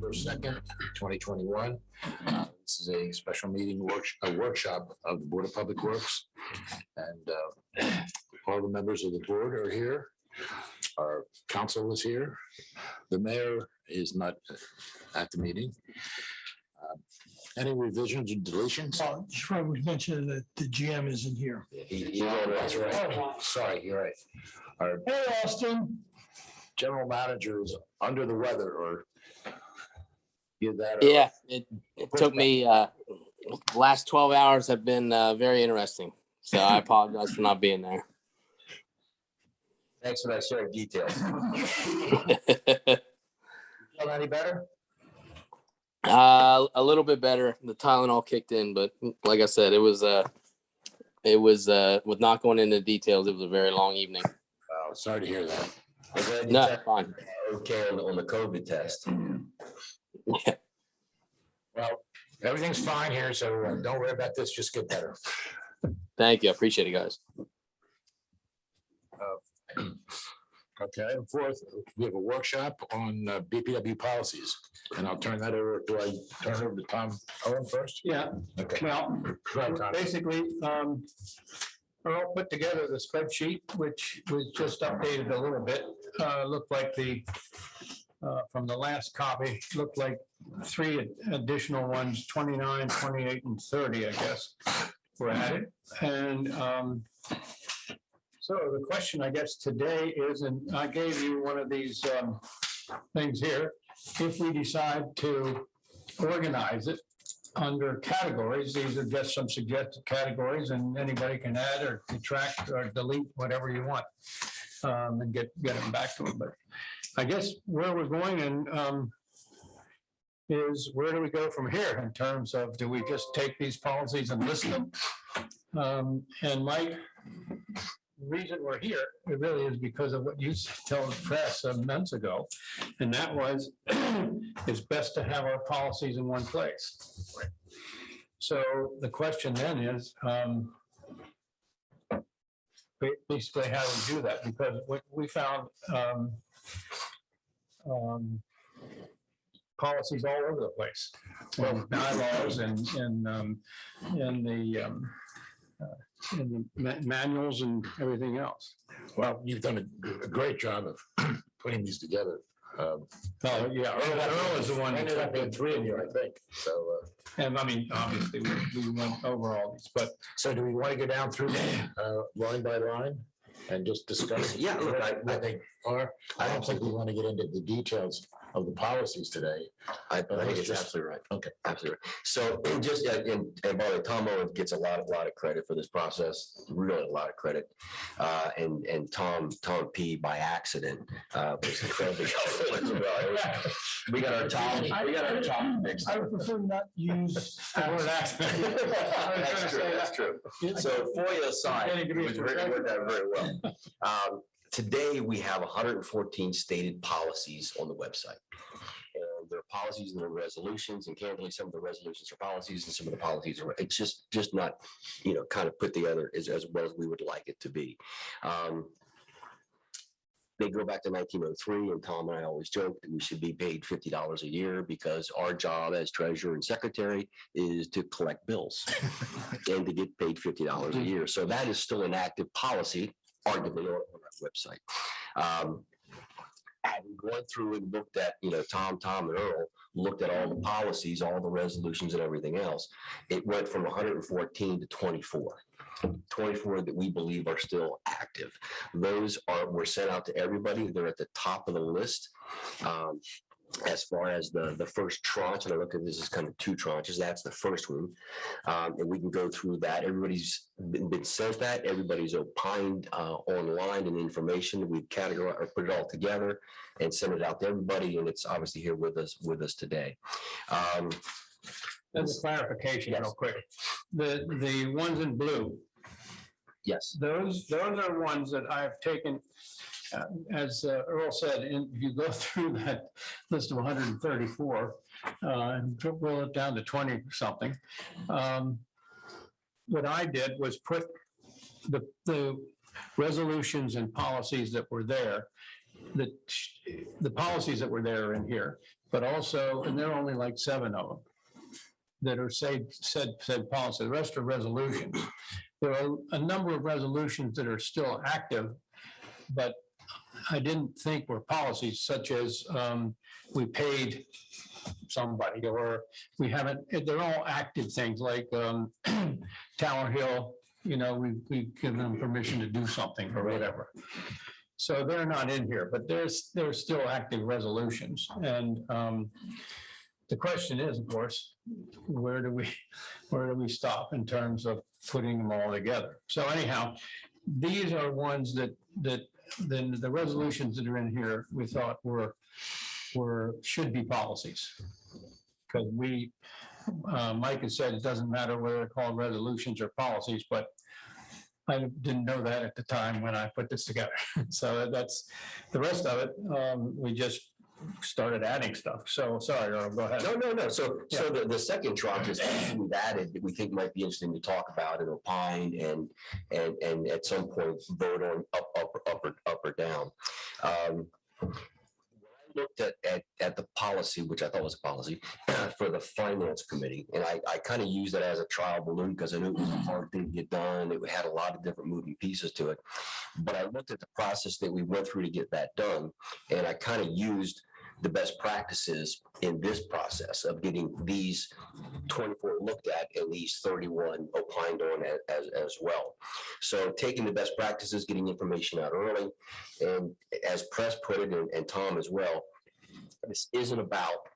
November 2nd, 2021. This is a special meeting, a workshop of the Board of Public Works. And all the members of the board are here. Our council is here. The mayor is not at the meeting. Any revisions or deletions? Just want to mention that the GM isn't here. That's right. Sorry, you're right. Our Hey, Austin. general manager is under the weather, or give that. Yeah, it took me, the last 12 hours have been very interesting. So I apologize for not being there. Thanks for that sharing details. Feel any better? A little bit better. The Tylenol kicked in, but like I said, it was with not going into details, it was a very long evening. Oh, sorry to hear that. No, fine. Okay, on the COVID test. Well, everything's fine here, so don't worry about this. Just get better. Thank you. I appreciate it, guys. Okay, and fourth, we have a workshop on BPW policies, and I'll turn that over. Do I turn it over to Tom Owen first? Yeah, Okay. well, Go ahead, Tom. basically, Earl put together the spreadsheet, which was just updated a little bit. Looked like from the last copy, looked like 3 additional ones, 29, 28, and 30, I guess, were added. And so the question, I guess, today is, and I gave you one of these things here, if we decide to organize it under categories, these are just some suggested categories, and anybody can add or detract or delete whatever you want, and get them back to them. But I guess where we're going and is where do we go from here in terms of, do we just take these policies and list them? And Mike, the reason we're here, it really is because of what you told the press months ago, and that was it's best to have our policies in one place. So the question then is basically how do we do that? Because what we found policies all over the place, bylaws and the manuals and everything else. Well, you've done a great job of putting these together. Oh, yeah, Earl is the one. Ended up being 3 of you, I think. So, And I mean, obviously, we went over all these, but so do we want to go down through line by line and just discuss? Yeah, look, I think, or I don't think we want to get into the details of the policies today. I think it's absolutely right. Okay. Absolutely. Right. So just, and by the way, Tom Owen gets a lot of credit for this process, really a lot of credit. And Tom P by accident was incredibly helpful as well. We got our Tom mixed. I would prefer not use the word accident. That's true. So FOIA aside, it worked out very well. Today, we have 114 stated policies on the website. And there are policies and there are resolutions, and candidly, some of the resolutions are policies and some of the policies are, it's just not, kind of put together as well as we would like it to be. They go back to 1903, and Tom and I always joke that we should be paid $50 a year because our job as treasurer and secretary is to collect bills and to get paid $50 a year. So that is still an active policy, arguably, on our website. Having gone through and looked at, Tom and Earl looked at all the policies, all the resolutions and everything else. It went from 114 to 24. 24 that we believe are still active. Those were sent out to everybody. They're at the top of the list. As far as the first tranche, and I look at this as kind of 2 tranches, that's the first one. And we can go through that. Everybody's been sent that. Everybody's opined online and information. We've categorized or put it all together and sent it out to everybody. And it's obviously here with us today. That's a clarification real quick. The ones in blue, Yes. those are ones that I've taken, as Earl said, if you go through that list of 134 and boil it down to 20 something, what I did was put the resolutions and policies that were there, the policies that were there in here, but also, and there are only like 7 of them that are said policy. The rest are resolutions. There are a number of resolutions that are still active, but I didn't think were policies, such as we paid somebody, or we haven't, they're all active things like Tower Hill, we've given them permission to do something or whatever. So they're not in here, but there's still active resolutions. And the question is, of course, where do we stop in terms of putting them all together? So anyhow, these are ones that then the resolutions that are in here, we thought should be policies. Because Mike has said it doesn't matter whether they're called resolutions or policies, but I didn't know that at the time when I put this together. So that's the rest of it. We just started adding stuff. So sorry, Earl, go ahead. No. So the second tranche is something we've added that we think might be interesting to talk about and opine and at some point vote on up or down. When I looked at the policy, which I thought was a policy for the finance committee, and I kind of used that as a trial balloon because I knew it was a hard thing to get done. It had a lot of different moving pieces to it. But I looked at the process that we went through to get that done, and I kind of used the best practices in this process of getting these 24 looked at and these 31 opined on as well. So taking the best practices, getting information out early, and as Press put it, and Tom as well, this isn't about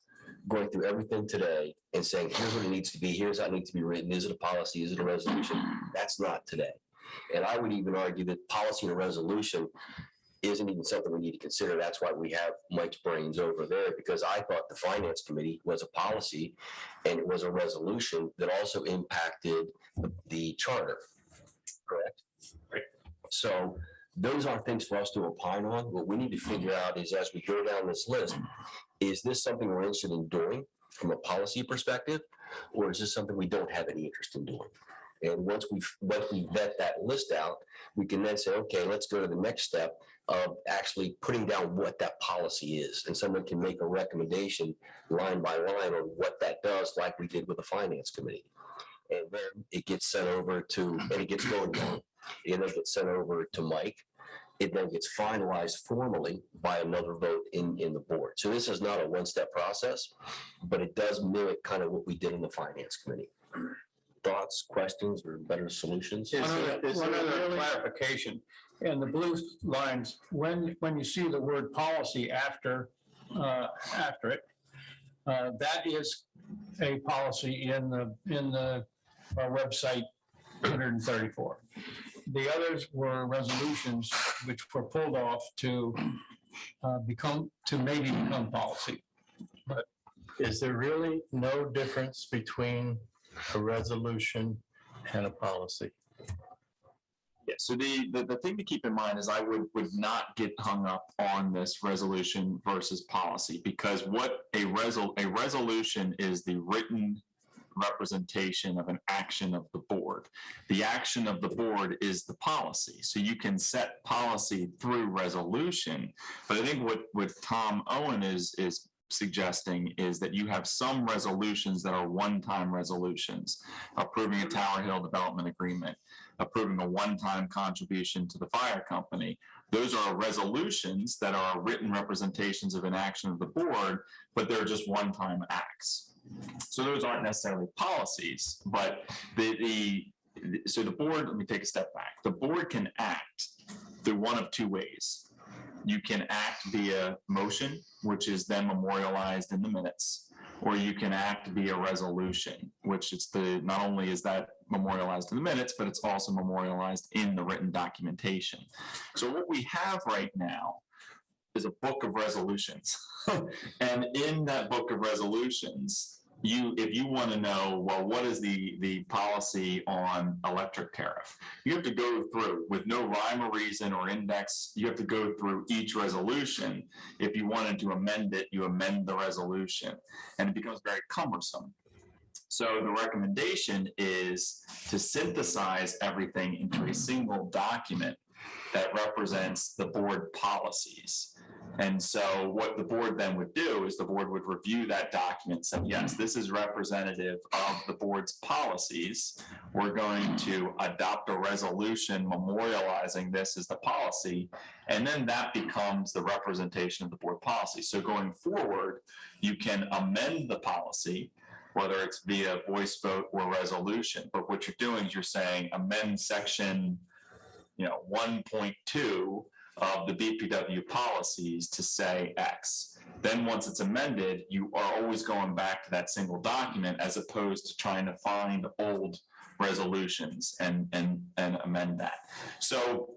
going through everything today and saying, here's what it needs to be, here's how it needs to be written, is it a policy, is it a resolution? That's not today. And I would even argue that policy and a resolution isn't even something we need to consider. That's why we have Mike's brains over there, because I thought the finance committee was a policy and it was a resolution that also impacted the charter, correct? Right. So those are things for us to opine on. What we need to figure out is, as we go down this list, is this something we're interested in doing from a policy perspective, or is this something we don't have any interest in doing? And once we vet that list out, we can then say, okay, let's go to the next step of actually putting down what that policy is. And someone can make a recommendation line by line on what that does, like we did with the finance committee. And then it gets sent over to, and it gets going down. And then it gets sent over to Mike. It then gets finalized formally by another vote in the board. So this is not a one-step process, but it does mimic kind of what we did in the finance committee. Thoughts, questions, or better solutions? One other clarification. In the blue lines, when you see the word policy after it, that is a policy in the website 134. The others were resolutions which were pulled off to maybe become policy. But is there really no difference between a resolution and a policy? Yeah, so the thing to keep in mind is I would not get hung up on this resolution versus policy, because what a resolution is the written representation of an action of the board. The action of the board is the policy. So you can set policy through resolution. But I think what Tom Owen is suggesting is that you have some resolutions that are one-time resolutions, approving a Tower Hill development agreement, approving a one-time contribution to the fire company. Those are resolutions that are written representations of an action of the board, but they're just one-time acts. So those aren't necessarily policies, but so the board, let me take a step back. The board can act through one of two ways. You can act via motion, which is then memorialized in the minutes, or you can act via resolution, which is not only is that memorialized in the minutes, but it's also memorialized in the written documentation. So what we have right now is a book of resolutions. And in that book of resolutions, if you want to know, well, what is the policy on electric tariff? You have to go through, with no rhyme or reason or index, you have to go through each resolution. If you wanted to amend it, you amend the resolution, and it becomes very cumbersome. So the recommendation is to synthesize everything into a single document that represents the board policies. And so what the board then would do is the board would review that document and say, yes, this is representative of the board's policies. We're going to adopt a resolution memorializing this as the policy. And then that becomes the representation of the board policy. So going forward, you can amend the policy, whether it's via voice vote or resolution. But what you're doing is you're saying amend section 1.2 of the BPW policies to say X. Then once it's amended, you are always going back to that single document as opposed to trying to find old resolutions and amend that. So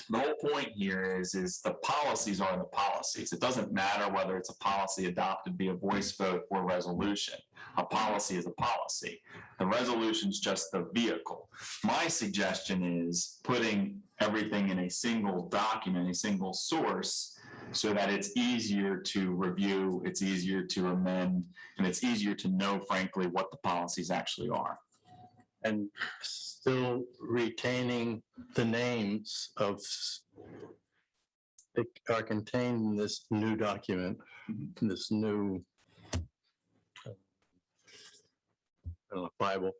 the whole point here is the policies are the policies. It doesn't matter whether it's a policy adopted via voice vote or resolution. A policy is a policy. The resolution is just the vehicle. My suggestion is putting everything in a single document, a single source, so that it's easier to review, it's easier to amend, and it's easier to know, frankly, what the policies actually are. And still retaining the names of that are contained in this new document, this new Bible,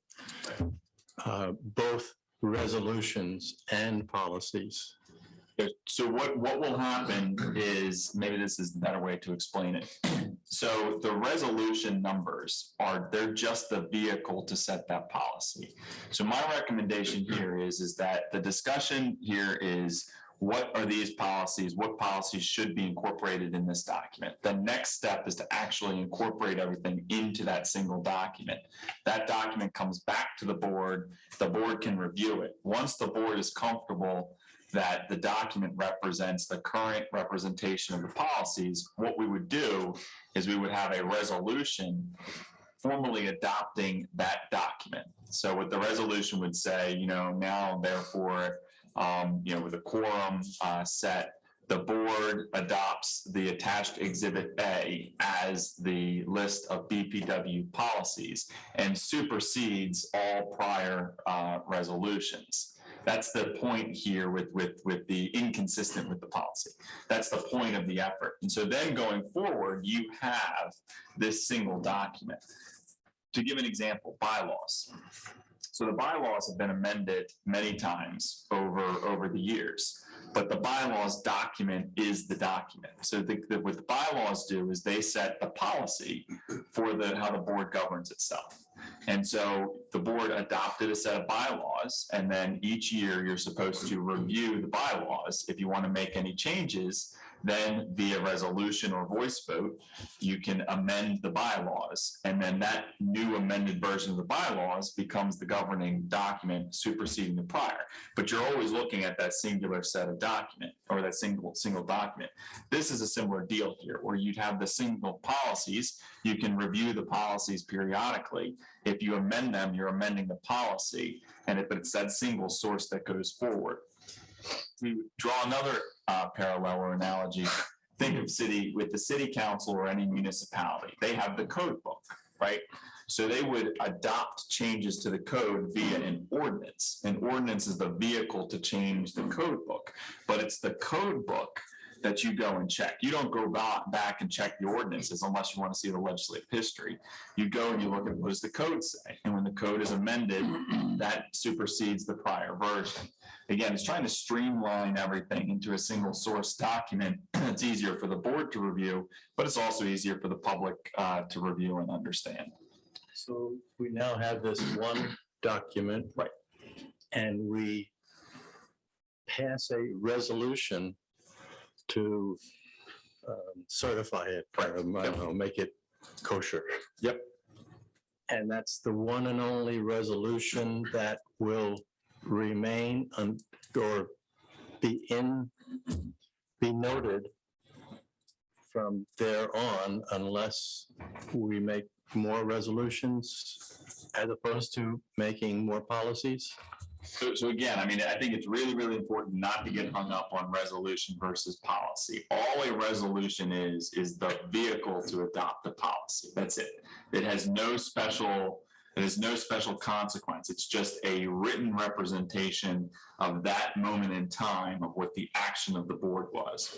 both resolutions and policies. So what will happen is, maybe this is the better way to explain it. So the resolution numbers they're just the vehicle to set that policy. So my recommendation here is that the discussion here is, what are these policies? What policies should be incorporated in this document? The next step is to actually incorporate everything into that single document. That document comes back to the board can review it. Once the board is comfortable that the document represents the current representation of the policies, what we would do is we would have a resolution formally adopting that document. So what the resolution would say, now therefore, with a quorum set, the board adopts the attached Exhibit A as the list of BPW policies and supersedes all prior resolutions. That's the point here with the inconsistent with the policy. That's the point of the effort. And so then going forward, you have this single document. To give an example, bylaws. So the bylaws have been amended many times over the years, but the bylaws document is the document. So what the bylaws do is they set the policy for how the board governs itself. And so the board adopted a set of bylaws, and then each year you're supposed to review the bylaws. If you want to make any changes, then via resolution or voice vote, you can amend the bylaws. And then that new amended version of the bylaws becomes the governing document superseding the prior. But you're always looking at that singular set of document, or that single document. This is a similar deal here, where you'd have the single policies. You can review the policies periodically. If you amend them, you're amending the policy, but it's that single source that goes forward. We draw another parallel or analogy. Think of the city council or any municipality. They have the code book, right? So they would adopt changes to the code via an ordinance. An ordinance is the vehicle to change the code book, but it's the code book that you go and check. You don't go back and check the ordinances unless you want to see the legislative history. You go and you look at what does the code say, and when the code is amended, that supersedes the prior version. Again, it's trying to streamline everything into a single source document. It's easier for the board to review, but it's also easier for the public to review and understand. So we now have this one document. Right. And we pass a resolution to certify it, I don't know, make it kosher. Yep. And that's the one and only resolution that will remain or be noted from there on, unless we make more resolutions as opposed to making more policies. So again, I think it's really, really important not to get hung up on resolution versus policy. All a resolution is the vehicle to adopt the policy. That's it. It has no special There's no special consequence. It's just a written representation of that moment in time of what the action of the board was.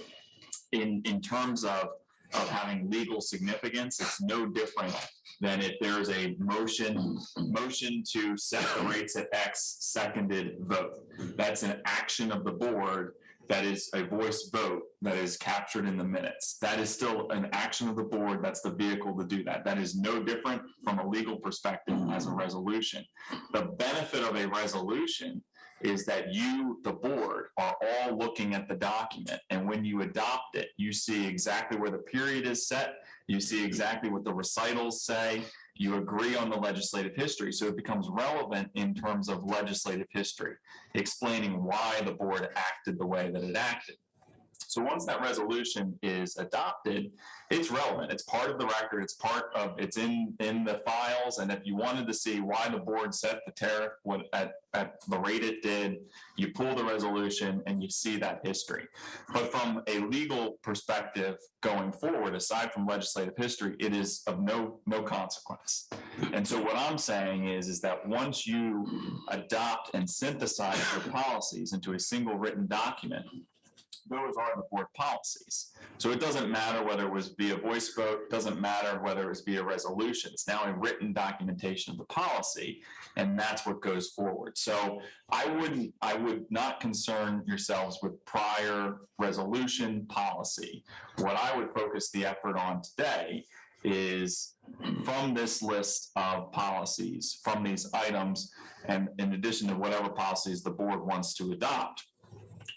In terms of having legal significance, it's no different than if there's a motion to set the rates at X, seconded vote. That's an action of the board. That is a voice vote that is captured in the minutes. That is still an action of the board. That's the vehicle to do that. That is no different from a legal perspective as a resolution. The benefit of a resolution is that you, the board, are all looking at the document. And when you adopt it, you see exactly where the period is set. You see exactly what the recitals say. You agree on the legislative history. So it becomes relevant in terms of legislative history, explaining why the board acted the way that it acted. So once that resolution is adopted, it's relevant. It's part of the record. It's in the files. And if you wanted to see why the board set the tariff at the rate it did, you pull the resolution and you see that history. But from a legal perspective going forward, aside from legislative history, it is of no consequence. And so what I'm saying is that once you adopt and synthesize your policies into a single written document, those are the board policies. So it doesn't matter whether it was via voice vote, doesn't matter whether it was via resolution. It's now a written documentation of the policy, and that's what goes forward. So I would not concern yourselves with prior resolution policy. What I would focus the effort on today is from this list of policies, from these items, and in addition to whatever policies the board wants to adopt,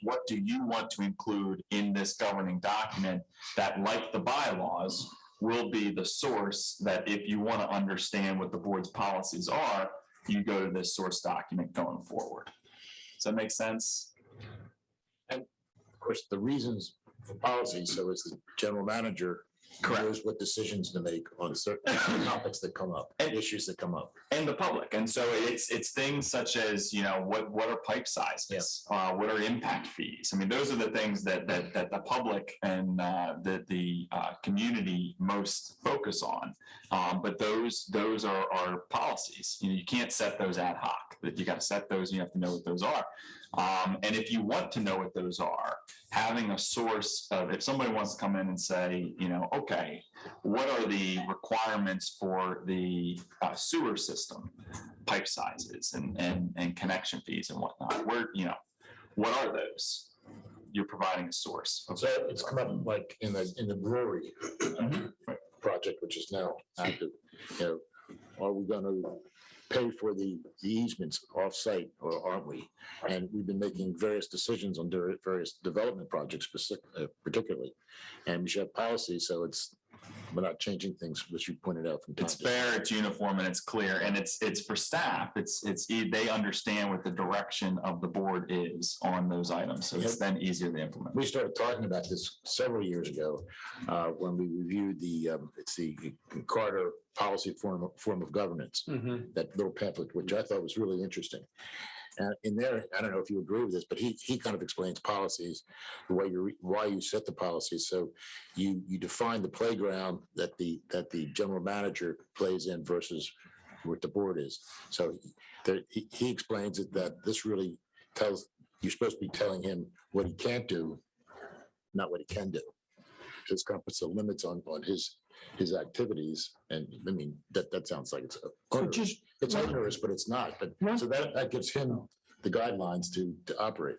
what do you want to include in this governing document that, like the bylaws, will be the source that if you want to understand what the board's policies are, you go to this source document going forward. Does that make sense? And of course, the reasons for policy, so as the general manager knows what decisions to make on certain topics that come up and issues that come up. And the public. And so it's things such as, what are pipe sizes? What are impact fees? I mean, those are the things that the public and the community most focus on. But those are policies. You can't set those ad hoc. But you got to set those, you have to know what those are. And if you want to know what those are, having a source of, if somebody wants to come in and say, okay, what are the requirements for the sewer system, pipe sizes and connection fees and whatnot? What are those? You're providing a source. So it's come up like in the brewery project, which is now active. Are we going to pay for the easements off-site, or aren't we? And we've been making various decisions on various development projects, particularly, and we should have policy, so we're not changing things, as you pointed out from time It's to time. fair, it's uniform, and it's clear, and it's for staff. They understand what the direction of the board is on those items, so it's then easier to implement. We started talking about this several years ago when we reviewed the Carter policy form of governance, that little pamphlet, which I thought was really interesting. And in there, I don't know if you agree with this, but he kind of explains policies, the way why you set the policies. So you define the playground that the general manager plays in versus what the board is. So he explains it that this really tells, you're supposed to be telling him what he can't do, not what he can do. It's going to put some limits on his activities, and I mean that sounds like it's onerous, but it's not. But so that gives him the guidelines to operate.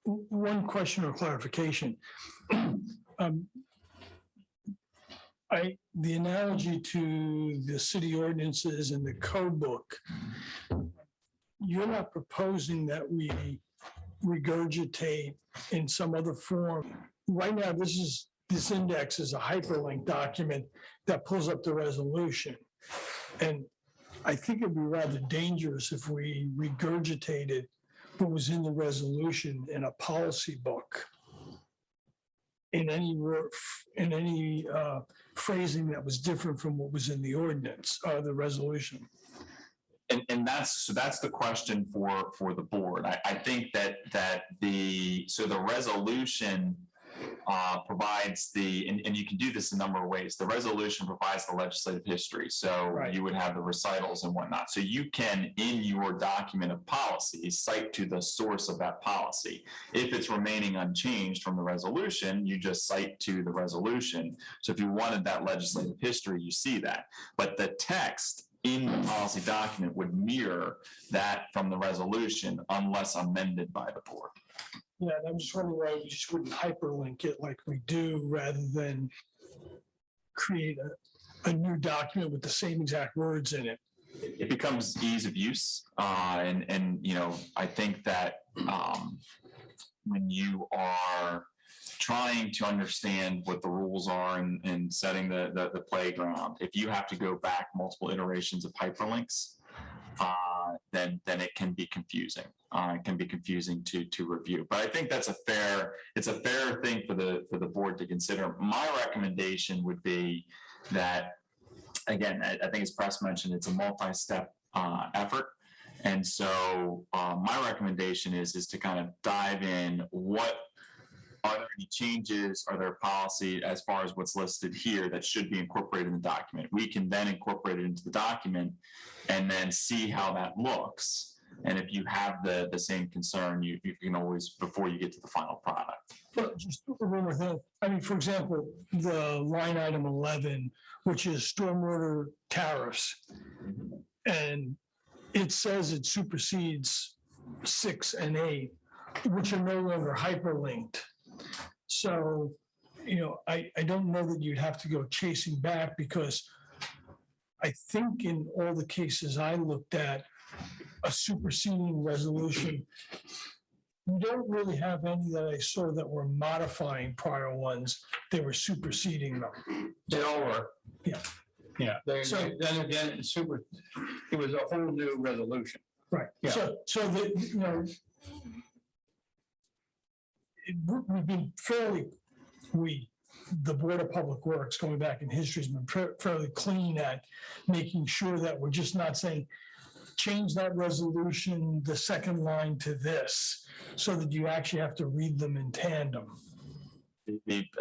One question or clarification. The analogy to the city ordinances and the code book, you're not proposing that we regurgitate in some other form. Right now, this index is a hyperlink document that pulls up the resolution. And I think it'd be rather dangerous if we regurgitated what was in the resolution in a policy book in any phrasing that was different from what was in the ordinance or the resolution. And that's the question for the board. I think that the resolution provides and you can do this a number of ways. The resolution provides the legislative history. So Right. you would have the recitals and whatnot. So you can, in your document of policy, cite to the source of that policy. If it's remaining unchanged from the resolution, you just cite to the resolution. So if you wanted that legislative history, you see that. But the text in the policy document would mirror that from the resolution unless amended by the board. Yeah, and I'm just wondering why we just wouldn't hyperlink it like we do rather than create a new document with the same exact words in it. It becomes ease of use. And you know, I think that when you are trying to understand what the rules are and setting the playground, if you have to go back multiple iterations of hyperlinks, then it can be confusing. It can be confusing to review. But I think it's a fair thing for the board to consider. My recommendation would be that, again, I think as Press mentioned, it's a multi-step effort. And so my recommendation is to kind of dive in. Are there any changes? Are there policy as far as what's listed here that should be incorporated in the document? We can then incorporate it into the document and then see how that looks. And if you have the same concern, you can always, before you get to the final product. But just one more thing. I mean, for example, the line item 11, which is stormwater tariffs. And it says it supersedes 6 and 8, which are no longer hyperlinked. So, you know, I don't know that you'd have to go chasing back, because I think in all the cases I looked at, a superseding resolution, we don't really have any that I saw that were modifying prior ones. They were superseding them. They all were. Yeah. Yeah. So- Then again, it was a whole new resolution. Right. Yeah. So the, you know, we've been the Board of Public Works, going back in history, has been fairly clean at making sure that we're just not saying, change that resolution, the second line to this, so that you actually have to read them in tandem.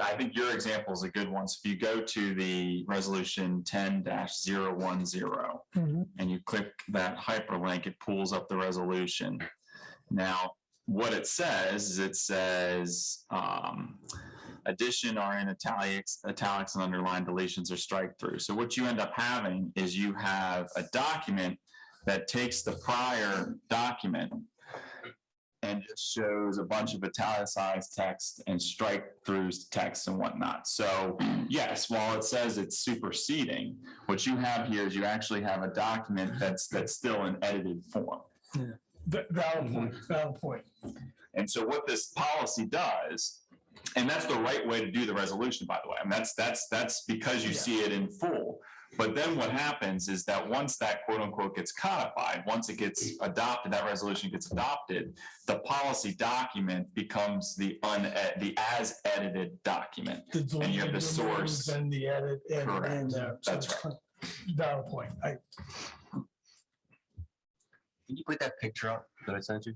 I think your example is a good one. So if you go to the resolution 10-010 and you click that hyperlink, it pulls up the resolution. Now, what it says is addition are in italics and underlined, deletions are strike through. So what you end up having is you have a document that takes the prior document and just shows a bunch of italicized text and strike throughs text and whatnot. So yes, while it says it's superseding, what you have here is you actually have a document that's still in edited form. Yeah. Valid point. And so what this policy does, and that's the right way to do the resolution, by the way, and that's because you see it in full. But then what happens is that once that quote unquote gets codified, once it gets adopted, that resolution gets adopted, the policy document becomes the as edited document. And you have the source. And the edit. Correct. That's right. Valid point. Can you put that picture up that I sent you?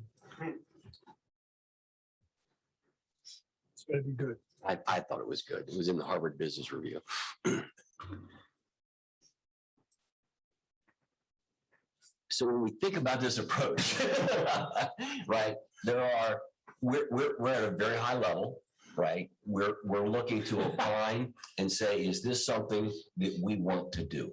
It's going to be good. I thought it was good. It was in the Harvard Business Review. So when we think about this approach, right, we're at a very high level, right? We're looking to opine and say, is this something that we want to do?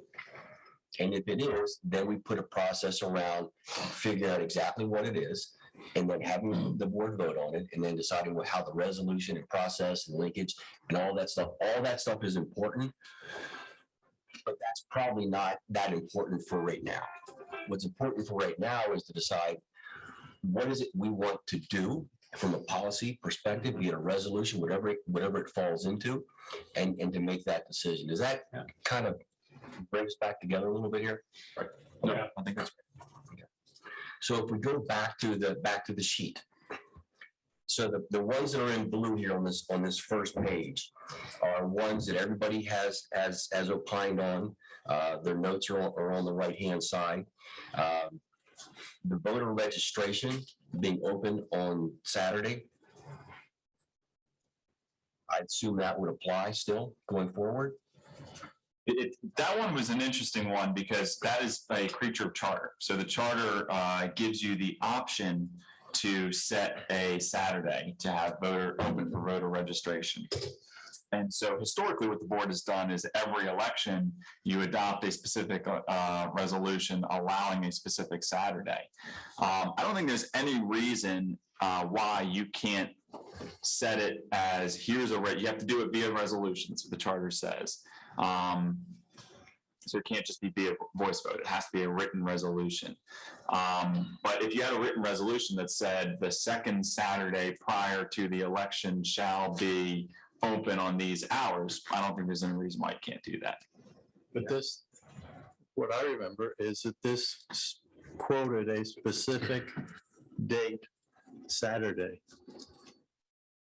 And if it is, then we put a process around figuring out exactly what it is, and then having the board vote on it, and then deciding how the resolution and process and linkage and all that stuff is important. But that's probably not that important for right now. What's important for right now is to decide what is it we want to do from a policy perspective, be it a resolution, whatever it falls into, and to make that decision. Does that kind of bring us back together a little bit here? Right. Yeah, I think that's great. Okay. So if we go back to the sheet. So the ones that are in blue here on this first page are ones that everybody has opined on. Their notes are on the right-hand side. The voter registration being open on Saturday. I assume that would apply still going forward. That one was an interesting one because that is a creature of charter. So the charter gives you the option to set a Saturday to have open for voter registration. And so historically, what the board has done is every election, you adopt a specific resolution allowing a specific Saturday. I don't think there's any reason why you can't set it as you have to do it via resolution. That's what the charter says. So it can't just be via voice vote. It has to be a written resolution. But if you had a written resolution that said the second Saturday prior to the election shall be open on these hours, I don't think there's any reason why you can't do that. But this, what I remember is that this quoted a specific date, Saturday,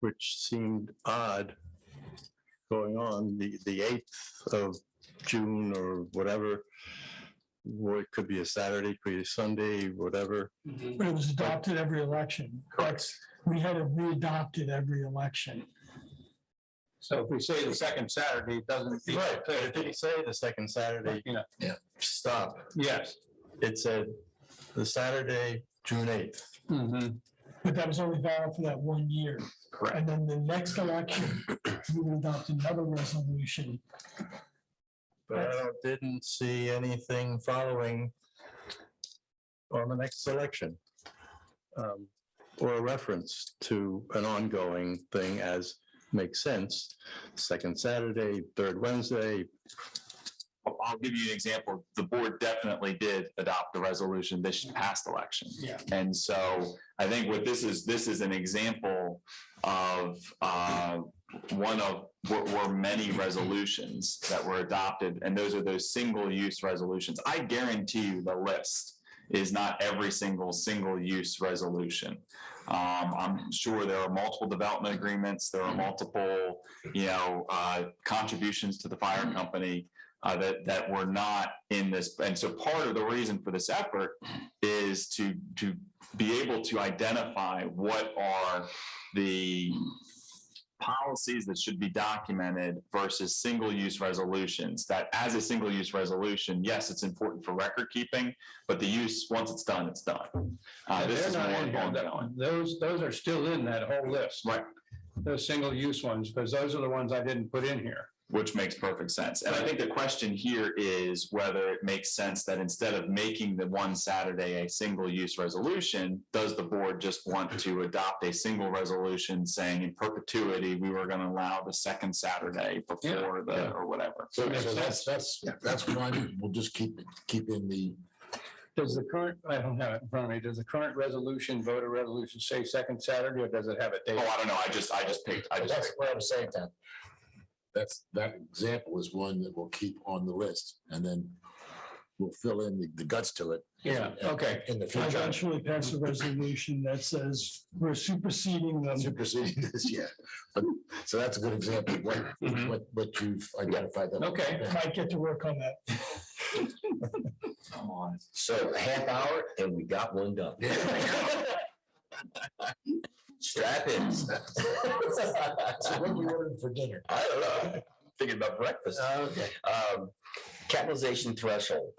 which seemed odd going on, the 8th of June or whatever. Or it could be a Saturday, could be a Sunday, whatever. But it was adopted every election. We had it re-adopted every election. So if we say the second Saturday, it doesn't. Right, it didn't say the second Saturday, stop. Yes. It said the Saturday, June 8th. But that was only valid for that 1 year. Correct. And then the next election, we would adopt another resolution. But I didn't see anything following on the next election. Or a reference to an ongoing thing as makes sense. Second Saturday, third Wednesday. I'll give you an example. The board definitely did adopt the resolution this past election. Yeah. And so I think what this is an example of one of what were many resolutions that were adopted, and those are those single-use resolutions. I guarantee you the list is not every single-use resolution. I'm sure there are multiple development agreements. There are multiple, contributions to the fire company that were not in this. And so part of the reason for this effort is to be able to identify what are the policies that should be documented versus single-use resolutions. That as a single-use resolution, yes, it's important for record keeping, but the use, once it's done, it's done. This is more ongoing. Those are still in that whole list. Right. Those single-use ones, because those are the ones I didn't put in here. Which makes perfect sense. And I think the question here is whether it makes sense that instead of making the one Saturday a single-use resolution, does the board just want to adopt a single resolution saying in perpetuity, we were going to allow the second Saturday before or whatever. So that's one, we'll just keep in the. Does the current, I don't have it in front of me, does the current voter resolution say second Saturday, or does it have a date? Oh, I don't know. I just picked. That's what I was saying, that. That example is one that we'll keep on the list, and then we'll fill in the guts to it. Yeah, okay. In the I future. eventually pass a resolution that says we're superseding them. Superseding this, yeah. So that's a good example of what you've identified. That. Okay. Might get to work on that. Come on. So a half hour and we got one done. Strap in. So what are you ordering for dinner? I don't know. Thinking about breakfast. Okay. Capitalization threshold.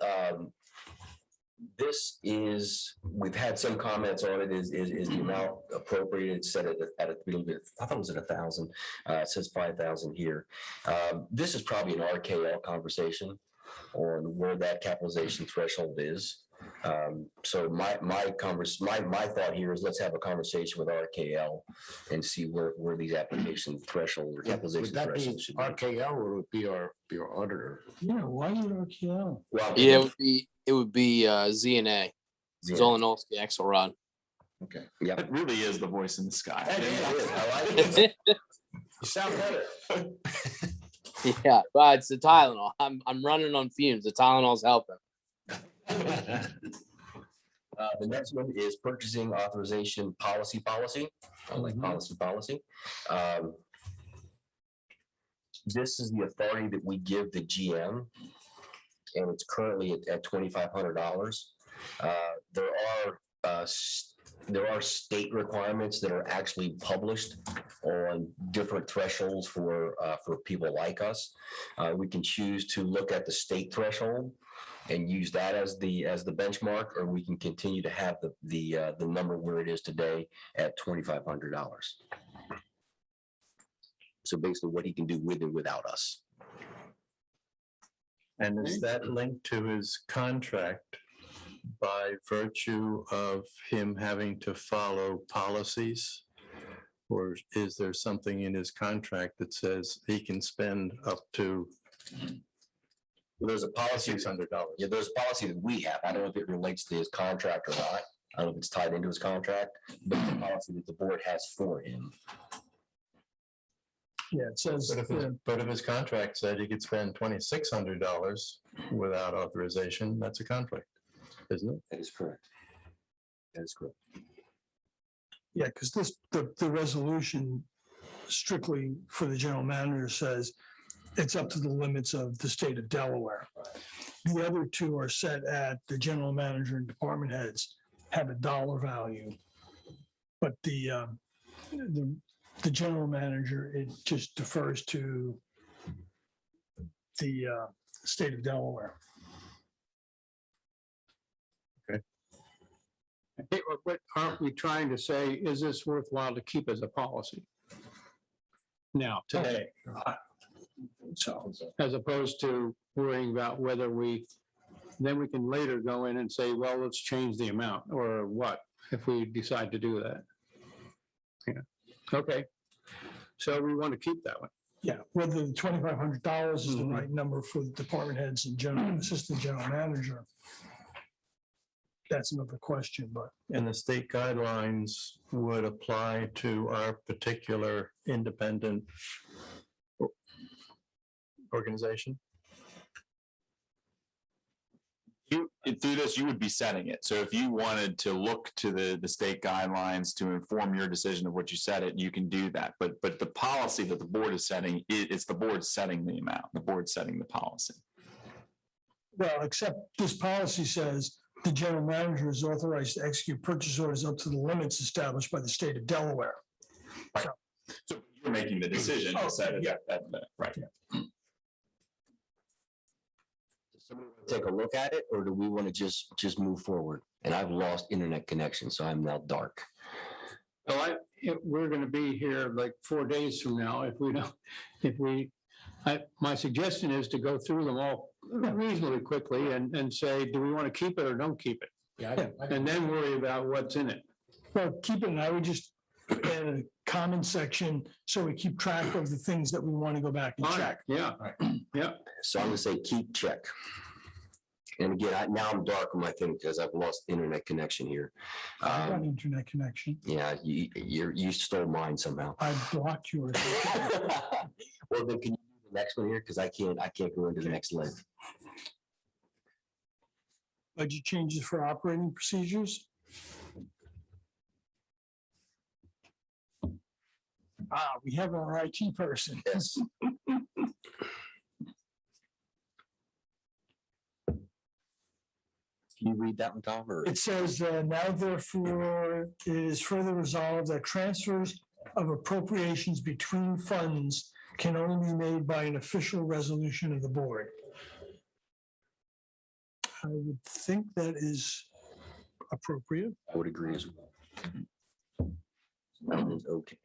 This is, we've had some comments on it. Is the amount appropriate? It's set at a little bit. I thought it was at 1,000. It says 5,000 here. This is probably an RKL conversation on where that capitalization threshold is. So my thought here is let's have a conversation with RKL and see where these application threshold or capitalization Would that be threshold should be. RKL or would it be our auditor? Yeah, why would RKL? Well, Yeah, it would be ZNA, Zolanowski Axelrod. Okay. yeah. It really is the voice in the sky. I like it. You sound better. Yeah, but it's the Tylenol. I'm running on fumes. The Tylenol's helping. The next one is purchasing authorization policy. I like policy. This is the authority that we give the GM, and it's currently at $2,500. There are state requirements that are actually published on different thresholds for people like us. We can choose to look at the state threshold and use that as the benchmark, or we can continue to have the number where it is today at $2,500. So basically what he can do with and without us. And is that linked to his contract by virtue of him having to follow policies? Or is there something in his contract that says he can spend up to There's a policy, $600? yeah, there's a policy that we have. I don't know if it relates to his contract or not. I don't know if it's tied into his contract, but it's a policy that the board has for him. Yeah, it says, But if his contract said he could spend $2,600 without authorization, that's a conflict, isn't it? That is correct. That is correct. yeah, because the resolution strictly for the general manager says it's up to the limits of the state of Delaware. The other two are set at the general manager and department heads have a dollar value. But the general manager, it just defers to the state of Delaware. What aren't we trying to say, is this worthwhile to keep as a policy? Now, today, So, as opposed to worrying about whether then we can later go in and say, well, let's change the amount or what, if we decide to do that. Yeah, okay. So we want to keep that one. yeah, whether the $2,500 is the right number for the department heads and general assistant general manager, that's another question, but And the state guidelines would apply to our particular independent organization? Through this, you would be setting it. So if you wanted to look to the state guidelines to inform your decision of what you set it, you can do that. But the policy that the board is setting, it's the board setting the amount, the board setting the policy. well, except this policy says the general manager is authorized to execute purchase orders up to the limits established by the state of Delaware. So you're making the decision to set it right. Somebody want to take a look at it, or do we want to just move forward? And I've lost internet connection, so I'm now dark. Well, we're going to be here like 4 days from now my suggestion is to go through them all reasonably quickly and say, do we want to keep it or don't keep it? Yeah, And then worry about what's in it. Well, keep it, and I would just add a comment section so we keep track of the things that we want to go back and check. Yeah, yeah. So I'm gonna say keep check. And again, now I'm dark on my thing because I've lost internet connection here. I got internet connection. Yeah, you stole mine somehow. I blocked yours. Well, then can you do the next one here? Because I can't go into the next leg. Budget changes for operating procedures. We have our IT person. Yes. Can you read that one, Tom? Or? It says, now therefore, it is further resolved that transfers of appropriations between funds can only be made by an official resolution of the board. I would think that is appropriate. I would agree as well. That is okay.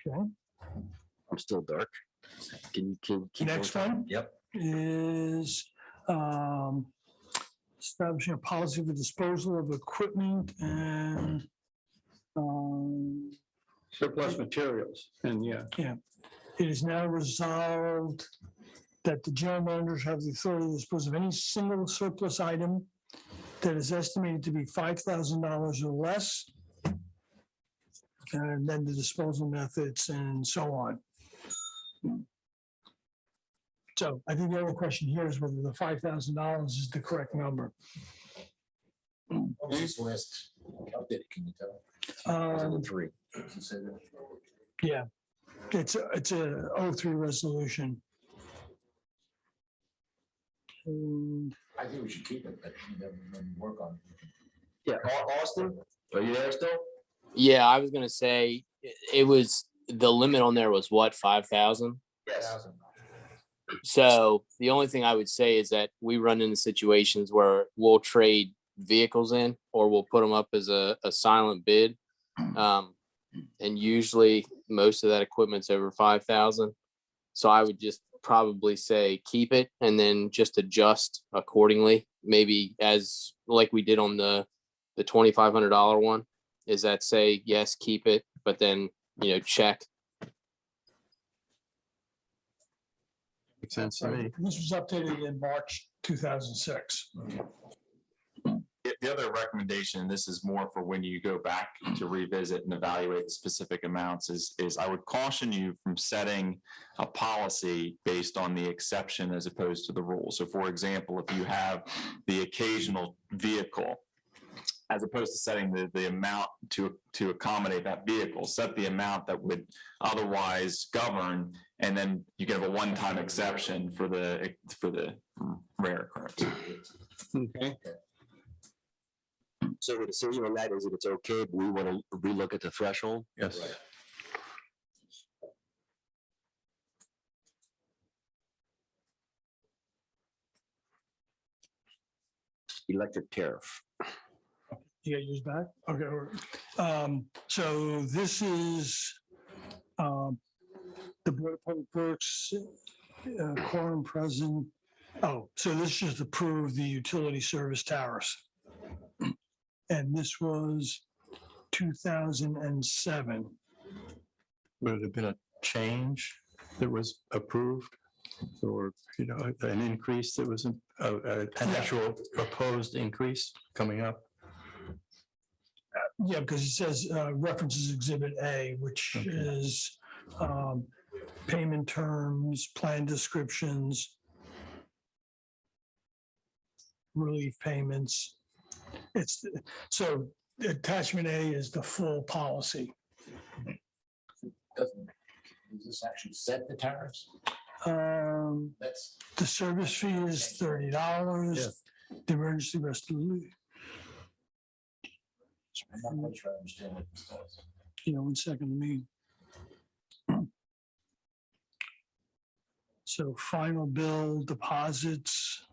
Okay. I'm still dark. Can you keep Next going, Tom? one? Yep. Is establishing a policy for disposal of equipment and Surplus materials, and yeah. it is now resolved that the general managers have the authority to dispose of any single surplus item that is estimated to be $5,000 or less, and then the disposal methods and so on. So I think the only question here is whether the $5,000 is the correct number. What was this last update? Can you tell? Um, 3. Does it say that? Yeah, it's a 03 resolution. And I think we should keep it, but you never work on it. Yeah, Austin, Are you there still? Yeah, I was gonna say, it was, the limit on there was what, 5,000? Yes. So the only thing I would say is that we run into situations where we'll trade vehicles in, or we'll put them up as a silent bid. And usually most of that equipment's over 5,000. So I would just probably say keep it and then just adjust accordingly. Maybe as like we did on the $2,500 one, is that say, yes, keep it, but then, check. Makes sense to me. This was updated in March 2006. The other recommendation, this is more for when you go back to revisit and evaluate the specific amounts, is I would caution you from setting a policy based on the exception as opposed to the rule. So for example, if you have the occasional vehicle, as opposed to setting the amount to accommodate that vehicle, set the amount that would otherwise govern, and then you can have a one-time exception for the rare occurrence. Okay. So the decision on that is that it's okay, but we want to relook at the threshold? Yes. Electric tariff. You got yours back? Okay. So this is the Board of Public Works, quorum present. Oh, so this just approved the utility service tariffs. And this was 2007. Would it have been a change that was approved? Or, an increase that was an actual proposed increase coming up? Yeah, because it says references Exhibit A, which is payment terms, plan descriptions, relief payments. So attachment A is the full policy. Does this actually set the tariffs? That's. The service fee is $30. The emergency resolution. I'm not quite sure I understand what this does. 1 second, me. So final bill deposits.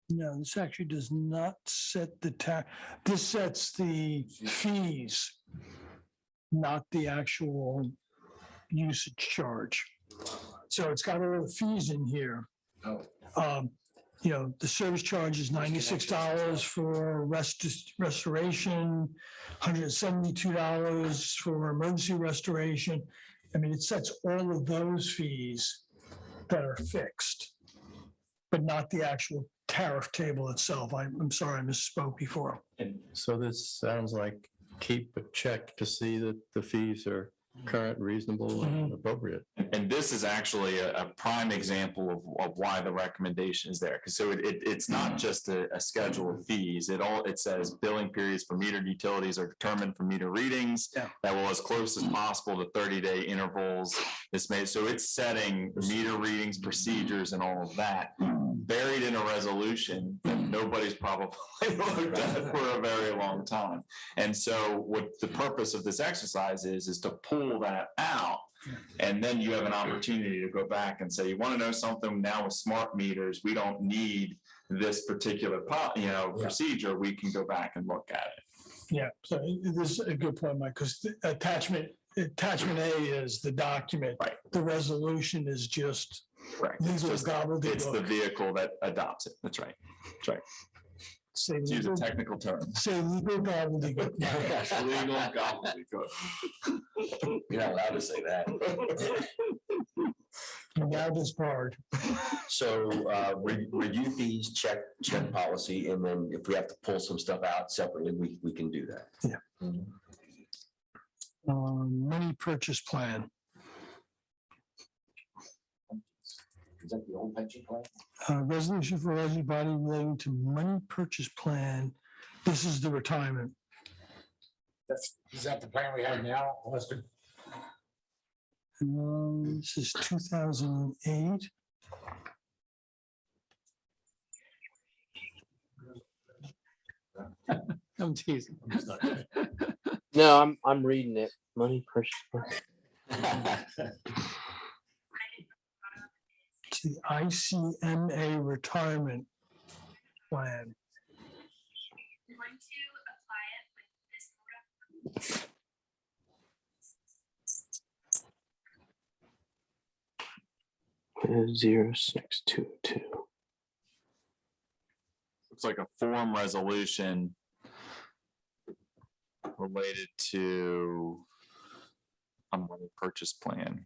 No, this actually does not set the tax. This sets the fees, not the actual usage charge. So it's got all the fees in here. Oh. The service charge is $96 for restoration, $172 for emergency restoration. I mean, it sets all of those fees that are fixed, but not the actual tariff table itself. I'm sorry, I misspoke before. So this sounds like keep a check to see that the fees are current, reasonable, and appropriate. And this is actually a prime example of why the recommendation is there. Because it's not just a schedule of fees. It says billing periods for metered utilities are determined from meter readings that will as close as possible to 30-day intervals. So it's setting meter readings, procedures, and all of that buried in a resolution that nobody's probably looked at for a very long time. And so what the purpose of this exercise is to pull that out. And then you have an opportunity to go back and say, you want to know something now with smart meters, we don't need this particular procedure. We can go back and look at it. Yeah, so this is a good point, Mike, because attachment A is the document. Right. The resolution is just Right. legal It's the gobbledygook. vehicle that adopts it. That's right. That's right. Say Let's use a legal- technical term. Say legal gobbledygook. Legal gobbledygook. You're not allowed to say that. Now this part. So review fees, check policy, and then if we have to pull some stuff out separately, we can do that. Yeah. Money purchase plan. Is that the old pension plan? Resolution for legislative body relating to money purchase plan. This is the retirement. Is that the plan we have now, Lester? This is 2008. I'm teasing. No, I'm reading it. Money purchase price. It's the ICMA retirement plan. I'm going to apply it with this. 0622. Looks like a form resolution related to a money purchase plan.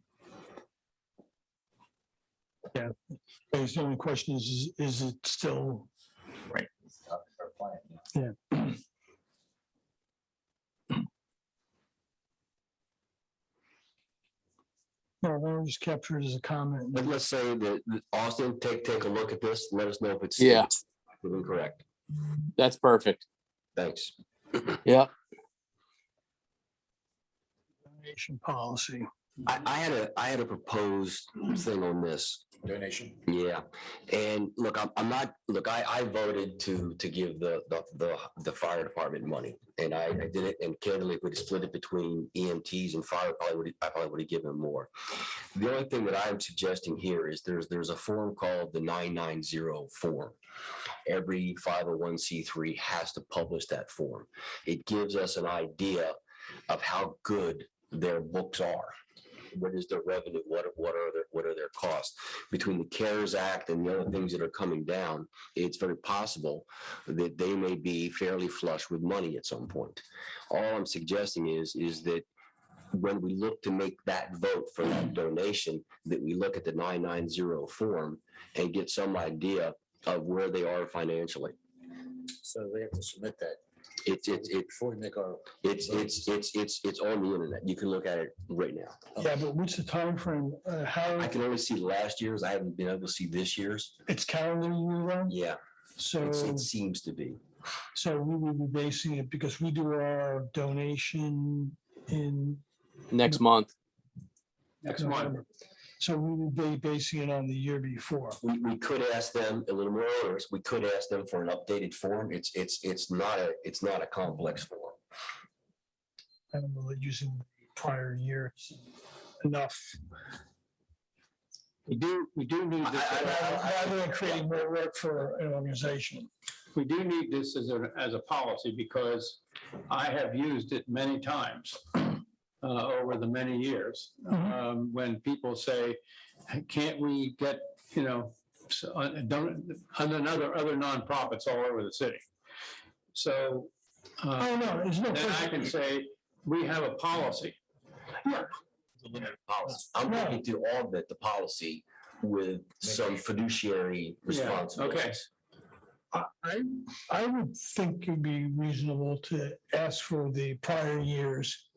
I guess the only question is it still? Right. Yeah. Well, why don't we just capture it as a comment? But let's say that Austin, take a look at this, let us know if it's. Yeah. Incorrect. That's perfect. Thanks. Yep. Donation policy. I had a proposed thing on this. Donation. Yeah, and look, I'm not, look, I voted to give the fire department money, and I did it, and candidly, if we'd split it between EMTs and fire, I probably would have given more. The only thing that I'm suggesting here is there's a form called the 990 form. Every 501c3 has to publish that form. It gives us an idea of how good their books are. What is their revenue? What are their costs? Between the CARES Act and the other things that are coming down, it's very possible that they may be fairly flush with money at some point. All I'm suggesting is that when we look to make that vote for that donation, that we look at the 990 form and get some idea of where they are financially. So they have to submit that. It's Before we make our. it's on the internet. You can look at it right now. Yeah, but what's the timeframe? How, I can only see last year's. I haven't been able to see this year's. it's calendar year round? Yeah, So, it seems to be. so we will be basing it because we do our donation in Next month. Next month. November. So we will be basing it on the year before. We could ask them a little more onerous. We could ask them for an updated form. It's not a complex form. I don't know, using prior years enough. We do need this, Rather than creating more work for an organization. we do need this as a policy because I have used it many times over the many years. When people say, can't we get, other nonprofits all over the city. So Oh, no, there's no. then I can say, we have a policy. I'm looking to augment the policy with some fiduciary responsibilities. I would think it'd be reasonable to ask for the prior years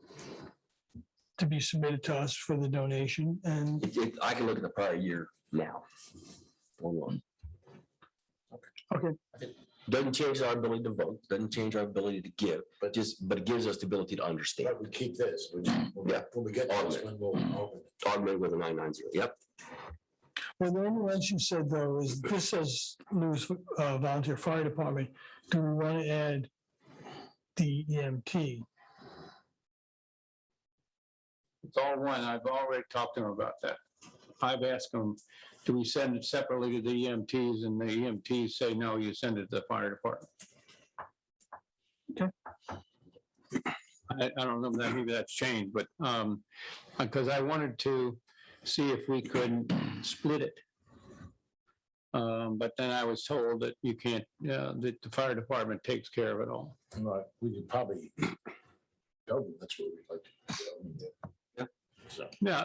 to be submitted to us for the donation and I can look at the prior year now. Hold on. Okay. Doesn't change our ability to vote, doesn't change our ability to give, but it gives us the ability to understand. But we keep this. Yeah. When we get to this one, we'll open it. Augment with a 990. Yep. well, the only ones you said though is this says Lewes Volunteer Fire Department. Do we want to add the EMT? It's all one. I've already talked to them about that. I've asked them, do we send it separately to the EMTs? And the EMTs say, no, you send it to the fire department. Okay. I don't know, maybe that's changed, but because I wanted to see if we could split it. But then I was told that you can't, that the fire department takes care of it all. Right, we could probably. Double, that's what we'd like to do. So. Yeah,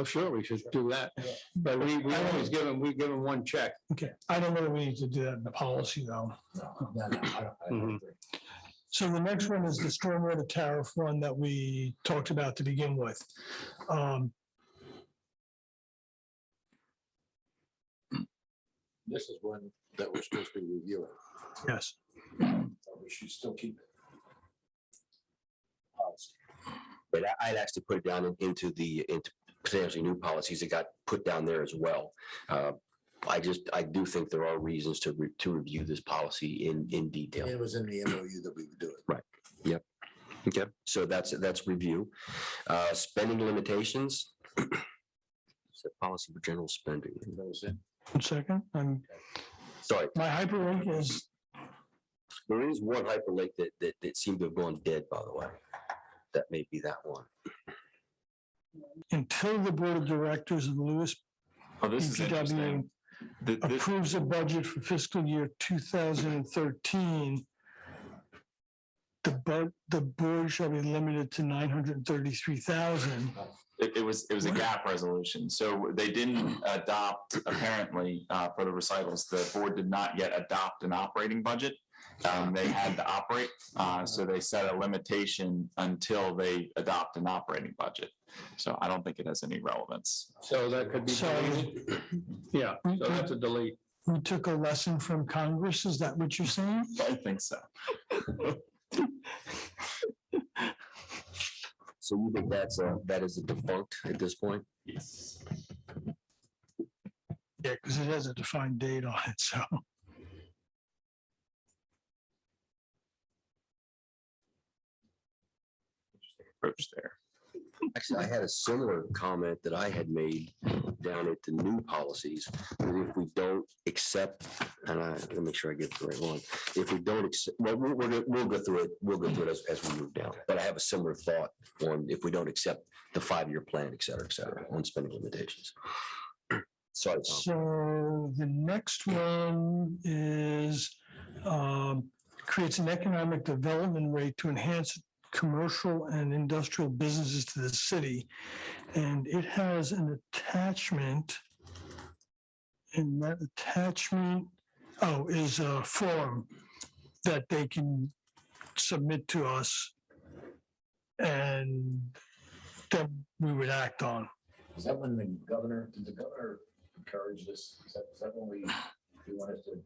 sure, we should do that. But we always give them one check. Okay, I don't know that we need to do that in the policy though. No, I don't agree. So the next one is the stormwater tariff one that we talked about to begin with. This is one that we're supposed to be reviewing. Yes. We should still keep it. Policy. But I'd actually put it down into potentially new policies that got put down there as well. I do think there are reasons to review this policy in detail. It was in the MOU that we would do it. Right. Yep. Okay. So that's review. Spending limitations. It's a policy for general spending. That was it. 1 second. Sorry, My hyperlink is, there is one hyperlink that seemed to have gone dead, by the way. That may be that one. until the Board of Directors of the Lewes Oh, this is BPW interesting. This, approves a budget for fiscal year 2013, the board shall be limited to 933,000. it was a gap resolution. So they didn't adopt, apparently, for the recitals, the board did not yet adopt an operating budget. They had to operate, so they set a limitation until they adopt an operating budget. So I don't think it has any relevance. So that could be So- deleted. Yeah, so that's a delete. We took a lesson from Congress, is that what you're saying? I think so. So you think that is a defunct at this point? Yes. Yeah, because it has a defined date on it, so. Approach there. Actually, I had a similar comment that I had made down at the new policies. That if we don't accept, and let me make sure I get the right one. If we don't accept, well, we'll go through it. We'll go through it as we move down. But I have a similar thought on if we don't accept the 5-year plan, et cetera, on spending limitations. Sorry, Tom. So the next one is creates an economic development rate to enhance commercial and industrial businesses to the city. And it has an attachment. And that attachment, is a form that they can submit to us. And then we would act on. Is that when did the governor encourage this? Is that when we want us to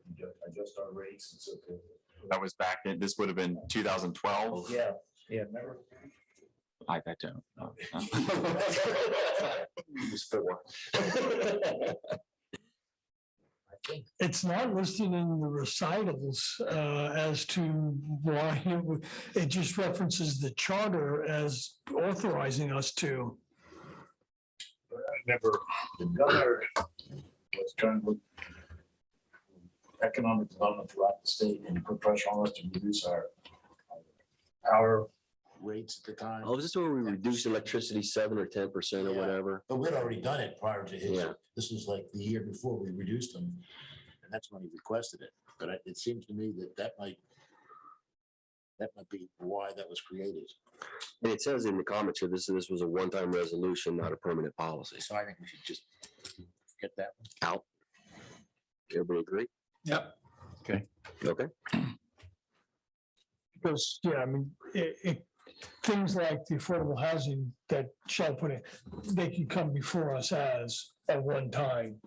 adjust our rates? And so That was back in, this would have been 2012. yeah, remember? I don't know. It was 4. I think It's not listed in the recitals as to why it just references the charter as authorizing us to. I remember the governor was trying to look economic development throughout the state and put pressure on us to reduce our power rates at the time. Oh, is this where we reduce electricity 7 or 10% or Yeah. whatever? But we'd already done it prior to his. Yeah. This was like the year before we reduced them. And that's when he requested it. But it seems to me that might be why that was created. And it says in the comments here, this was a one-time resolution, not a permanent policy. So I think we should just get that one. Out. Everybody agree? Yep. Okay. Because, yeah, I mean, things like the affordable housing that shall put it, they can come before us as a one time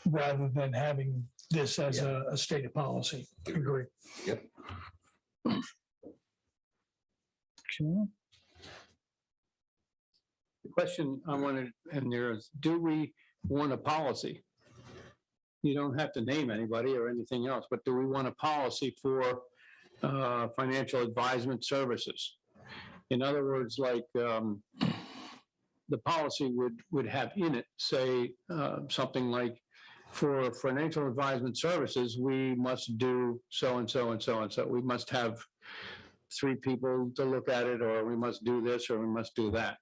rather than having this as a stated policy. Agree. Yep. Okay. The question I wanted in there is, do we want a policy? You don't have to name anybody or anything else, but do we want a policy for financial advisement services? In other words, like the policy would have in it, say, something like, for financial advisement services, we must do so and so and so and so. We must have 3 people to look at it, or we must do this, or we must do that.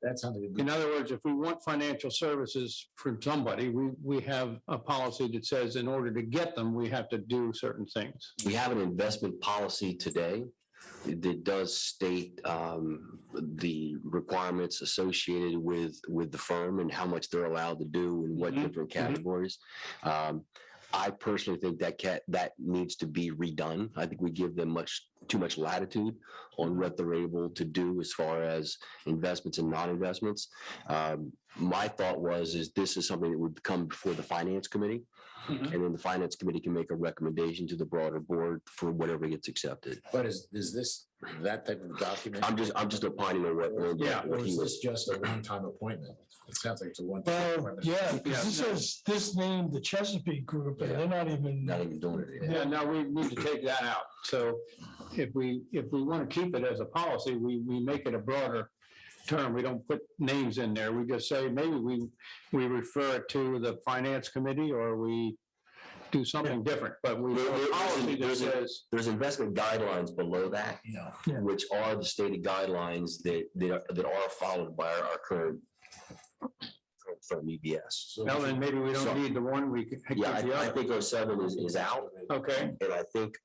That sounds like a In good. other words, if we want financial services from somebody, we have a policy that says in order to get them, we have to do certain things. We have an investment policy today that does state the requirements associated with the firm and how much they're allowed to do and what different categories. I personally think that needs to be redone. I think we give them much too much latitude on what they're able to do as far as investments and non-investments. My thought is this is something that would come before the finance committee. And then the finance committee can make a recommendation to the broader board for whatever gets accepted. But is this that type of document? I'm just opining on what Or he is was. this just a one-time appointment? It sounds like it's a one-time Well, appointment. yeah, because this says this named the Chesapeake Group, and they're not even. Not even doing it. Yeah, no, we need to take that out. So if we want to keep it as a policy, we make it a broader term. We don't put names in there. We just say, maybe we refer it to the finance committee, or we do something different, but we. There's investment guidelines below that, Yeah. which are the stated guidelines that are followed by our current from EBS. So Well, then maybe we don't need the one, we could. Yeah, keep the I other. think 07 is out. Okay, And I think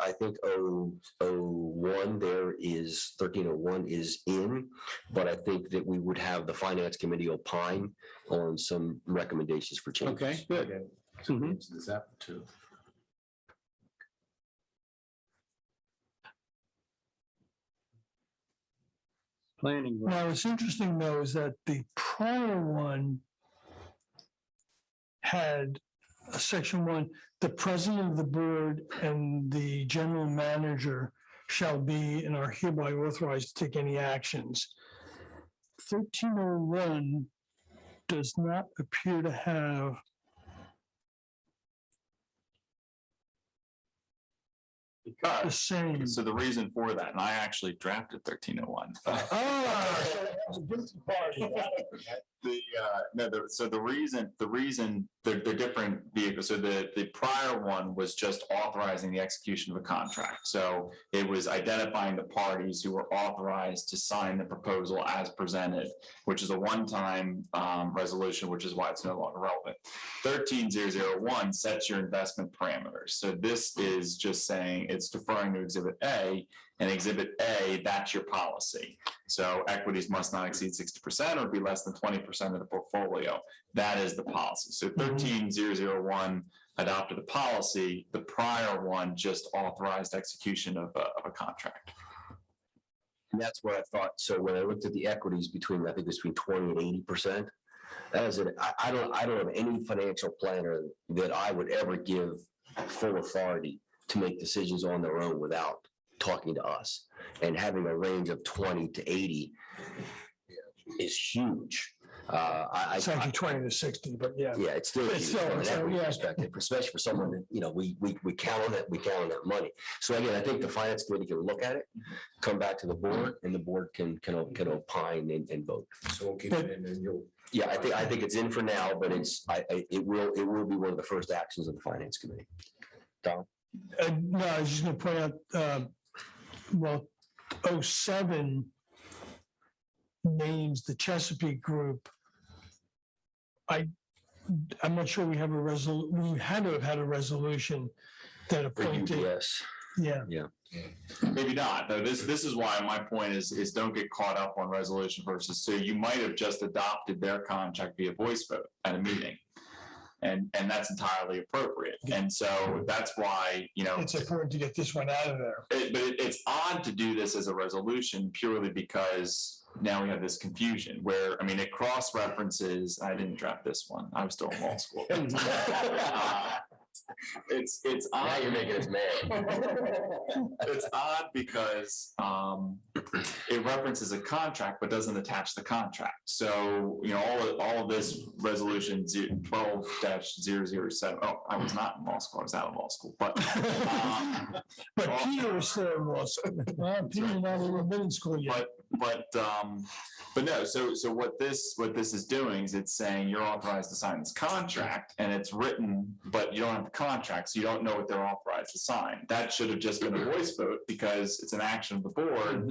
01 there is 1301 is in, but I think that we would have the finance committee opine on some recommendations for changes. okay, good. Okay. So Mhm. is that too? Planning. Now, what's interesting though is that the prior one had a section 1, the president of the board and the general manager shall be and are hereby authorized to take any actions. 1301 does not appear to have the Because, same. so the reason for that, and I actually drafted 1301. So the reason they're different vehicles. So the prior one was just authorizing the execution of a contract. So it was identifying the parties who were authorized to sign the proposal as presented, which is a one-time resolution, which is why it's no longer relevant. 13001 sets your investment parameters. So this is just saying it's deferring to Exhibit A, and Exhibit A, that's your policy. So equities must not exceed 60% or be less than 20% of the portfolio. That is the policy. So 13001 adopted the policy. The prior one just authorized execution of a contract. And that's what I thought. So when I looked at the equities between, I think it's between 20 and 80%, that is it. I don't have any financial planner that I would ever give full authority to make decisions on their own without talking to us. And having a range of 20 to 80 is huge. It's actually 20 to 60, but yeah. Yeah, it's still It's huge still- from an so, equity yeah. perspective, especially for someone that, we count on it, we count on that money. So again, I think the finance committee can look at it, come back to the board, and the board can opine and vote. So we'll keep it in and you'll. Yeah, I think it's in for now, but it will be one of the first actions of the finance committee. Don? No, I was just gonna point out, well, 07 names the Chesapeake Group. I'm not sure we have we had to have had a resolution that For appointed, UBS. yeah. Maybe not, though. This is why my point is don't get caught up on resolution versus, so you might have just adopted their contract via voice vote at a meeting. And that's entirely appropriate. And so that's why, It's important to get this one out of there. it's odd to do this as a resolution purely because now we have this confusion where, it cross-references, I didn't draft this one. I was still in law school. It's Now odd. you're making us mad. It's odd because it references a contract but doesn't attach the contract. So, all of this resolution 12-007. Oh, I was not in law school. I was out of law school. But But Peter was still in law school. Well, Peter not in school yet. but no. So what this is doing is it's saying you're authorized to sign this contract, and it's written, but you don't have the contract, so you don't know what they're authorized to sign. That should have just been a voice vote because it's an action of the board.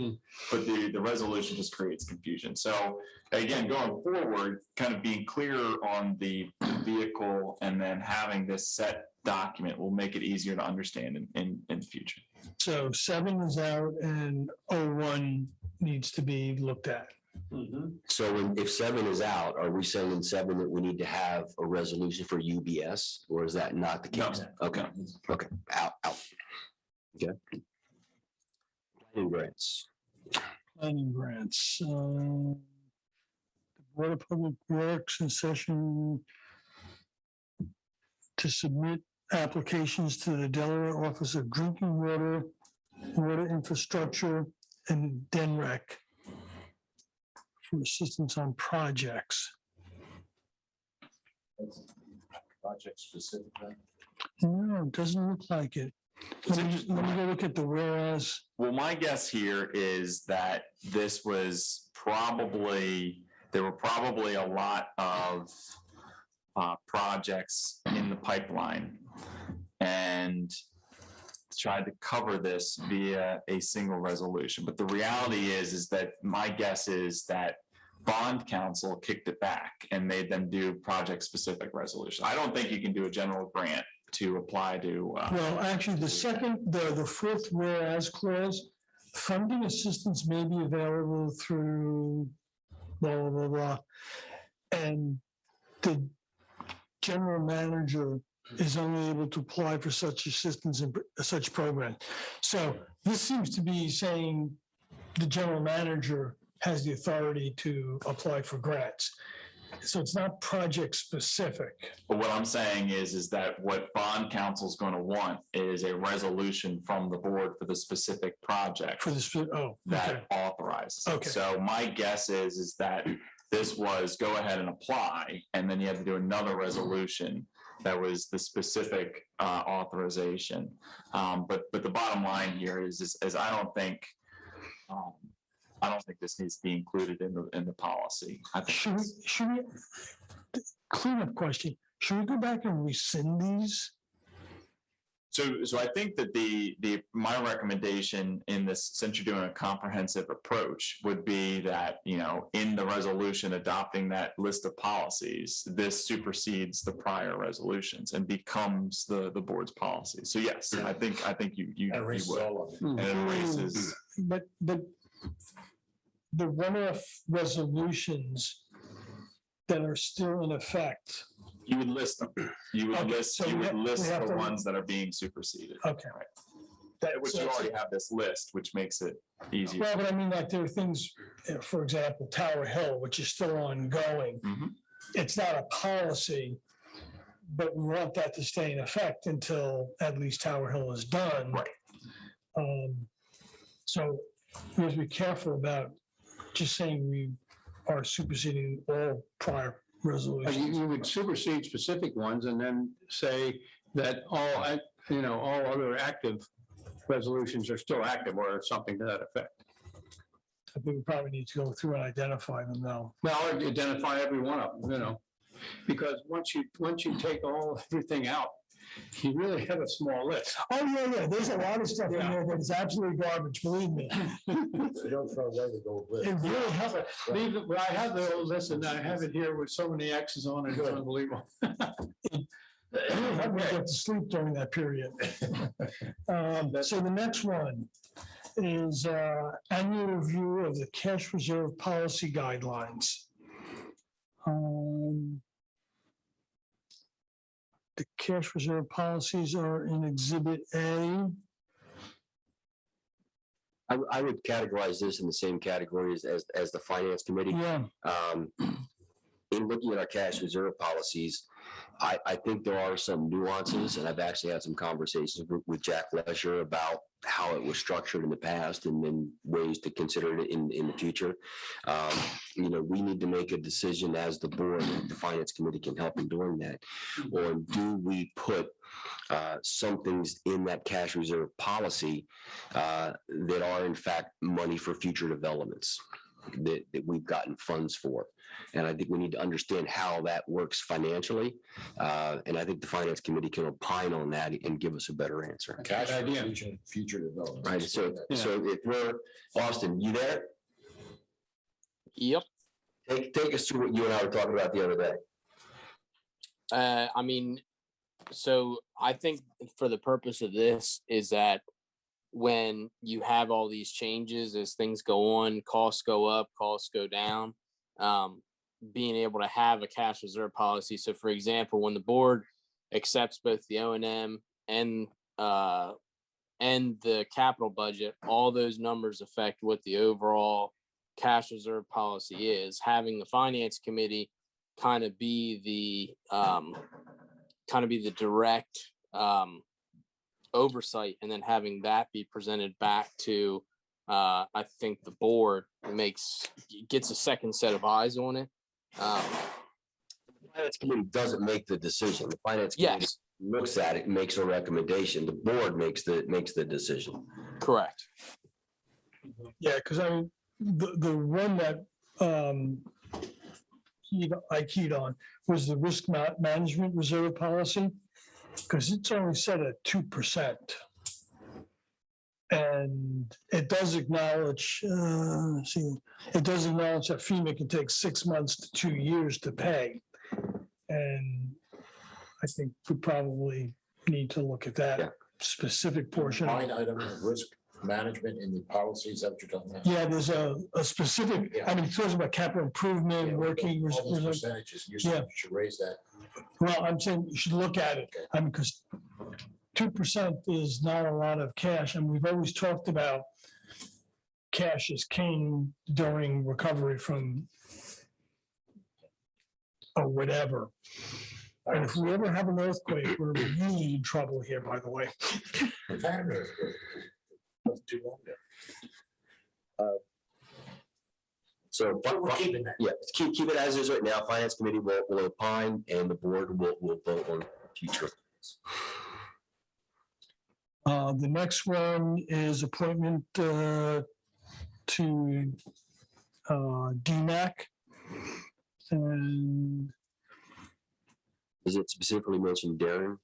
But the resolution just creates confusion. So again, going forward, kind of being clear on the vehicle and then having this set document will make it easier to understand in the future. So 7 is out and 01 needs to be looked at. So if 7 is out, are we saying in 7 that we need to have a resolution for UBS, or is that not the case? No. Okay, out. Okay. grants. Planning grants. The Board of Public Works in session to submit applications to the Delaware Office of Drinking Water, Water Infrastructure, and DEMEC for assistance on projects. Project specific. No, it doesn't look like it. Let me go look at the whereas. Well, my guess here is that this was probably, there were probably a lot of projects in the pipeline and tried to cover this via a single resolution. But the reality is that my guess is that bond counsel kicked it back and made them do project specific resolution. I don't think you can do a general grant to apply to. Well, actually, the fourth whereas clause, funding assistance may be available through blah, blah, blah, blah. And the general manager is only able to apply for such assistance in such program. So this seems to be saying the general manager has the authority to apply for grants. So it's not project specific. But what I'm saying is that what bond counsel is going to want is a resolution from the board for the specific project For the, that authorizes. it. Okay. So my guess is that this was go ahead and apply, and then you have to do another resolution that was the specific authorization. But the bottom line here is I don't think this needs to be included in the policy. I think should we, cleanup question, should we go back and rescind these? So I think that my recommendation in this, since you're doing a comprehensive approach, would be that, in the resolution adopting that list of policies, this supersedes the prior resolutions and becomes the board's policy. So yes, I think you Erases would. all of it. And it erases. But the one-off resolutions that are still in effect. You would list them. You would Okay, list so we have the to- ones that are being superseded. Okay. Right. Which you already have this list, which makes it easier. Well, but I mean, like, there are things, for example, Tower Hill, which is still ongoing. Mhm. It's not a policy, but we want that to stay in effect until at least Tower Hill is done. Right. So we have to be careful about just saying we are superseding all prior resolutions. You would supersede specific ones and then say that all other active resolutions are still active or something to that effect. I think we probably need to go through and identify them now. Well, identify every one of them, because once you take everything out, you really have a small list. Oh, yeah, there's a lot of stuff in there that is absolutely garbage, believe me. They don't throw away the gold list. It really helps. But I have the old list and I have it here with so many X's on it, it's unbelievable. Help me get to sleep during that period. So the next one is annual review of the cash reserve policy guidelines. The cash reserve policies are in Exhibit A. I would categorize this in the same category as the finance committee. Yeah, In looking at our cash reserve policies, I think there are some nuances, and I've actually had some conversations with Jack Lesher about how it was structured in the past and then ways to consider it in the future. We need to make a decision as the board, and the finance committee can help in doing that. Or do we put some things in that cash reserve policy that are in fact money for future developments that we've gotten funds for? And I think we need to understand how that works financially. And I think the finance committee can opine on that and give us a better answer. Cash for future development. Right, so if we're, Austin, you there? Yep. Take us through what you and I were talking about the other day. So I think for the purpose of this is that when you have all these changes, as things go on, costs go up, costs go down, being able to have a cash reserve policy. So for example, when the board accepts both the O&M and and the capital budget, all those numbers affect what the overall cash reserve policy is. Having the finance committee kind of be the direct oversight, and then having that be presented back to I think the board gets a second set of eyes on it. Finance committee doesn't make the decision. The finance committee Yes, looks at it, makes a recommendation. The board makes the decision. correct. Yeah, because I mean, the one that I keyed on was the risk management reserve policy, because it's only set at 2%. And it does acknowledge, it does acknowledge that FEMA can take 6 months to 2 years to pay. And I think we probably need to look at Yeah. that specific portion. Line item of risk management in the policies, is that what you're talking about? Yeah, there's a specific, I mean, it talks about capital improvement, Yeah, working. all those percentages, you should raise that. Well, I'm saying you should look at it, I mean, because 2% is not a lot of cash, and we've always talked about cash is king during recovery from or whatever. And if we ever have an earthquake, we're really in trouble here, by the way. We've had an earthquake. Wasn't too long ago. So, But we're keeping that. yeah, keep it as is right now. Finance committee will opine, and the board will vote on future. The next one is appointment to DEMEC. And Is it specifically mentioned Darren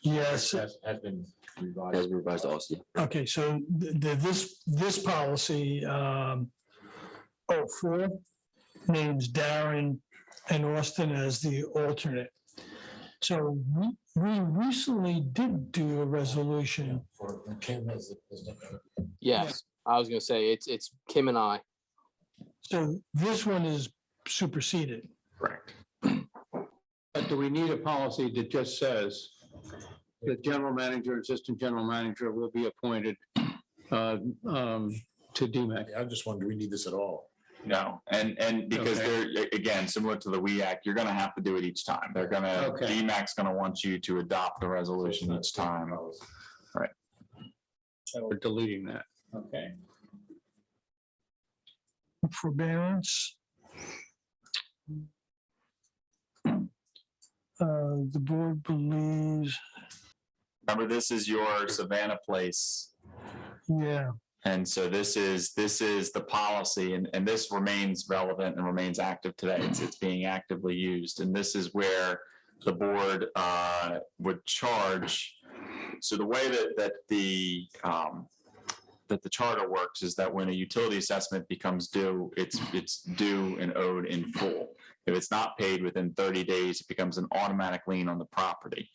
yes, Has been revised. as revised also? okay, so this policy, 04, names Darren and Austin as the alternate. So we recently did do a resolution. For Kim as Yes, I was gonna say, it's Kim and I. So this one is superseded. Correct. But do we need a policy that just says the general manager, assistant general manager will be appointed to DEMEC? I just wonder, do we need this at all? No, and because Okay. they're, again, similar to the WE Act, you're gonna have to do it each time. They're gonna, Okay. DMAC's gonna want you to adopt the resolution each time. So we're deleting that. Okay. Forbearance. The board believes, Remember, this is your Savannah Place. yeah, And so this is the policy, and this remains relevant and remains active today. It's being actively used. And this is where the board would charge. So the way that the charter works is that when a utility assessment becomes due, it's due and owed in full. If it's not paid within 30 days, it becomes an automatic lien on the property.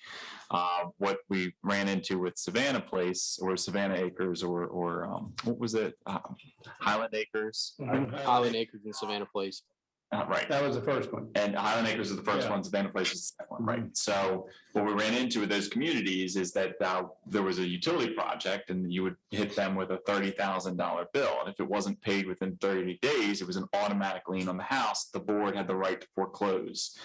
What we ran into with Savannah Place or Savannah Acres or what was it? Highland Acres. Highland Acres and Savannah Place. Right. That was the first one. And Highland Acres is the first Yeah. one, Savannah Place is the second one, right? So what we ran into with those communities is that there was a utility project and you would hit them with a $30,000 bill. And if it wasn't paid within 30 days, it was an automatic lien on the house. The board had the right to foreclose.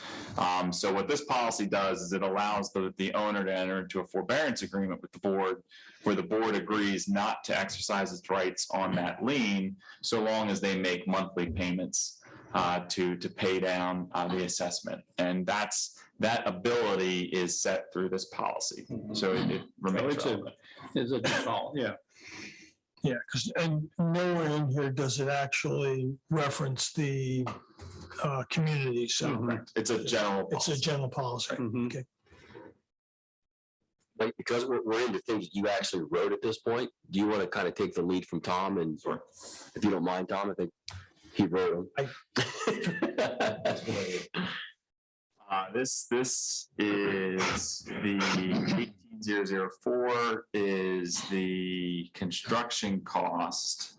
So what this policy does is it allows the owner to enter into a forbearance agreement with the board where the board agrees not to exercise its rights on that lien so long as they make monthly payments to pay down the assessment. And that ability is set through this policy. So it remains relevant. It's a default, yeah. yeah, because, and nowhere in here does it actually reference the community, so It's a general it's a policy. general policy. Mhm. Okay. Like, because we're into things you actually wrote at this point, do you want to kind of take the lead from Tom? And if you don't mind, Tom, I think he wrote them. This is the 18004 is the construction cost.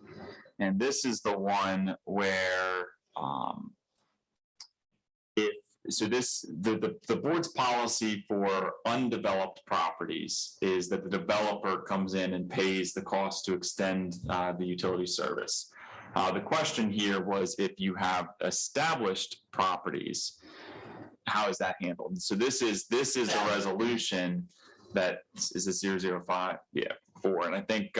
And this is the one where if so the board's policy for undeveloped properties is that the developer comes in and pays the cost to extend the utility service. The question here was if you have established properties, how is that handled? And so this is the resolution that is a 005, 4, and I think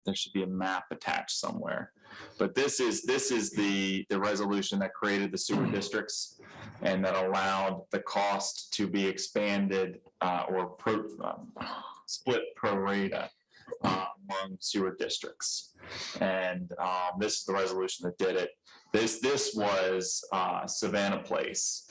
there should be a map attached somewhere. But this is the resolution that created the sewer districts and that allowed the cost to be expanded or split pro rata among sewer districts. And this is the resolution that did it. This was Savannah Place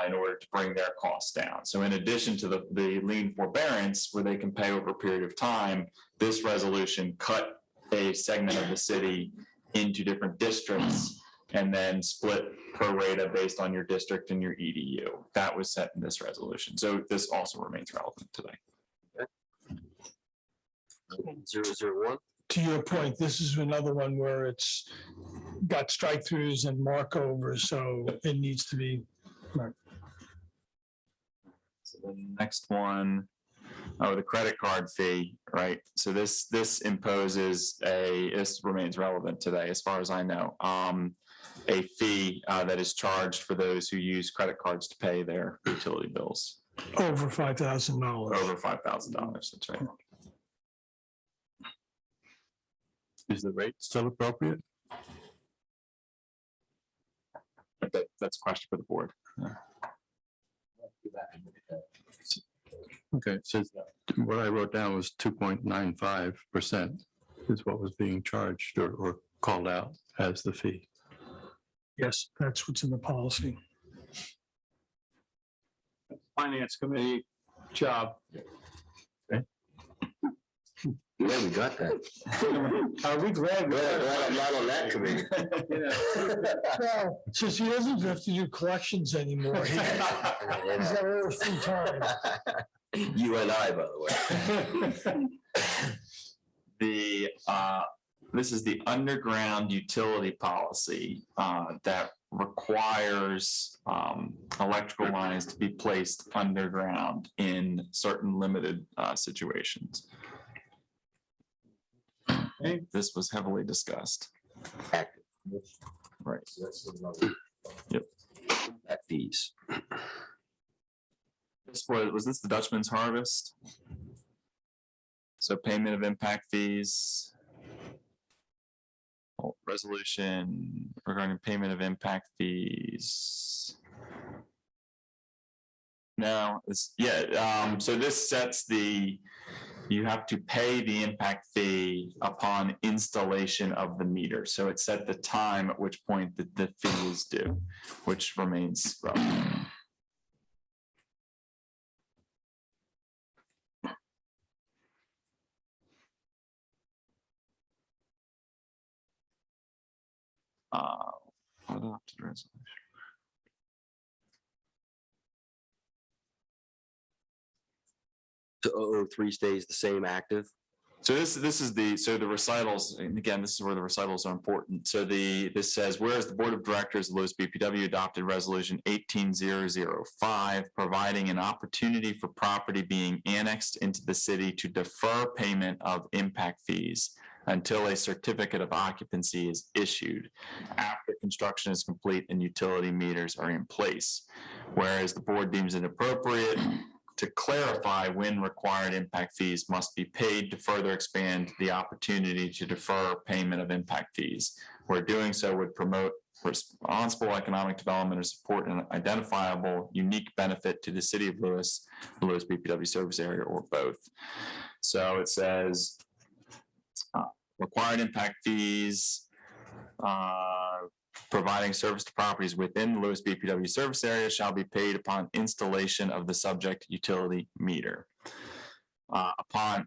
in order to bring their costs down. So in addition to the lien forbearance where they can pay over a period of time, this resolution cut a segment of the city into different districts and then split pro rata based on your district and your EDU. That was set in this resolution. So this also remains relevant today. 001. To your point, this is another one where it's got strike-throughs and markovers, so it needs to be. So the next one, the credit card fee, right? So this imposes this remains relevant today, as far as I know, a fee that is charged for those who use credit cards to pay their utility bills. Over $5,000. Over $5,000, that's right. Is the rate still appropriate? That's a question for the board. Okay, so what I wrote down was 2.95% is what was being charged or called out as the fee. Yes, that's what's in the policy. Finance committee job. Yeah, we got that. Are we glad? Glad I'm not on that committee. Well, since he doesn't have to do collections anymore, he's got a little free time. You and I, by the way. This is the underground utility policy that requires electrical lines to be placed underground in certain limited situations. This was heavily discussed. Right. Yep. At fees. This was this the Dutchman's Harvest? So payment of impact fees. Resolution regarding payment of impact fees. No, so this sets you have to pay the impact fee upon installation of the meter. So it set the time at which point the fee is due, which remains relevant. Adopted resolution. So 003 stays the same active? So this is the recitals, and again, this is where the recitals are important. So this says, whereas the Board of Directors of Lewes BPW adopted Resolution 18005, providing an opportunity for property being annexed into the city to defer payment of impact fees until a certificate of occupancy is issued after construction is complete and utility meters are in place. Whereas the board deems it appropriate to clarify when required impact fees must be paid to further expand the opportunity to defer payment of impact fees, where doing so would promote responsible economic development and support an identifiable unique benefit to the city of Lewes, the Lewes BPW service area, or both. So it says required impact fees, providing service to properties within the Lewes BPW service area shall be paid upon installation of the subject utility meter.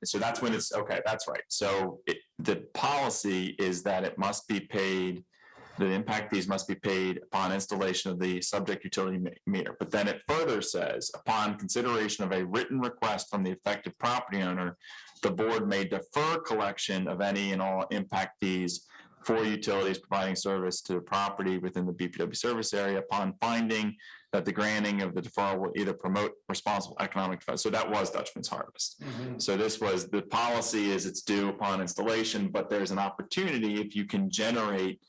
So that's when it's, okay, that's right. So the policy is that it must be paid, the impact fees must be paid upon installation of the subject utility meter. But then it further says, upon consideration of a written request from the affected property owner, the board may defer collection of any and all impact fees for utilities providing service to property within the BPW service area upon finding that the granting of the deferral will either promote responsible economic development. So that was Dutchman's Harvest. So this was, the policy is it's due upon installation, but there's an opportunity if you can generate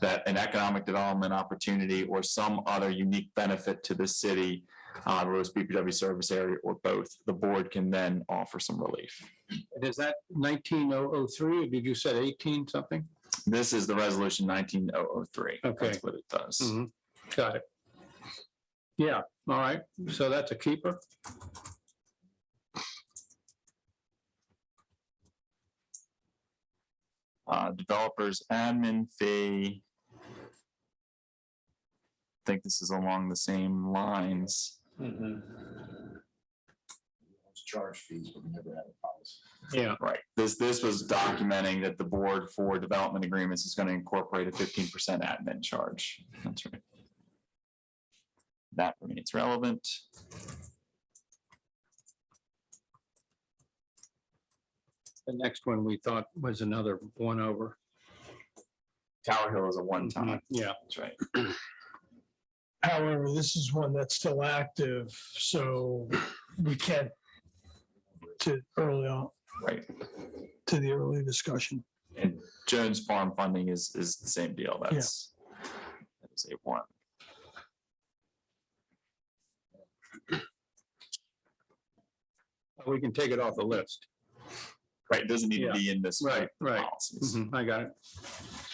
that an economic development opportunity or some other unique benefit to the city, Lewes BPW service area, or both, the board can then offer some relief. And is that 19003, or did you say 18 something? This is the resolution 19003. Okay. That's what it does. Got it. Yeah, all right, so that's a keeper. Developers admin fee. I think this is along the same lines. Charge fees, but we never had a policy. Yeah. Right. This was documenting that the board for development agreements is going to incorporate a 15% admin charge. That's right. That remains relevant. The next one we thought was another one over. Tower Hill is a one-time. Yeah. That's right. However, this is one that's still active, so we can't to early on, Right. to the early discussion. And Jones Farm funding is the same deal. That is a one. We can take it off the list. Right. It doesn't need to be in this. Right. Policies, I got it.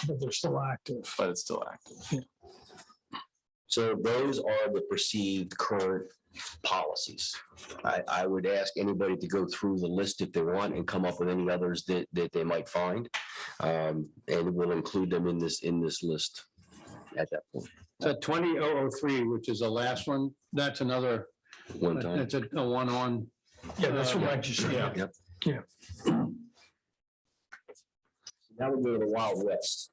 But they're still active. but it's still active. So those are the perceived current policies. I would ask anybody to go through the list if they want and come up with any others that they might find. And we'll include them in this list at that point. So 20003, which is the last one, that's another, One time. it's a one-on. Yeah, that's what I just said. Yeah. Yep. Yeah. Now we go to the Wild West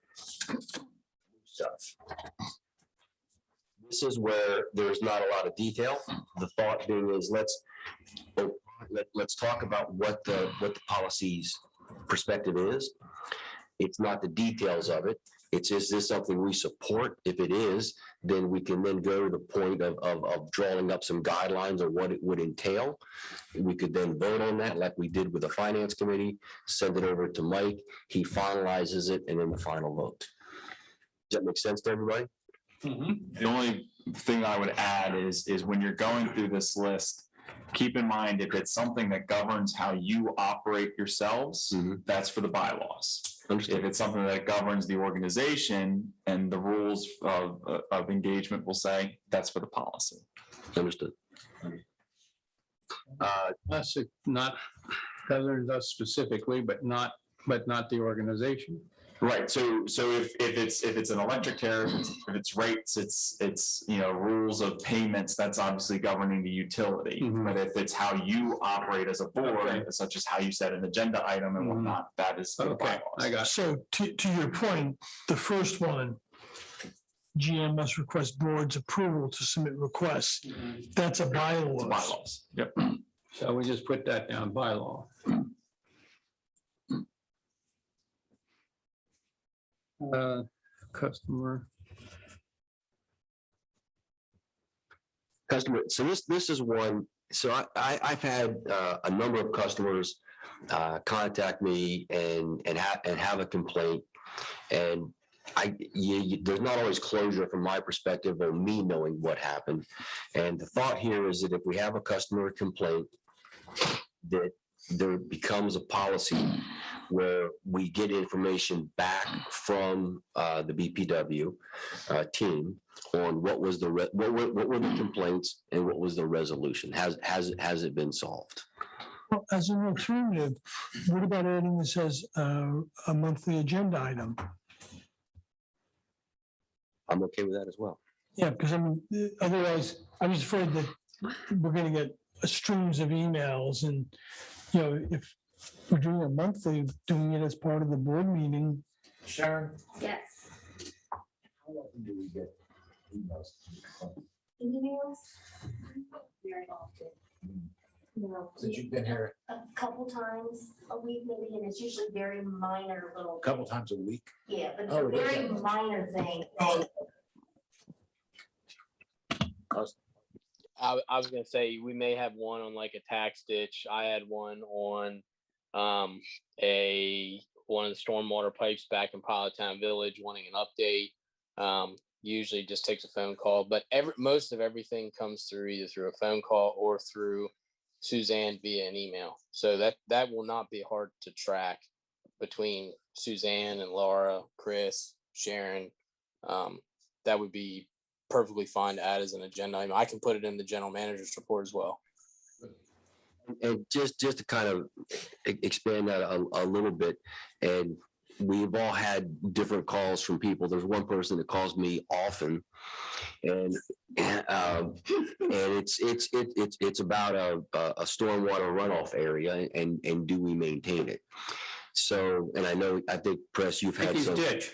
stuff. This is where there's not a lot of detail. The thought being is let's talk about what the policy's perspective is. It's not the details of it. It's, is this something we support? If it is, then we can then go to the point of drawing up some guidelines of what it would entail. We could then vote on that like we did with the finance committee, send it over to Mike, he finalizes it, and then the final vote. Does that make sense to everybody? The only thing I would add is when you're going through this list, keep in mind if it's something that governs how you operate yourselves, that's for the bylaws. If it's something that governs the organization and the rules of engagement, we'll say, that's for the policy. Understood. Unless it not governs us specifically, but not the organization. Right. So if it's an electric tariff, if it's rates, it's rules of payments, that's obviously governing the utility. But if it's how you operate as a board, such as how you set an agenda item and whatnot, that is the bylaws. I got it. So to your point, the first one, GM must request board's approval to submit requests. That's a bylaw. It's bylaws. Yep. So we just put that down, bylaw. Customer. So this is one, so I've had a number of customers contact me and have a complaint. And there's not always closure from my perspective of me knowing what happened. And the thought here is that if we have a customer complaint, that there becomes a policy where we get information back from the BPW team on what was what were the complaints and what was the resolution? Has it been solved? Well, as an alternative, what about adding this as a monthly agenda item? I'm okay with that as well. Yeah, because I mean, otherwise, I was afraid that we're going to get streams of emails and, if we're doing it monthly, doing it as part of the board meeting. Sharon? Yes. How often do we get emails? Emails? Very often. Since you've been here a couple times a week maybe, and it's usually very minor little. a couple times a week. Yeah, but Oh, it's a very minor thing. I was gonna say, we may have one on like a tax ditch. I had one on one of the stormwater pipes back in Pilot Town Village wanting an update. Usually just takes a phone call, but most of everything comes through either through a phone call or through Suzanne via an email. So that will not be hard to track between Suzanne and Laura, Chris, Sharon. That would be perfectly fine to add as an agenda item. I can put it in the general manager's report as well. And just to kind of expand that a little bit, and we've all had different calls from people. There's one person that calls me often, and it's about a stormwater runoff area, and do we maintain it? So, and I think Press, you've had some. Ditch.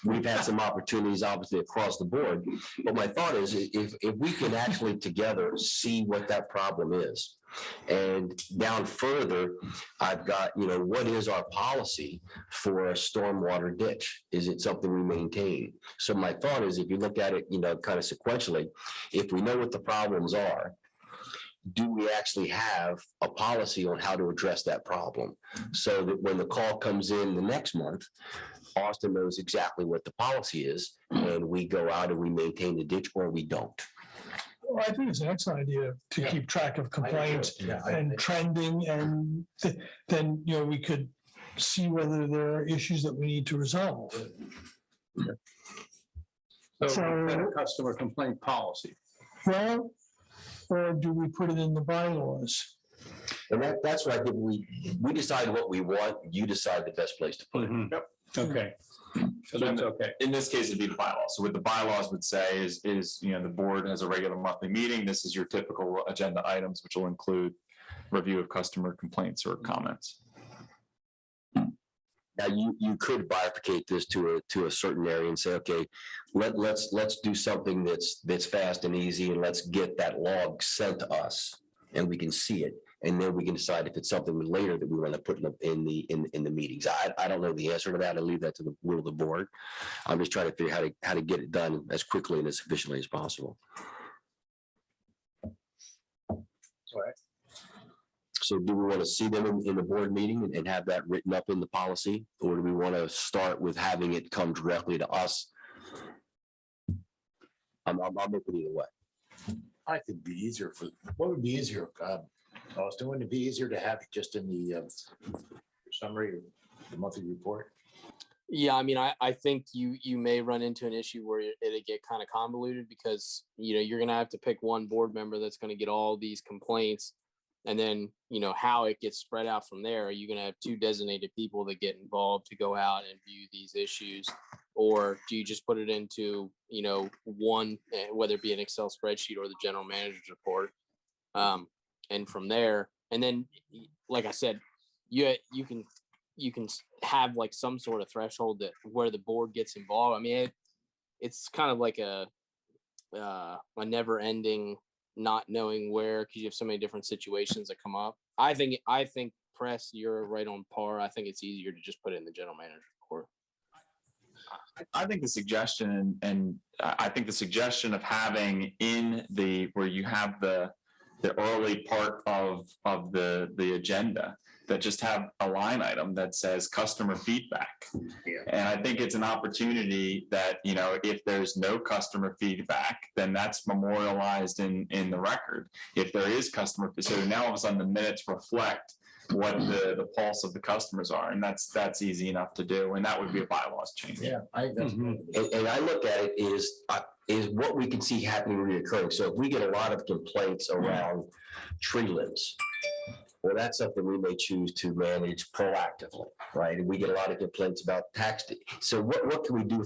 We've had some opportunities obviously across the board, but my thought is if we can actually together see what that problem is, and down further, I've got, what is our policy for a stormwater ditch? Is it something we maintain? So my thought is, if you look at it, kind of sequentially, if we know what the problems are, do we actually have a policy on how to address that problem? So that when the call comes in the next month, Austin knows exactly what the policy is, and we go out and we maintain the ditch, or we don't. Well, I think it's an excellent idea to keep track of complaints and trending, and then, we could see whether there are issues that we need to resolve. So a customer complaint policy. Well, or do we put it in the bylaws? And that's why I think we decide what we want, you decide the best place to put it. Yep. Okay. So that's okay. In this case, it'd be the bylaws. So what the bylaws would say is, the board has a regular monthly meeting. This is your typical agenda items, which will include review of customer complaints or comments. Now, you could bifurcate this to a certain area and say, okay, let's do something that's fast and easy, and let's get that log sent to us, and we can see it, and then we can decide if it's something later that we want to put in the meetings. I don't know the answer to that. I leave that to the will of the board. I'm just trying to figure out how to get it done as quickly and as efficiently as possible. So do we want to see them in the board meeting and have that written up in the policy? Or do we want to start with having it come directly to us? I'm open either way. I think it'd be easier what would be easier? Austin, wouldn't it be easier to have it just in the summary of the monthly report? Yeah, I mean, I think you may run into an issue where it'll get kind of convoluted, because, you're going to have to pick one board member that's going to get all these complaints. And then, how it gets spread out from there. Are you going to have two designated people that get involved to go out and view these issues? Or do you just put it into, one, whether it be an Excel spreadsheet or the general manager's report? And from there, and then, like I said, you can have like some sort of threshold that where the board gets involved. I mean, it's kind of like a never ending not knowing where, because you have so many different situations that come up. I think Press, you're right on par. I think it's easier to just put it in the general manager's report. I think the suggestion, and I think the suggestion of having where you have the early part of the agenda, that just have a line item that says customer feedback. Yeah. And I think it's an opportunity that, if there's no customer feedback, then that's memorialized in the record. If there is so now all of a sudden the minutes reflect what the pulse of the customers are, and that's easy enough to do, and that would be a bylaws change. Yeah, I think that's. And I look at it is what we can see happening reoccurring. So if we get a lot of complaints around tree limbs, well, that's something we may choose to manage proactively, right? And we get a lot of complaints about tax. So what can we do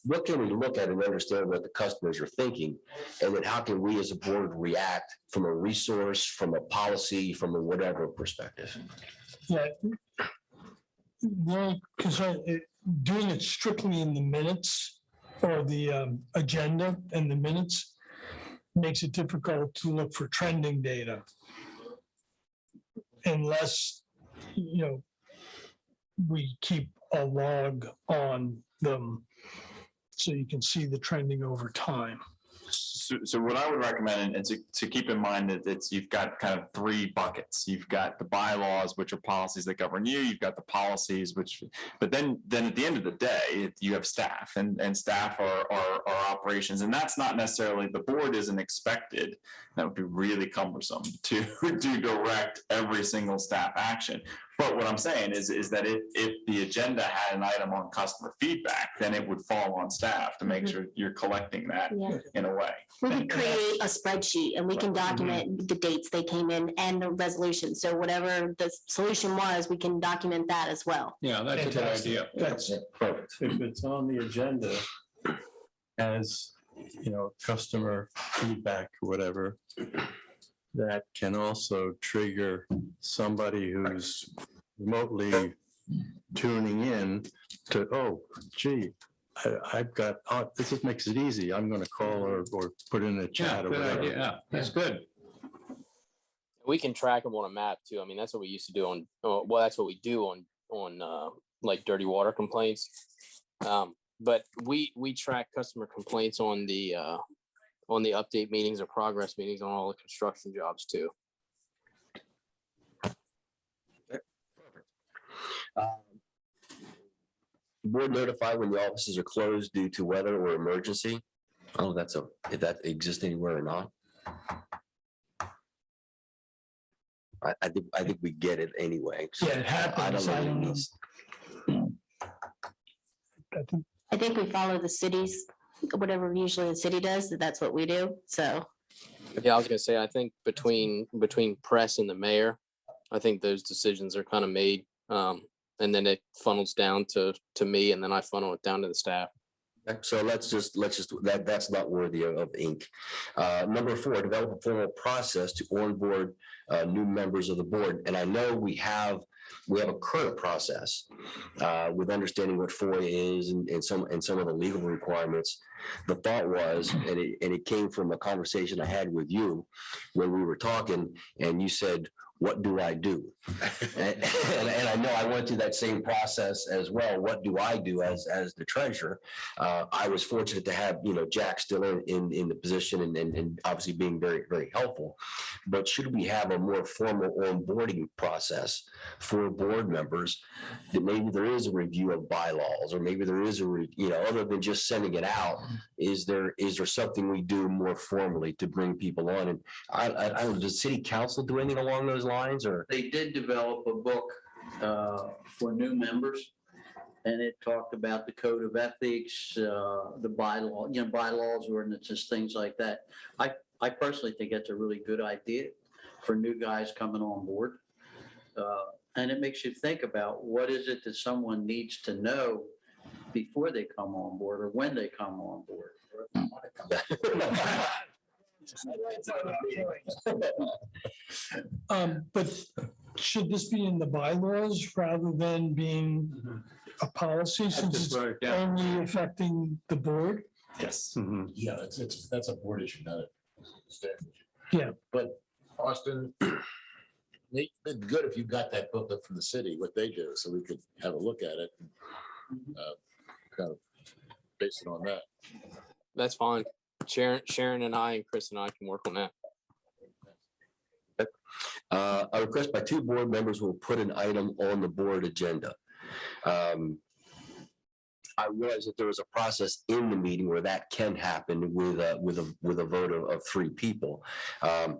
what can we look at and understand what the customers are thinking? And then how can we as a board react from a resource, from a policy, from a whatever perspective? Yeah. The only concern, doing it strictly in the minutes or the agenda and the minutes makes it difficult to look for trending data. Unless, we keep a log on them so you can see the trending over time. So what I would recommend, and to keep in mind that you've got kind of three buckets. You've got the bylaws, which are policies that govern you. You've got the policies, but then at the end of the day, you have staff, and staff are operations, and that's not necessarily, the board isn't expected. That would be really cumbersome to direct every single staff action. But what I'm saying is that if the agenda had an item on customer feedback, then it would fall on staff to make sure you're collecting that Yeah. in a way. We could create a spreadsheet and we can document the dates they came in and the resolution. So whatever the solution was, we can document that as well. Yeah, that's a good Fantastic. idea. That's, Perfect. If it's on the agenda as, customer feedback or whatever, that can also trigger somebody who's remotely tuning in to, oh, gee, I've got, this just makes it easy. I'm going to call or put in a Yeah, chat or good whatever. idea. Yeah, that's good. We can track them on a map too. I mean, that's what we used to do on, well, that's what we do on like dirty water complaints. But we track customer complaints on the update meetings or progress meetings on all the construction jobs too. Board notified when the offices are closed due to weather or emergency. Oh, if that exists anywhere or not. I think we get it anyway. so Yeah, it happens. I I don't don't know. I think we follow the cities, whatever usually the city does, that's what we do. So Yeah, I was gonna say, I think between press and the mayor, I think those decisions are kind of made. And then it funnels down to me, and then I funnel it down to the staff. So let's just, that's not worthy of ink. Number 4, develop a formal process to onboard new members of the board. And I know we have a current process with understanding what FOIA is and some of the legal requirements. The thought was, and it came from a conversation I had with you when we were talking, and you said, what do I do? And I know I went through that same process as well. What do I do as the treasurer? I was fortunate to have, Jack still in the position and obviously being very, very helpful. But should we have a more formal onboarding process for board members, that maybe there is a review of bylaws, or maybe there is other than just sending it out, is there something we do more formally to bring people on? And I don't know, does city council do anything along those lines, or? They did develop a book for new members, and it talked about the code of ethics, the bylaws, ordinances, things like that. I personally think that's a really good idea for new guys coming on board. And it makes you think about what is it that someone needs to know before they come on board or when they come on board. But should this be in the bylaws rather than being a policy, since just it's wrote it down. only affecting the board? Yes. Mhm. Yeah, that's a board issue, not a staff issue. Yeah. But Austin, it'd be good if you got that booklet from the city, what they do, so we could have a look at it. Kind of base it on that. That's fine. Sharon and I and Chris and I can work on that. A request by 2 board members will put an item on the board agenda. I realize that there was a process in the meeting where that can happen with a vote of 3 people.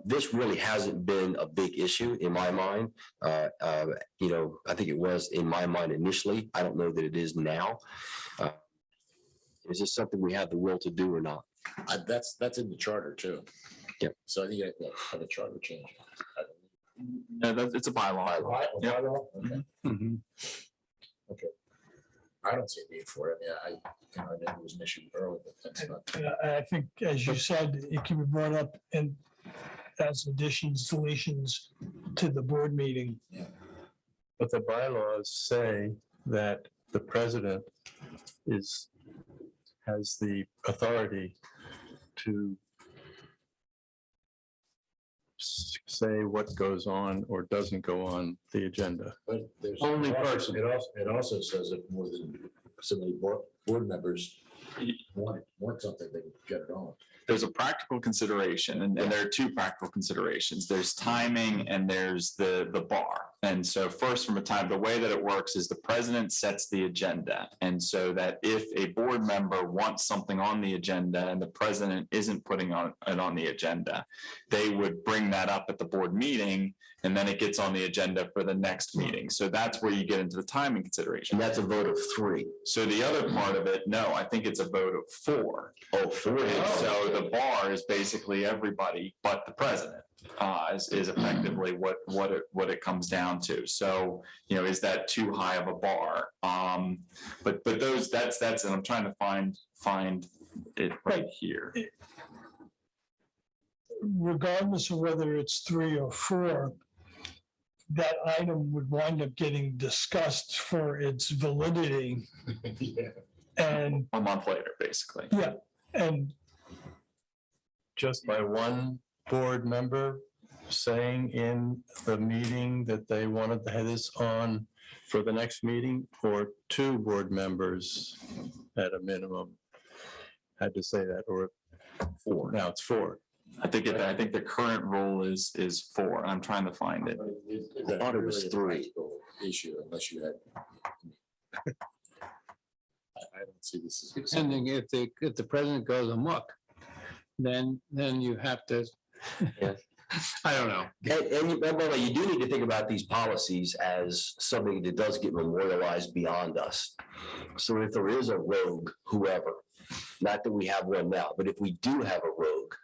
This really hasn't been a big issue in my mind. I think it was in my mind initially. I don't know that it is now. Is this something we have the will to do or not? That's in the charter too. Yep. So I think you have a charter change. No, it's a bylaw. Yep. Okay. Mhm. I don't see a need for it. Yeah, I know it was an issue earlier, but that's not. And I think, as you said, it can be brought up and as additions, deletions to the board meeting. But the bylaws say that the president has the authority to say what goes on or doesn't go on the agenda. But there's. Only it also- person. It also says if more than so many board members want something, they can get it on. There's a practical consideration, and there are two practical considerations. There's timing and there's the bar. And so first, from a time, the way that it works is the president sets the agenda. And so that if a board member wants something on the agenda and the president isn't putting it on the agenda, they would bring that up at the board meeting, and then it gets on the agenda for the next meeting. So that's where you get into the timing consideration. And that's a vote of 3. So the other part of it, no, I think it's a vote of 4. Oh, 4. And so the bar is basically everybody but the president, is effectively what it comes down to. So, is that too high of a bar? But that's, and I'm trying to find it right here. Regardless of whether it's 3 or 4, that item would wind up getting discussed for its validity. Yeah. And, A month later, basically. yeah, and Just by one board member saying in the meeting that they wanted to have this on for the next meeting, or 2 board members at a minimum had to say that, or 4. Now it's 4. I think the current rule is 4. I'm trying to find it. I thought it was 3. Issue unless you had. I don't see this as. Depending if the president goes amok, then you have to. Yeah. I don't know. And you do need to think about these policies as something that does get memorialized beyond us. So if there is a rogue, whoever, not that we have one now, but if we do have a rogue,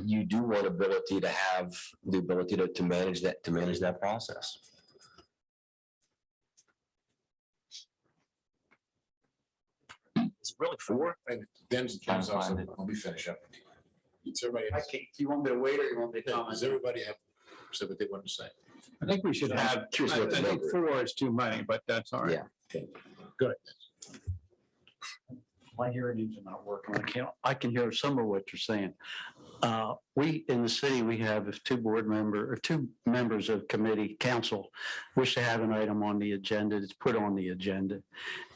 you do want ability to have the ability to manage that process. Is it really 4? And Den's Trying to also, find it. let me finish up. It's everybody. Do you want me to wait or you want me to Does comment? everybody have said what they want to say? I think we should have, Curious I what the think number is. 4 is too many, but that's all right. Yeah. Good. My hearing aids are not working. I can hear some of what you're saying. We, in the city, we have if 2 members of committee council wish to have an item on the agenda, it's put on the agenda.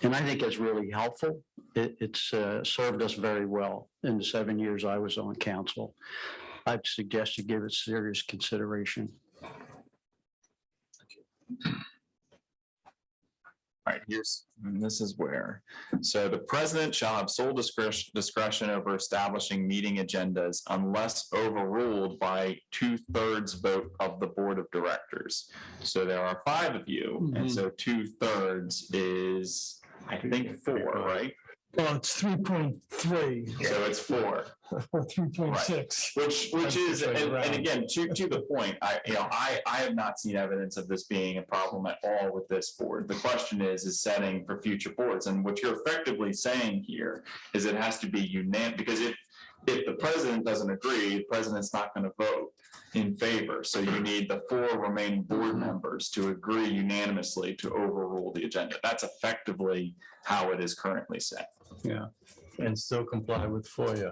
And I think it's really helpful. It's served us very well in the 7 years I was on council. I'd suggest you give it serious consideration. All right, this is where. So the president shall have sole discretion over establishing meeting agendas unless overruled by 2/3 vote of the board of directors. So there are 5 of you, and so 2/3 is, I think, 4, right? well, it's 3.3 So it's 4. or 3.6. Which is, Right and around. again, to the point, I have not seen evidence of this being a problem at all with this board. The question is setting for future boards. And what you're effectively saying here is it has to be unanimous, because if the president doesn't agree, the president's not going to vote in favor. So you need the 4 remaining board members to agree unanimously to overrule the agenda. That's effectively how it is currently set. Yeah. And still comply with FOIA.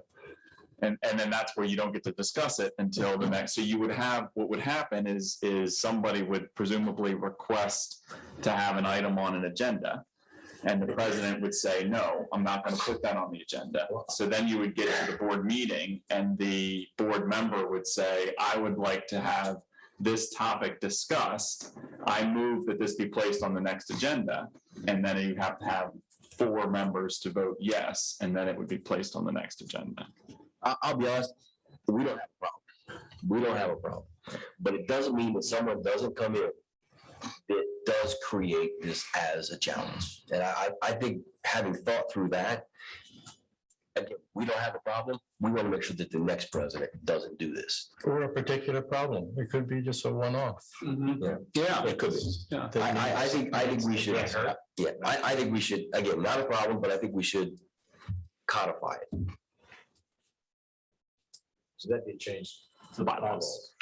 And then that's where you don't get to discuss it until the next. So you would have, what would happen is somebody would presumably request to have an item on an agenda. And the president would say, no, I'm not going to put that on the agenda. So then you would get to the board meeting and the board member would say, I would like to have this topic discussed. I move that this be placed on the next agenda. And then you have to have 4 members to vote yes, and then it would be placed on the next agenda. I'll be honest, we don't have a problem. We don't have a problem. But it doesn't mean that someone doesn't come in that does create this as a challenge. And I think having thought through that, again, we don't have a problem. We want to make sure that the next president doesn't do this. Or a particular problem. It could be just a one-off. Yeah. It could be. Yeah. I think we should, yeah, I think we should, again, not a problem, but I think we should codify it. So that did change The bylaws.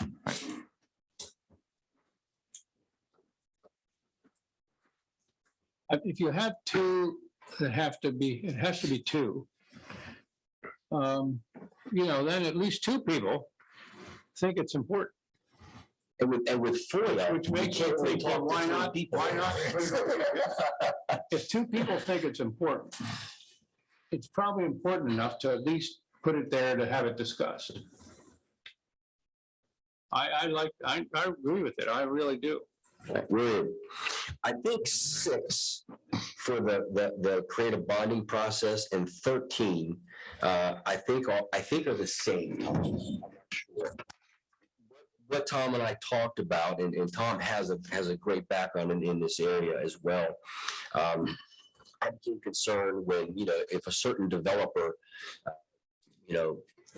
If you have 2 that have to be, it has to be 2. Then at least 2 people think it's important. And with four though. Which we makes can't you really think, well, talk to why three not? people. Why not? If two people think it's important, it's probably important enough to at least put it there to have it discussed. I agree with it. I really do. Really, I think 6 for the creative bonding process and 13, I think are the same. What Tom and I talked about, and Tom has a great background in this area as well. I became concerned when, if a certain developer,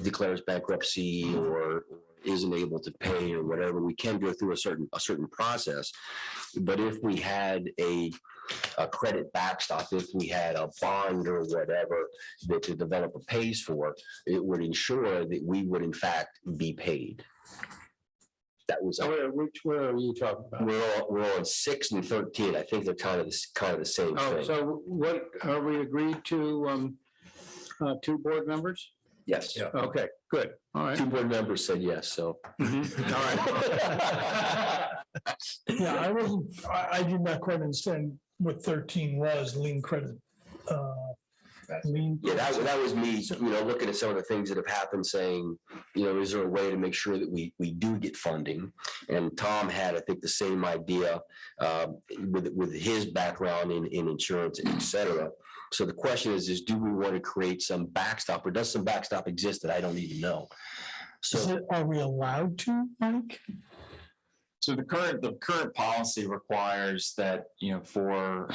declares bankruptcy or isn't able to pay or whatever, we can go through a certain process. But if we had a credit backstop, if we had a bond or whatever that the developer pays for, it would ensure that we would in fact be paid. That was, Where are you talking about? we're on 6 and 13. I think they're kind of the same Oh, thing. so what, are we agreed to 2 board members? Yes. Yeah. Okay, good. All right. 2 board members said yes, so. Mhm. All right. Yeah, I did not quite understand what 13 was, lien credit. Lien. Yeah, that was me, looking at some of the things that have happened, saying, is there a way to make sure that we do get funding? And Tom had, I think, the same idea with his background in insurance, et cetera. So the question is do we want to create some backstop, or does some backstop exist that I don't even know? So Are we allowed to, Mike? So the current policy requires that, for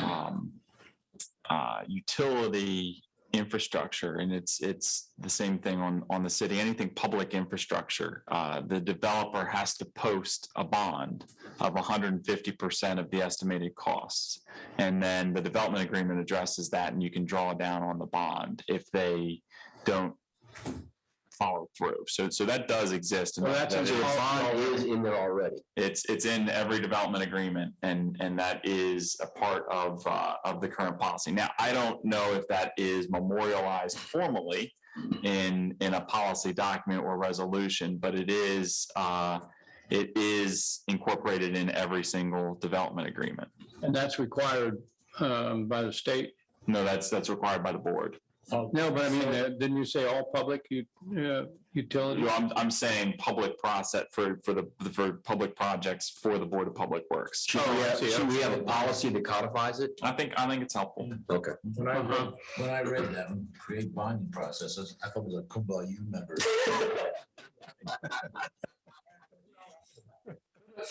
utility infrastructure, and it's the same thing on the city, anything public infrastructure, the developer has to post a bond of 150% of the estimated costs. And then the development agreement addresses that, and you can draw down on the bond if they don't follow through. So that does exist. And Well, that's that in is- the bond is in there already. it's in every development agreement, and that is a part of the current policy. Now, I don't know if that is memorialized formally in a policy document or resolution, but it is incorporated in every single development agreement. And that's required by the state? No, that's required by the board. No, but I mean, didn't you say all public utilities? I'm saying public process for public projects for the Board of Public Works. Should we have a policy that codifies it? I think it's helpful. Okay. When I read that, create bonding processes, I thought it was a Kumbaya member.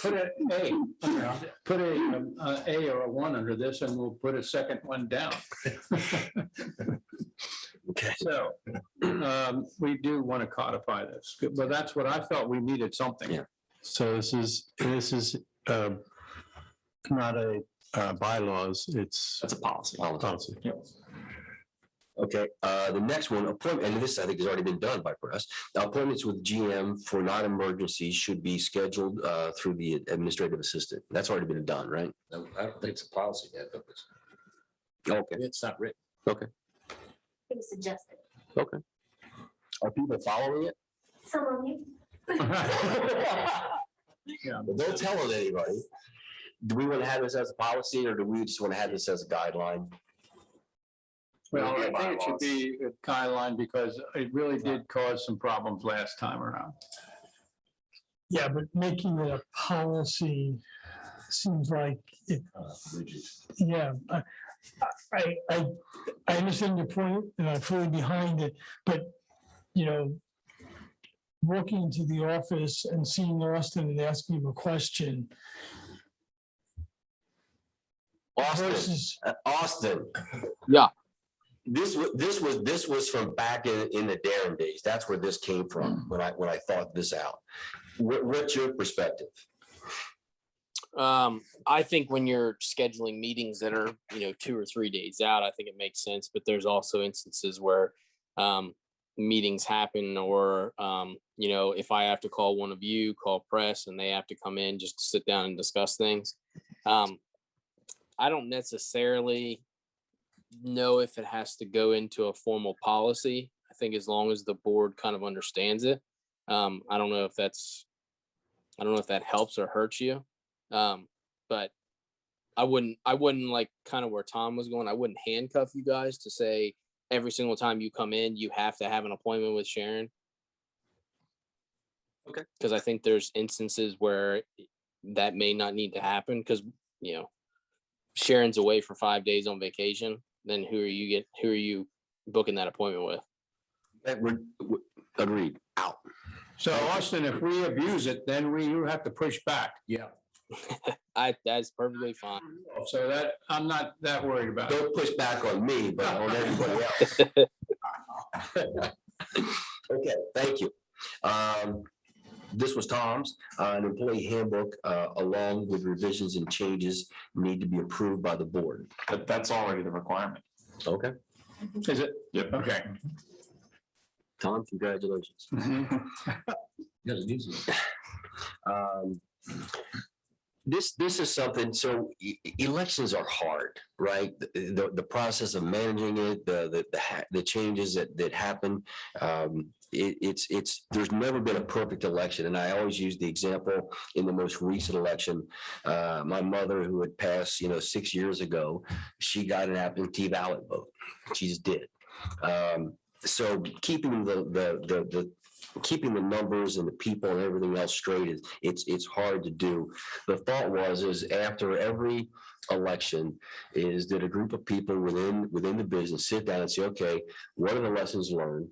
Put a A or a 1 under this, and we'll put a second one down. Okay. So we do want to codify this, but that's what I felt we needed something. Yeah. So this is not a bylaws, it's That's a policy. policy. Okay, the next one, appointment, and this I think has already been done by press. Appointments with GM for non-emergencies should be scheduled through the administrative assistant. That's already been done, right? No, I don't think it's a policy yet, but Okay, it's not written. okay, It was suggested. okay. Are people following it? Some of you. Well, don't tell it anybody. Do we want to have this as a policy, or do we just want to have this as a guideline? Well, I think it should be a guideline because it really did cause some problems last time around. Yeah, but making it a policy seems like it, yeah. I understand your point and I'm fully behind it, but, walking into the office and seeing Austin and asking him a question Austin, versus, Austin. Yeah. This was from back in the Darren days. That's where this came from when I thought this out. What's your perspective? I think when you're scheduling meetings that are, 2 or 3 days out, I think it makes sense, but there's also instances where, meetings happen or, if I have to call one of you, call press and they have to come in just to sit down and discuss things. I don't necessarily know if it has to go into a formal policy. I think as long as the board kind of understands it. I don't know if that's I don't know if that helps or hurts you. But I wouldn't like kind of where Tom was going. I wouldn't handcuff you guys to say every single time you come in, you have to have an appointment with Sharon. Okay. Because I think there's instances where that may not need to happen because, Sharon's away for 5 days on vacation. Then who are you booking that appointment with? Agreed, out. So Austin, if we abuse it, then you have to push back. Yeah. That's perfectly fine. So that, I'm not that worried about it. Don't push back on me, but on everybody else. Okay, thank you. This was Tom's, an employee handbook, along with revisions and changes need to be approved by the board. But that's already the requirement. Okay, Is it? Yep. Okay. Tom, congratulations. This is something, so elections are hard, right? The process of managing it, the changes that happen. There's never been a perfect election. And I always use the example in the most recent election. My mother, who had passed, 6 years ago, she got an absentee ballot vote. She just did. So keeping keeping the numbers and the people and everything else straight it's hard to do. The thought is after every election is that a group of people within the business sit down and say, okay, what are the lessons learned?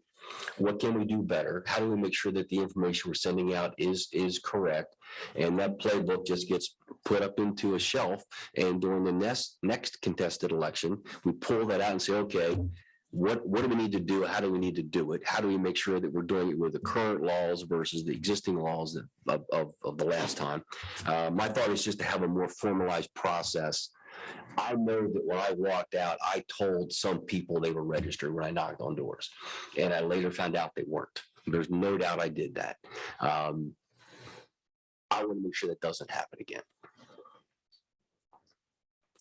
What can we do better? How do we make sure that the information we're sending out is correct? And that playbook just gets put up into a shelf. And during the next contested election, we pull that out and say, okay, what do we need to do? How do we need to do it? How do we make sure that we're doing it with the current laws versus the existing laws of the last time? My thought is just to have a more formalized process. I know that when I walked out, I told some people they were registered when I knocked on doors, and I later found out they weren't. There's no doubt I did that. I want to make sure that doesn't happen again.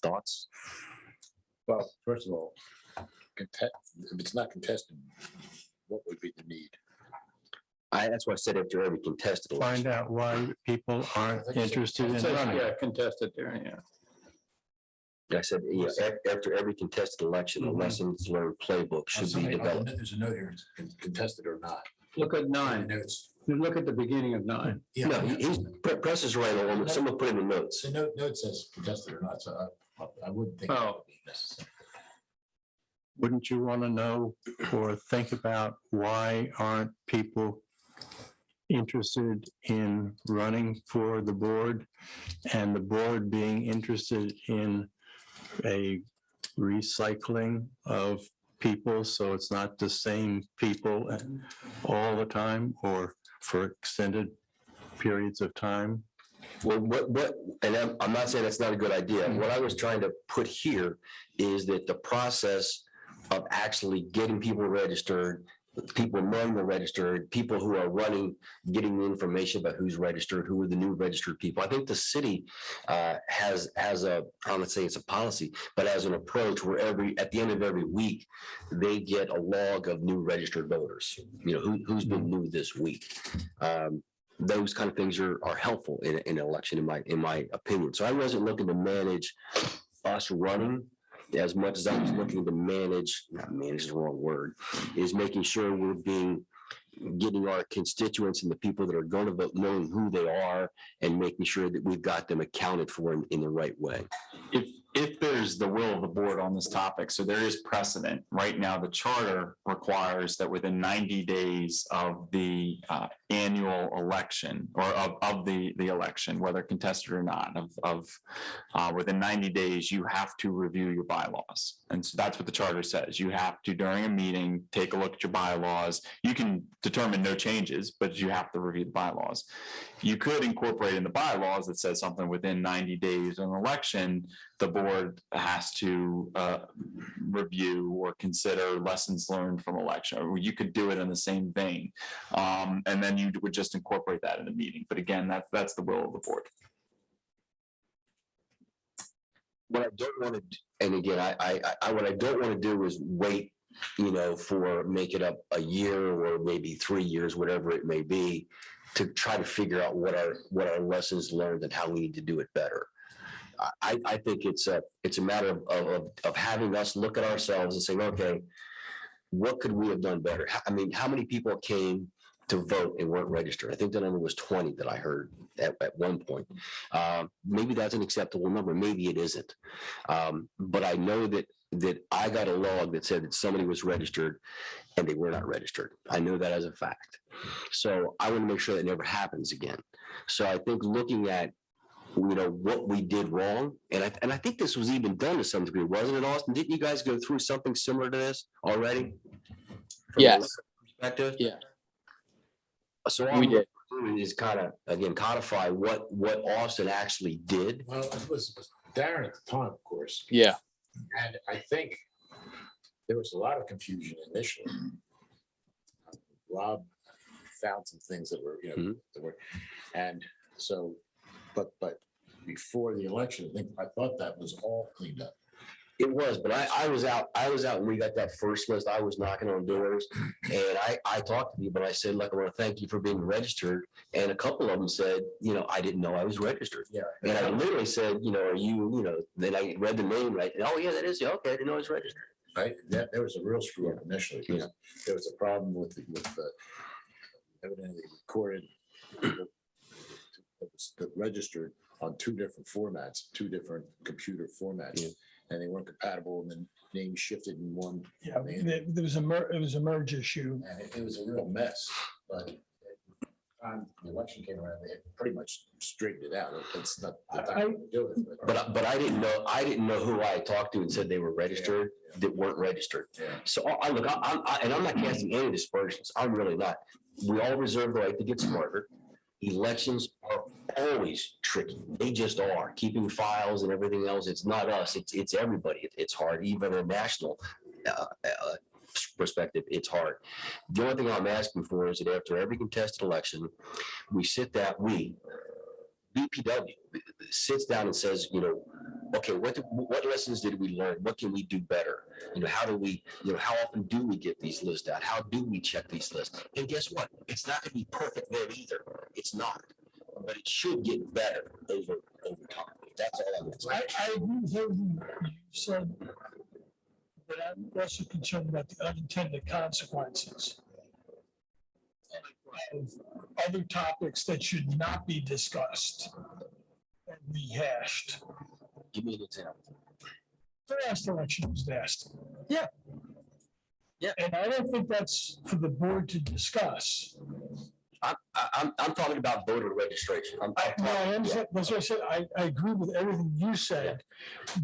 Thoughts? Well, first of all, if it's not contested, what would be the need? That's why I said after every contested election. Find out why people aren't interested in running. Yeah, contested there, yeah. I said, after every contested election, the lessons learned playbook should be developed. There's a note here, it's contested or not. Look at 9. Notes. Look at the beginning of 9. Yeah. No, press is right on. Someone put in the notes. The note says contested or not, so I wouldn't think. That would be necessary. Wouldn't you want to know or think about why aren't people interested in running for the board, and the board being interested in a recycling of people, so it's not the same people all the time or for extended periods of time? Well, and I'm not saying that's not a good idea. What I was trying to put here is that the process of actually getting people registered, people knowing they're registered, people who are running, getting the information about who's registered, who are the new registered people. I think the city has a, I'm not saying it's a policy, but as an approach where at the end of every week, they get a log of new registered voters, who's been new this week. Those kind of things are helpful in an election, in my opinion. So I wasn't looking to manage us running as much as I was looking to not manage is the wrong word, is making sure we're getting our constituents and the people that are going to vote, knowing who they are and making sure that we've got them accounted for in the right way. If there's the will of the board on this topic, so there is precedent. Right now, the charter requires that within 90 days of the annual election, or of the election, whether contested or not, within 90 days, you have to review your bylaws. And so that's what the charter says. You have to, during a meeting, take a look at your bylaws. You can determine no changes, but you have to review the bylaws. You could incorporate in the bylaws that says something within 90 days of an election, the board has to review or consider lessons learned from election. Or you could do it in the same vein. And then you would just incorporate that in the meeting. But again, that's the will of the board. What I don't want to, and again, what I don't want to do is wait, make it up a year or maybe 3 years, whatever it may be, to try to figure out what our lessons learned and how we need to do it better. I think it's a matter of having us look at ourselves and saying, okay, what could we have done better? I mean, how many people came to vote and weren't registered? I think the number was 20 that I heard at one point. Maybe that's an acceptable number. Maybe it isn't. But I know that I got a log that said that somebody was registered and they were not registered. I know that as a fact. So I want to make sure that never happens again. So I think looking at, what we did wrong, and I think this was even done to some degree, wasn't it, Austin? Didn't you guys go through something similar to this already? From Yes. your perspective? Yeah. So all We we're did. doing is kind of, again, codify what Austin actually did. Well, it was Darren at the time, of course, Yeah. and I think there was a lot of confusion initially. Rob found some things that were, and so, but before the election, I thought that was all cleaned up. It was, but I was out when we got that first list. I was knocking on doors and I talked to people and I said, look, I want to thank you for being registered. And a couple of them said, I didn't know I was registered. Yeah. And I literally said, are you, then I read the name right. And, oh yeah, that is, okay, I didn't know I was registered. Right, there was a real screw up initially, because there was a problem with the evidently recorded, that registered on two different formats, two different computer formats, and they weren't compatible, and then names shifted in one. Yeah, there was it was a merge issue. And it was a real mess, but time the election came around, they pretty much straightened it out. It's not the time to do it. But I didn't know who I talked to and said they were registered that weren't registered. Yeah. So look, I'm not casting any dispersions. I'm really not. We all reserve the right to get smarter. Elections are always tricky. They just are. Keeping files and everything else. It's not us. It's everybody. It's hard. Even a national perspective, it's hard. The only thing I'm asking for is that after every contested election, we sit down. BPW sits down and says, okay, what lessons did we learn? What can we do better? How do we, how often do we get these lists out? How do we check these lists? And guess what? It's not going to be perfect then either. It's not, but it should get better over time. That's all I'm saying. I agree with everything you said, but I'm also concerned about the unintended consequences of other topics that should not be discussed and rehashed. Give me an example. The last election was nasty. Yeah. Yeah. And I don't think that's for the board to discuss. I'm talking about voter registration. That's what I said. I agree with everything you said,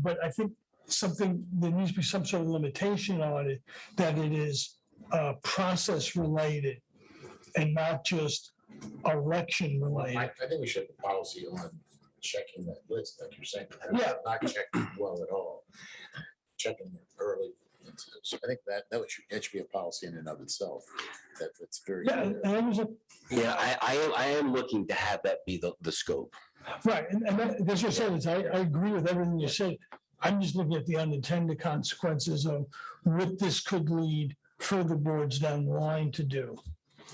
but I think there needs to be some sort of limitation on it, that it is process related and not just election related. I think we should have a policy on checking that list, like you're saying. Yeah. Not checking well at all. Checking it early. So I think that should be a policy in and of itself. That's very. Yeah, clear. and it was I am looking to have that be the scope. right, and that's what I said, is I agree with everything you said. I'm just looking at the unintended consequences of what this could lead further boards down the line to do.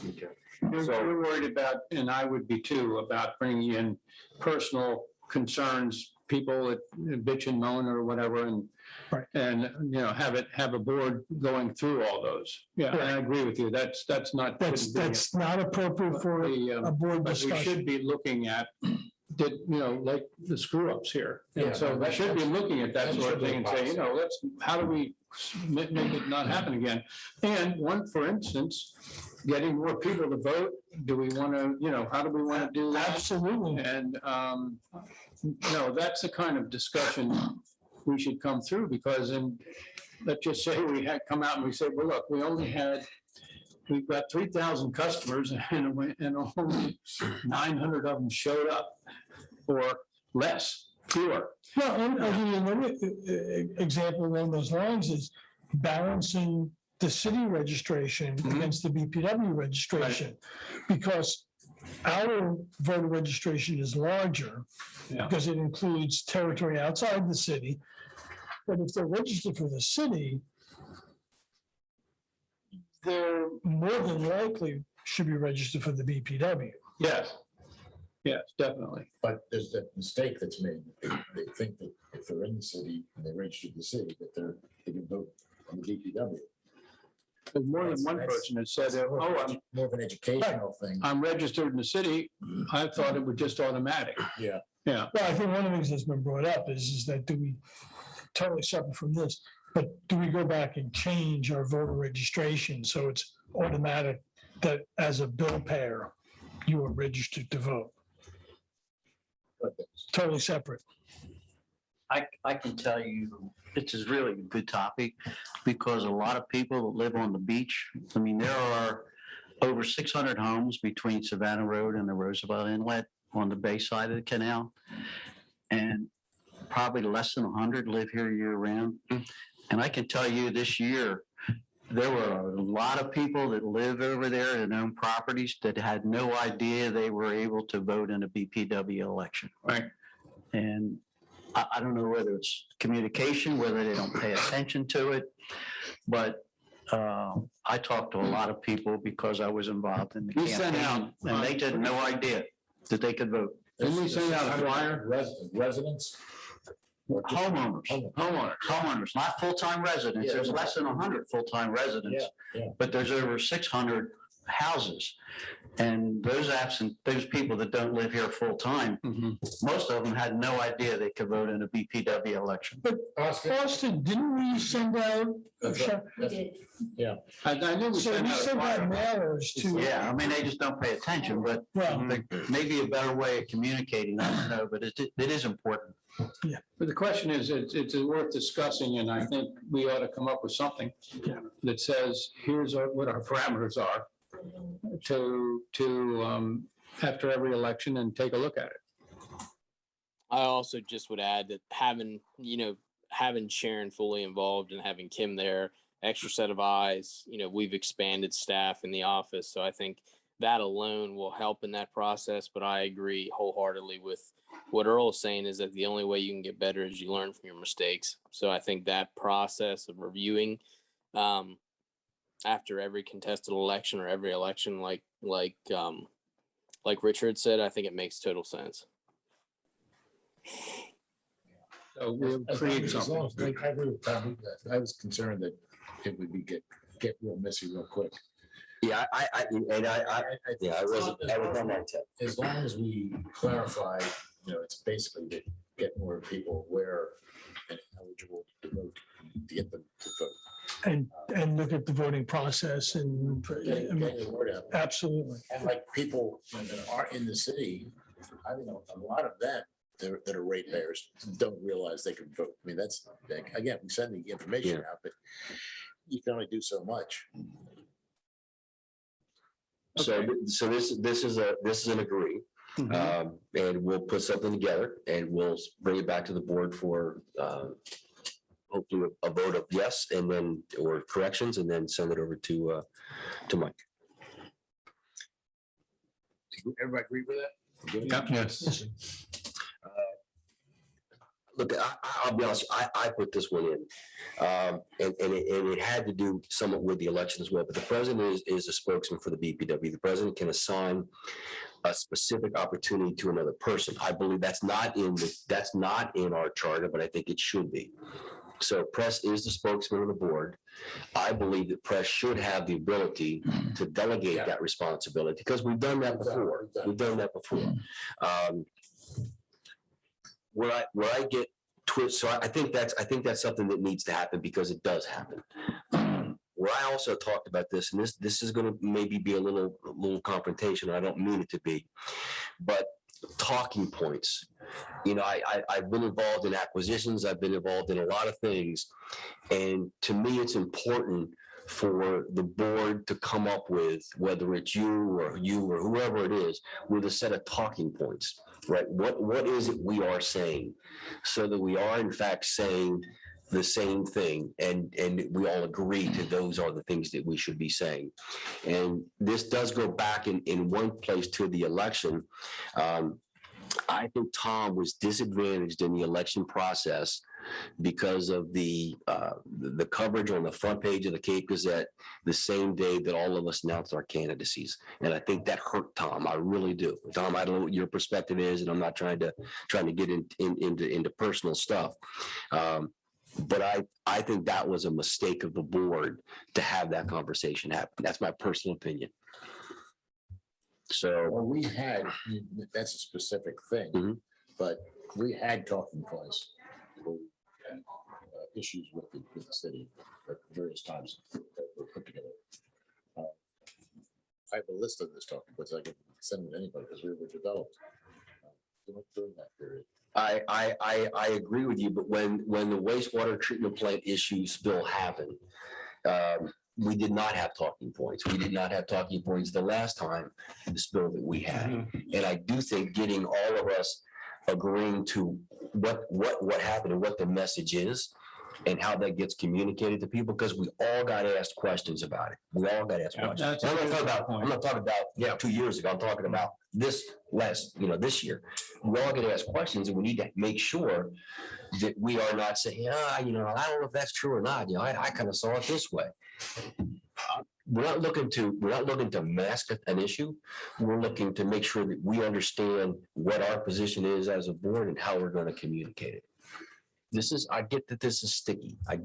Okay. We're worried about, and I would be too, about bringing in personal concerns, people that bitch and moan or whatever, and Right. and have a board going through all those. Yeah, I agree with you. That's not. That's not appropriate for a board But we should discussion. be looking at, like the screw ups here. Yeah, And so we should be looking at that that sort of should be thing and say, how do we make it not happen again? And for instance, getting more people to vote. Do we want to, how do we want to do that? Absolutely. And, that's the kind of discussion we should come through, because let's just say we had come out and we said, well, look, we've got 3,000 customers and only 900 of them showed up, or fewer. Well, and I'll give you another example along those lines is balancing the city registration against the BPW registration. Because our voter registration is larger because it includes territory outside the city. But if they're registered for the city, they're more than likely should be registered for the BPW. Yes. Yes, definitely. But there's that mistake that's made. They think that if they're in the city and they registered the city, that they can vote on the DPW. There's more than one That's- person that said, That's more oh, of an more of an educational thing. I'm registered in the city. I thought it was just automatic. Yeah. Yeah. Well, I think one of the things that's been brought up is that do we, totally separate from this, but do we go back and change our voter registration so it's automatic that as a bill payer, you are registered to vote? Totally separate. I can tell you, this is really a good topic because a lot of people that live on the beach, I mean, there are over 600 homes between Savannah Road and the Roosevelt Inlet on the bay side of the canal. And probably less than 100 live here year round. And I can tell you this year, there were a lot of people that live over there and own properties that had no idea they were able to vote in a BPW election. Right. And I don't know whether it's communication, whether they don't pay attention to it, but I talked to a lot of people because I was involved in the We sent campaign, out- and they had no idea that they could vote. Didn't we send out a flyer? Residents? Or just- Homeowners, Homeowners. homeowners, not full-time residents. Yeah. There's less than 100 full-time residents. Yeah. But there's over 600 houses. And those people that don't live here full-time, Mhm. most of them had no idea they could vote in a BPW election. Oscar? Austin, didn't we send out? That's right. Yeah. I knew we So sent we out a sent out flyer. mailers to, Yeah, I mean, they just don't pay attention, but well, maybe a better way of communicating, I don't know, but it is important. But the question is, it's worth discussing, and I think we ought to come up with something that says, here's what our parameters are to after every election and take a look at it. I also just would add that having Sharon fully involved and having Kim there, extra set of eyes, we've expanded staff in the office. So I think that alone will help in that process. But I agree wholeheartedly with what Earl is saying, is that the only way you can get better is you learn from your mistakes. So I think that process of reviewing after every contested election or every election, like Richard said, I think it makes total sense. So we'll create something. I agree with Tom. I was concerned that it would get real messy real quick. Yeah, I wasn't on that tip. As long as we clarify, it's basically to get more people aware and eligible to vote, to get them to vote. and look at the voting process and, Getting the word out. absolutely. And like people that are in the city, I mean, a lot of them that are ratepayers don't realize they can vote. I mean, that's, again, we send the information out, but you can only do so much. So this is an agree. Mhm. And we'll put something together and we'll bring it back to the board for hopefully a vote of yes, and then, or corrections, and then send it over to Mike. Everybody agree with that? Good? Yep, yes. Look, I'll be honest, I put this one in. And it had to do somewhat with the election as well, but the president is a spokesman for the BPW. The president can assign a specific opportunity to another person. I believe that's not in our charter, but I think it should be. So press is the spokesman of the board. I believe that press should have the ability to delegate that responsibility, because we've done that before. Where I get twist, so I think that's something that needs to happen, because it does happen. Where I also talked about this, and this is going to maybe be a little confrontation. I don't mean it to be, but talking points. I've been involved in acquisitions. I've been involved in a lot of things, and to me, it's important for the board to come up with, whether it's you or whoever it is, with a set of talking points. Right? What is it we are saying, so that we are in fact saying the same thing, and we all agree to those are the things that we should be saying. And this does go back in one place to the election. I think Tom was disadvantaged in the election process because of the coverage on the front page of the Cape Gazette the same day that all of us announced our candidacies. And I think that hurt Tom. I really do. Tom, I don't know what your perspective is, and I'm not trying to get into personal stuff. But I think that was a mistake of the board to have that conversation happen. That's my personal opinion. So, Well, we had, that's a specific thing, Mhm. but we had talking points. Issues with the city at various times that were put together. I have a list of this talking points. I can send it to anybody because we were developed during that period. I agree with you, but when the wastewater treatment plant issue spill happened, we did not have talking points. We did not have talking points the last time the spill that we had. And I do think getting all of us agreeing to what happened and what the message is and how that gets communicated to people, because we all got asked questions about it. We all got asked questions. that's a I'm good I'm not talking about 2 years ago. I'm talking about this this year. We all get asked questions, and we need to make sure that we are not saying, I don't know if that's true or not. I kind of saw it this way. We're not looking to mask an issue. We're looking to make sure that we understand what our position is as a board and how we're going to communicate it. I get that this is sticky. I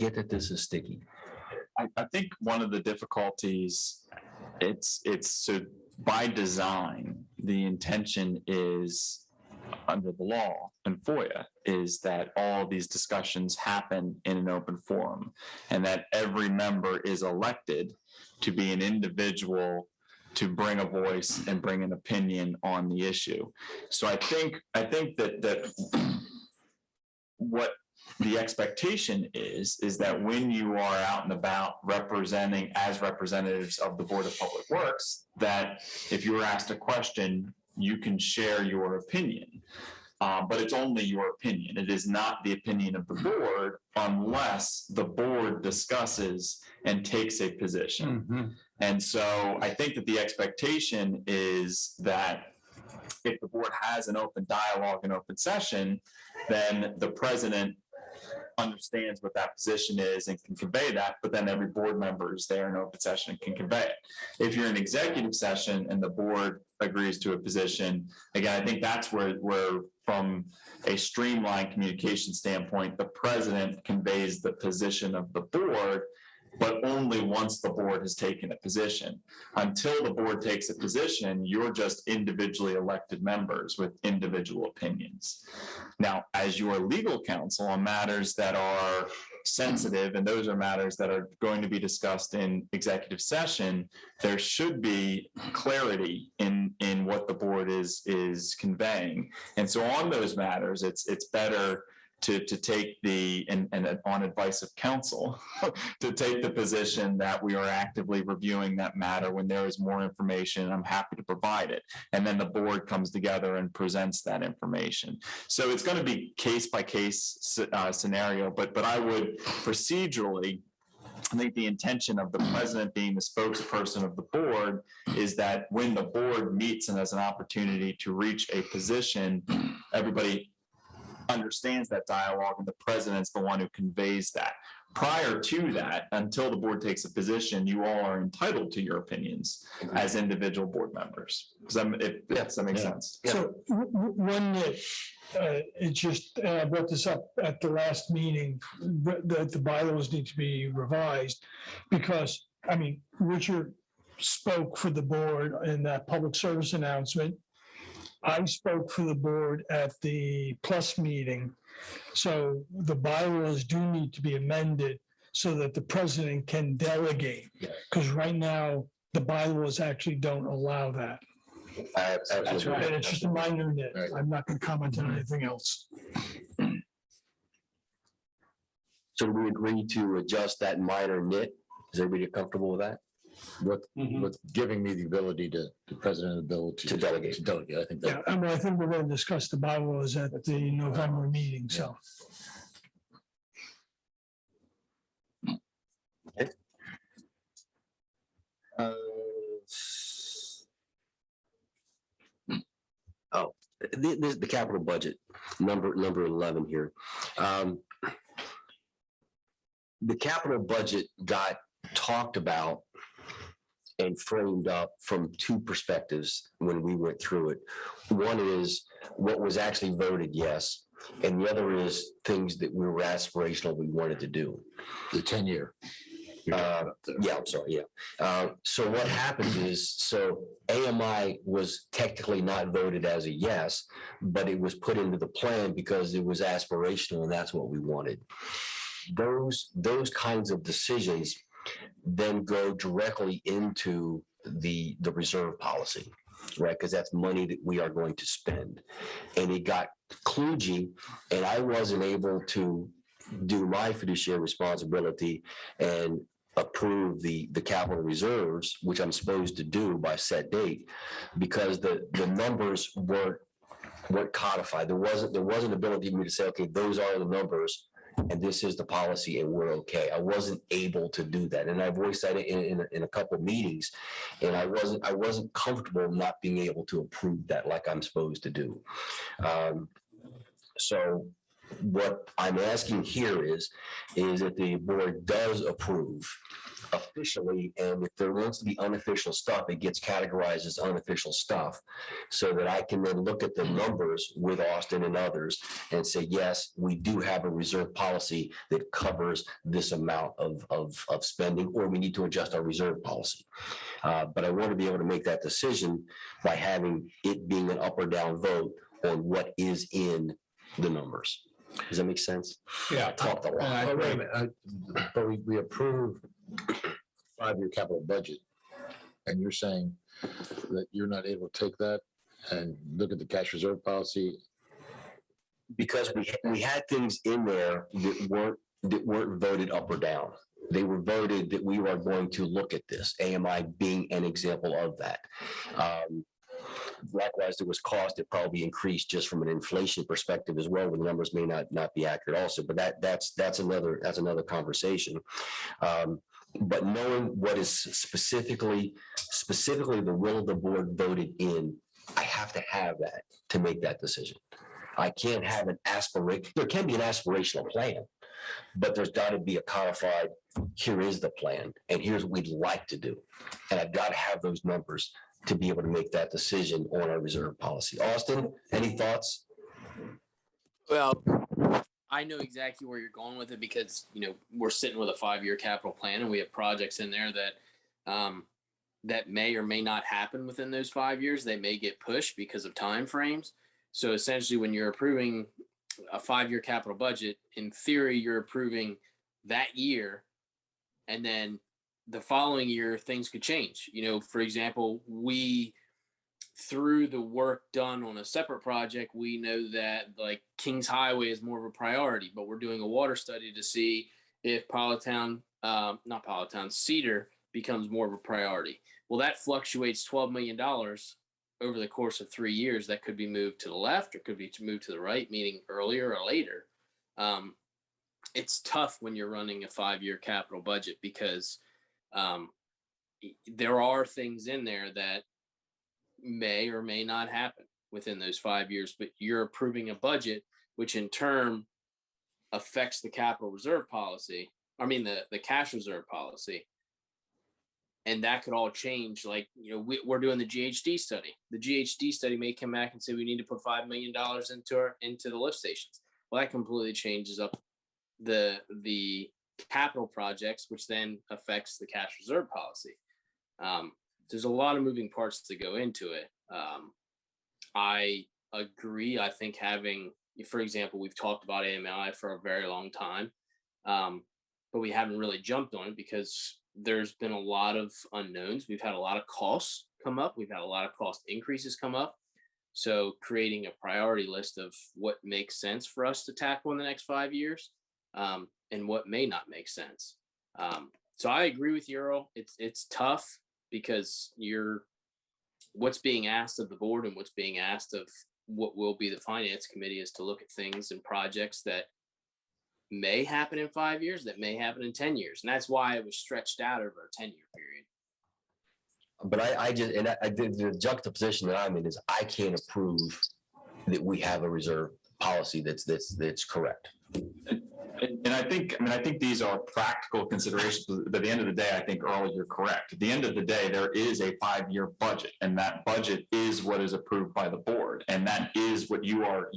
think one of the difficulties, it's so by design, the intention is under the law and FOIA is that all these discussions happen in an open forum and that every member is elected to be an individual to bring a voice and bring an opinion on the issue. So I think that what the expectation is that when you are out and about representing as representatives of the Board of Public Works, that if you were asked a question, you can share your opinion. But it's only your opinion. It is not the opinion of the board unless the board discusses and takes a position. And so I think that the expectation is that if the board has an open dialogue and open session, then the president understands what that position is and can convey that, but then every board member is there in open session and can convey it. If you're in executive session and the board agrees to a position, again, I think that's where from a streamlined communication standpoint, the president conveys the position of the board, but only once the board has taken a position. Until the board takes a position, you're just individually elected members with individual opinions. Now, as your legal counsel on matters that are sensitive, and those are matters that are going to be discussed in executive session, there should be clarity in what the board is conveying. And so on those matters, it's better to take and on advice of counsel, to take the position that we are actively reviewing that matter. When there is more information, I'm happy to provide it. And then the board comes together and presents that information. So it's going to be case by case scenario, but I would procedurally, I think the intention of the president being the spokesperson of the board is that when the board meets and has an opportunity to reach a position, everybody understands that dialogue and the president's the one who conveys that. Prior to that, until the board takes a position, you all are entitled to your opinions as individual board members. Does that make sense? So one that it just, I brought this up at the last meeting, that the bylaws need to be revised because, Richard spoke for the board in that public service announcement. I spoke for the board at the Plus meeting. So the bylaws do need to be amended so that the president can delegate. Because right now, the bylaws actually don't allow that. That's And it's just a minor nit. Right. I'm not going to comment on anything else. So we agree to adjust that minor nit. Is everybody comfortable with that? With giving me the ability the president ability To delegate. I think Yeah, that. I think we're going to discuss the bylaws at the November meeting, so. The capital budget, number 11 here. the capital budget got talked about and framed up from two perspectives when we went through it. One is what was actually voted yes, and the other is things that we were aspirational we wanted to do. The 10-year. Yeah, I'm sorry, yeah. So what happens is, so AMI was technically not voted as a yes, but it was put into the plan because it was aspirational and that's what we wanted. Those kinds of decisions then go directly into the reserve policy, right? Because that's money that we are going to spend. And it got kludgy, and I wasn't able to do my fiduciary responsibility and approve the capital reserves, which I'm supposed to do by set date, because the numbers weren't codified. There wasn't ability for me to say, okay, those are the numbers and this is the policy and we're okay. I wasn't able to do that. And I voiced that in a couple of meetings, and I wasn't comfortable not being able to approve that like I'm supposed to do. So what I'm asking here is that the board does approve officially, and if there wants to be unofficial stuff, it gets categorized as unofficial stuff, so that I can then look at the numbers with Austin and others and say, yes, we do have a reserve policy that covers this amount of spending, or we need to adjust our reserve policy. But I want to be able to make that decision by having it being an up or down vote on what is in the numbers. Does that make sense? Yeah. I talked a lot. Oh, wait a minute, but we approved 5-year capital budget, and you're saying that you're not able to take that and look at the cash reserve policy? Because we had things in there that weren't voted up or down. They were voted that we are going to look at this, AMI being an example of that. Likewise, there was cost that probably increased just from an inflation perspective as well, where the numbers may not be accurate also, but that's another conversation. But knowing what is specifically the will of the board voted in, I have to have that to make that decision. I can't have an aspiration. There can be an aspirational plan, but there's got to be a codified, here is the plan, and here's what we'd like to do. And I've got to have those numbers to be able to make that decision on our reserve policy. Austin, any thoughts? Well, I know exactly where you're going with it, because, we're sitting with a 5-year capital plan and we have projects in there that that may or may not happen within those 5 years. They may get pushed because of time frames. So essentially, when you're approving a 5-year capital budget, in theory, you're approving that year, and then the following year, things could change. For example, through the work done on a separate project, we know that like Kings Highway is more of a priority, but we're doing a water study to see if Cedar becomes more of a priority. Well, that fluctuates $12 million over the course of 3 years. That could be moved to the left or could be moved to the right, meaning earlier or later. It's tough when you're running a 5-year capital budget, because there are things in there that may or may not happen within those 5 years, but you're approving a budget, which in turn affects the capital reserve policy. The cash reserve policy. And that could all change. Like, we're doing the GHD study. The GHD study may come back and say we need to put $5 million into the lift stations. Well, that completely changes up the capital projects, which then affects the cash reserve policy. There's a lot of moving parts to go into it. I agree. I think having, for example, we've talked about AMI for a very long time, but we haven't really jumped on it because there's been a lot of unknowns. We've had a lot of costs come up. We've had a lot of cost increases come up. So creating a priority list of what makes sense for us to tackle in the next 5 years, and what may not make sense. So I agree with you, Earl. It's tough, because what's being asked of the board and what's being asked of what will be the finance committee is to look at things and projects that may happen in 5 years, that may happen in 10 years. And that's why it was stretched out over a 10-year period. But I the juxtaposition that I'm in is I can't approve that we have a reserve policy that's correct. And I think these are practical considerations, but at the end of the day, I think, Earl, you're correct. At the end of the day, there is a 5-year budget, and that budget is what is approved by the board. And that is what you are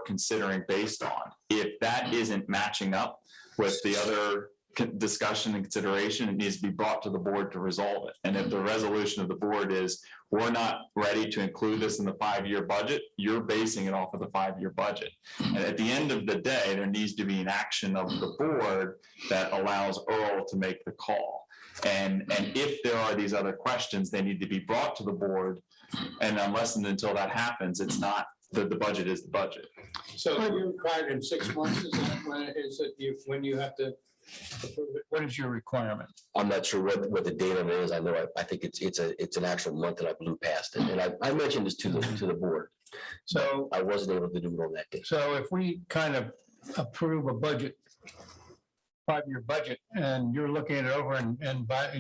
considering based on. If that isn't matching up with the other discussion and consideration, it needs to be brought to the board to resolve it. And if the resolution of the board is, we're not ready to include this in the 5-year budget, you're basing it off of the 5-year budget. And at the end of the day, there needs to be an action of the board that allows Earl to make the call. And if there are these other questions, they need to be brought to the board. And unless and until that happens, it's not, the budget is the budget. So you required in 6 months, is that when you have to approve it? What is your requirement? I'm not sure what the date of it is. I know, I think it's an actual month that I blew past it. And I mentioned this to the board. So I wasn't able to do it on that day. So if we kind of approve a budget, 5-year budget, and you're looking it over and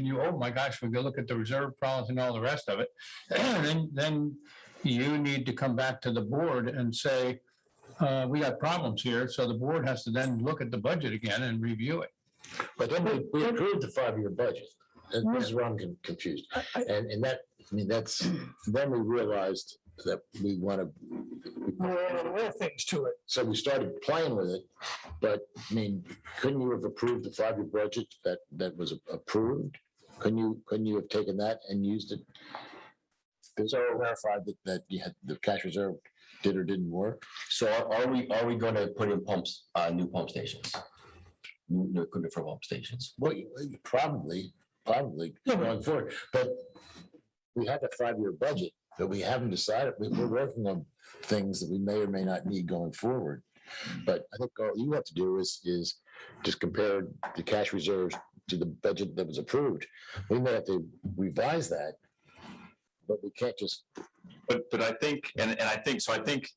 you, oh my gosh, we go look at the reserve problems and all the rest of it, then you need to come back to the board and say, we got problems here. So the board has to then look at the budget again and review it. But then we approved the 5-year budget. And this is where I'm confused. And that, I mean, then we realized that we want to. More things to it. So we started playing with it, but I mean, couldn't you have approved the 5-year budget that was approved? Couldn't you have taken that and used it? Because I verified that you had the cash reserve did or didn't work. So are we going to put in pumps, new pump stations? New equipment for pump stations? Well, probably going forward, but we have a 5-year budget that we haven't decided. We're working on things that we may or may not need going forward. But I think all you have to do is just compare the cash reserves to the budget that was approved. We may have to revise that, but we can't just. But I think, I think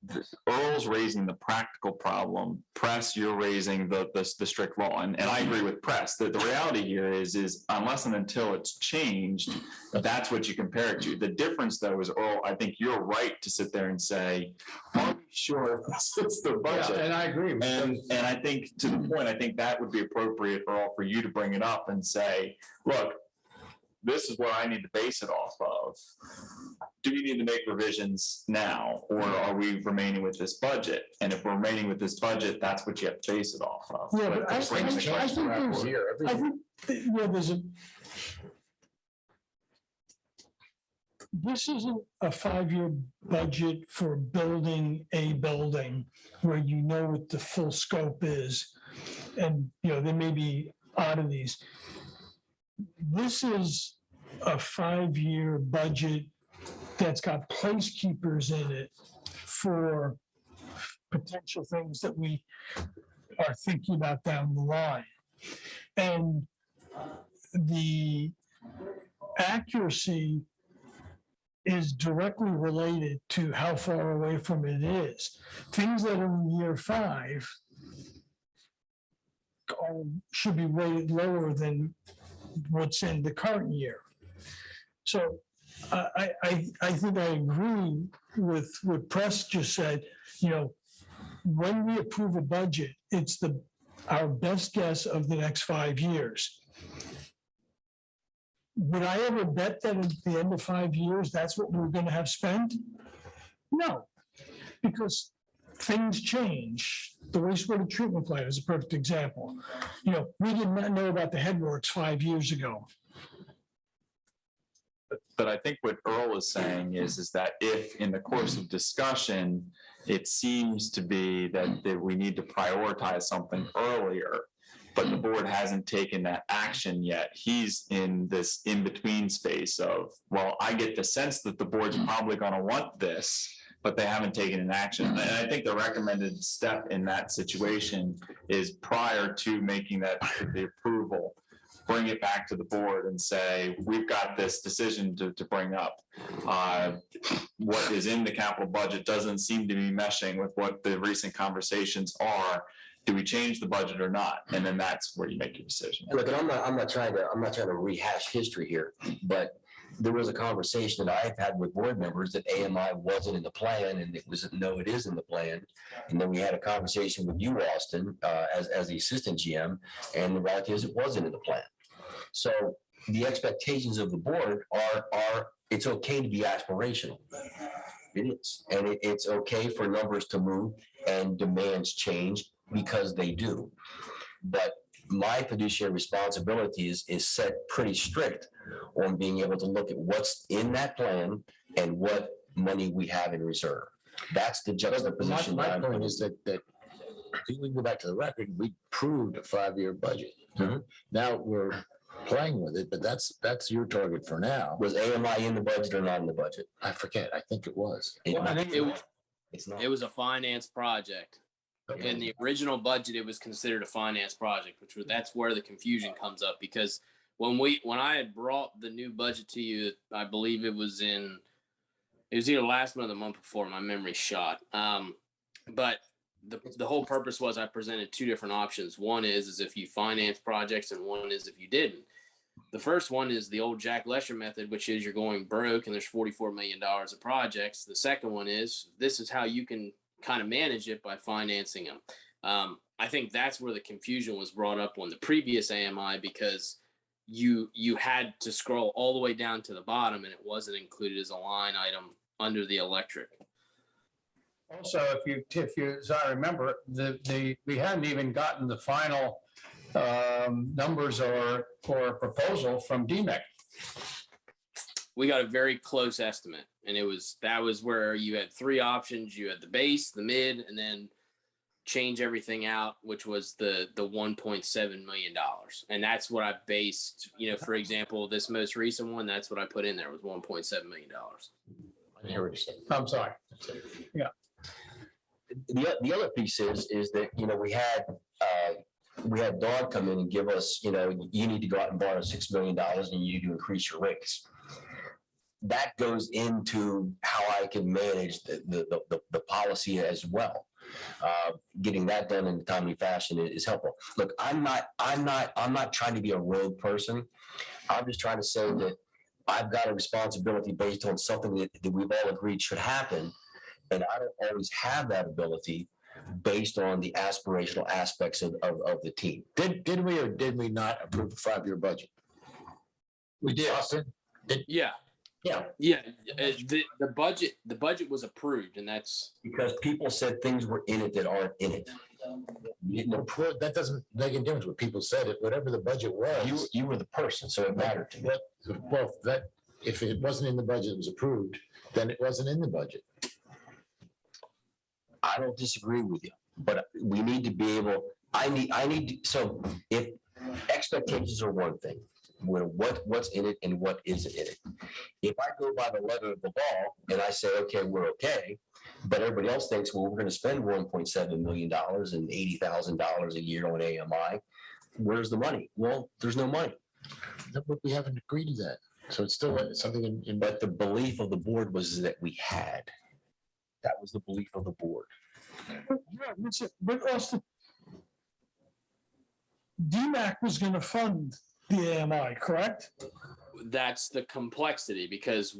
Earl's raising the practical problem. Press, you're raising the strict law. And I agree with Press. The reality here is unless and until it's changed, that's what you compare it to. The difference though is, Earl, I think you're right to sit there and say, are we sure this is the budget? Yeah, and I agree. And I think to the point, I think that would be appropriate, Earl, for you to bring it up and say, look, this is what I need to base it off of. Do we need to make revisions now, or are we remaining with this budget? And if we're remaining with this budget, that's what you have to base it off of. Yeah, but I That brings the think question back there's- here. I think, this isn't a 5-year budget for building a building where you know what the full scope is. And, there may be oddities. This is a 5-year budget that's got placekeepers in it for potential things that we are thinking about down the line. And the accuracy is directly related to how far away from it is. Things that are in year 5 should be rated lower than what's in the current year. So I think I agree with what Press just said. When we approve a budget, it's our best guess of the next 5 years. Would I ever bet that at the end of 5 years, that's what we're going to have spent? No, because things change. The wastewater treatment plant is a perfect example. We did not know about the headworks 5 years ago. But I think what Earl is saying is that if in the course of discussion, it seems to be that we need to prioritize something earlier, but the board hasn't taken that action yet. He's in this in-between space of, well, I get the sense that the board's probably going to want this, but they haven't taken an action. And I think the recommended step in that situation is prior to making the approval, bring it back to the board and say, we've got this decision to bring up. What is in the capital budget doesn't seem to be meshing with what the recent conversations are. Do we change the budget or not? And then that's where you make your decision. Look, and I'm not trying to rehash history here, but there was a conversation that I've had with board members that AMI wasn't in the plan, and it was, no, it is in the plan. And then we had a conversation with you, Austin, as the assistant GM, and the reality is it wasn't in the plan. So the expectations of the board are it's okay to be aspirational. It is. And it's okay for numbers to move and demands change because they do. But my fiduciary responsibility is set pretty strict on being able to look at what's in that plan and what money we have in reserve. That's the juxtaposition. My point is that we can go back to the record, we proved a 5-year budget. Mhm. Now we're playing with it, but that's your target for now. Was AMI in the budget or not in the budget? I forget, I think it was. It's not. It was a finance project. In the original budget, it was considered a finance project, that's where the confusion comes up, because when I had brought the new budget to you, I believe it was either last month or the month before, my memory's shot. But the whole purpose was I presented two different options. One is if you finance projects, and one is if you didn't. The first one is the old Jack Lesher method, which is you're going broke and there's $44 million of projects. The second one is this is how you can kind of manage it by financing them. I think that's where the confusion was brought up on the previous AMI, because you had to scroll all the way down to the bottom and it wasn't included as a line item under the electric. Also, if you, as I remember, we hadn't even gotten the final numbers or proposal from DEMEC. We got a very close estimate, and that was where you had three options. You had the base, the mid, and then change everything out, which was the $1.7 million. And that's what I based, for example, this most recent one, that's what I put in there, was $1.7 million. I hear what you said. I'm sorry. Yeah. The other piece is that, we had Dawn come in and give us, you need to go out and borrow $6 million and you need to increase your rates. That goes into how I can manage the policy as well. Getting that done in a timely fashion is helpful. Look, I'm not trying to be a rogue person. I'm just trying to say that I've got a responsibility based on something that we've all agreed should happen. And I don't always have that ability based on the aspirational aspects of the team. Did we or did we not approve a 5-year budget? We did. Austin? Yeah. Yeah. Yeah. The budget was approved, and that's Because people said things were in it that aren't in it. That doesn't make any difference what people said. It whatever the budget was. You were the person, so it mattered to me. Well, if it wasn't in the budget, it was approved, then it wasn't in the budget. I don't disagree with you, but we need to be able, so if expectations are one thing, what's in it and what isn't in it. If I go by the letter of the law and I say, okay, we're okay, but everybody else thinks, well, we're going to spend $1.7 million and $80,000 a year on AMI, where's the money? Well, there's no money. No, but we haven't agreed to that. So it's still something in. But the belief of the board was that we had. That was the belief of the board. But also, DEMEC was going to fund the AMI, correct? that's the complexity, because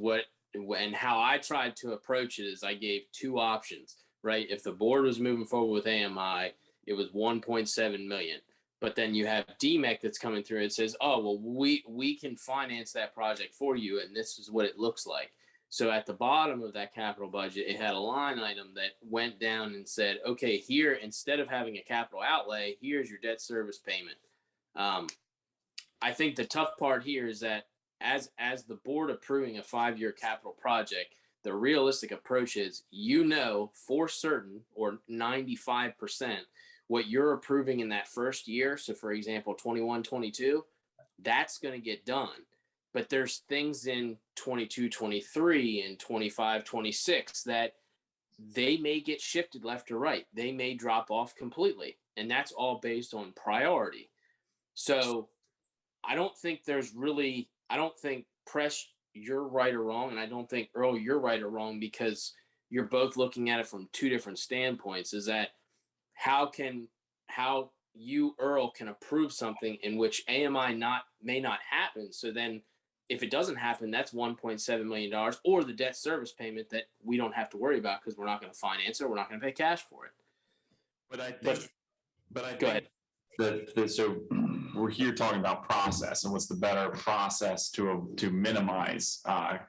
how I tried to approach it is I gave two options, right? If the board was moving forward with AMI, it was 1.7 million. But then you have DEMEC that's coming through. It says, oh, well, we can finance that project for you, and this is what it looks like. So at the bottom of that capital budget, it had a line item that went down and said, okay, here, instead of having a capital outlay, here's your debt service payment. I think the tough part here is that as the board approving a 5-year capital project, the realistic approach is, for certain, or 95%, what you're approving in that first year. So for example, 21, 22, that's going to get done. But there's things in 22, 23 and 25, 26 that they may get shifted left or right. They may drop off completely. And that's all based on priority. So I don't think Press, you're right or wrong. And I don't think Earl, you're right or wrong, because you're both looking at it from two different standpoints. Is that how you, Earl, can approve something in which AMI may not happen. So then if it doesn't happen, that's $1.7 million, or the debt service payment that we don't have to worry about because we're not going to finance it. We're not going to pay cash for it. But I But- think, but I Go ahead. think that so we're here talking about process and what's the better process to minimize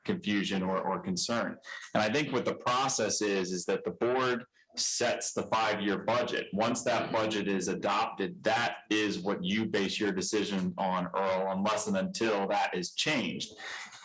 confusion or concern. And I think what the process is that the board sets the 5-year budget. Once that budget is adopted, that is what you base your decision on, Earl, unless and until that is changed.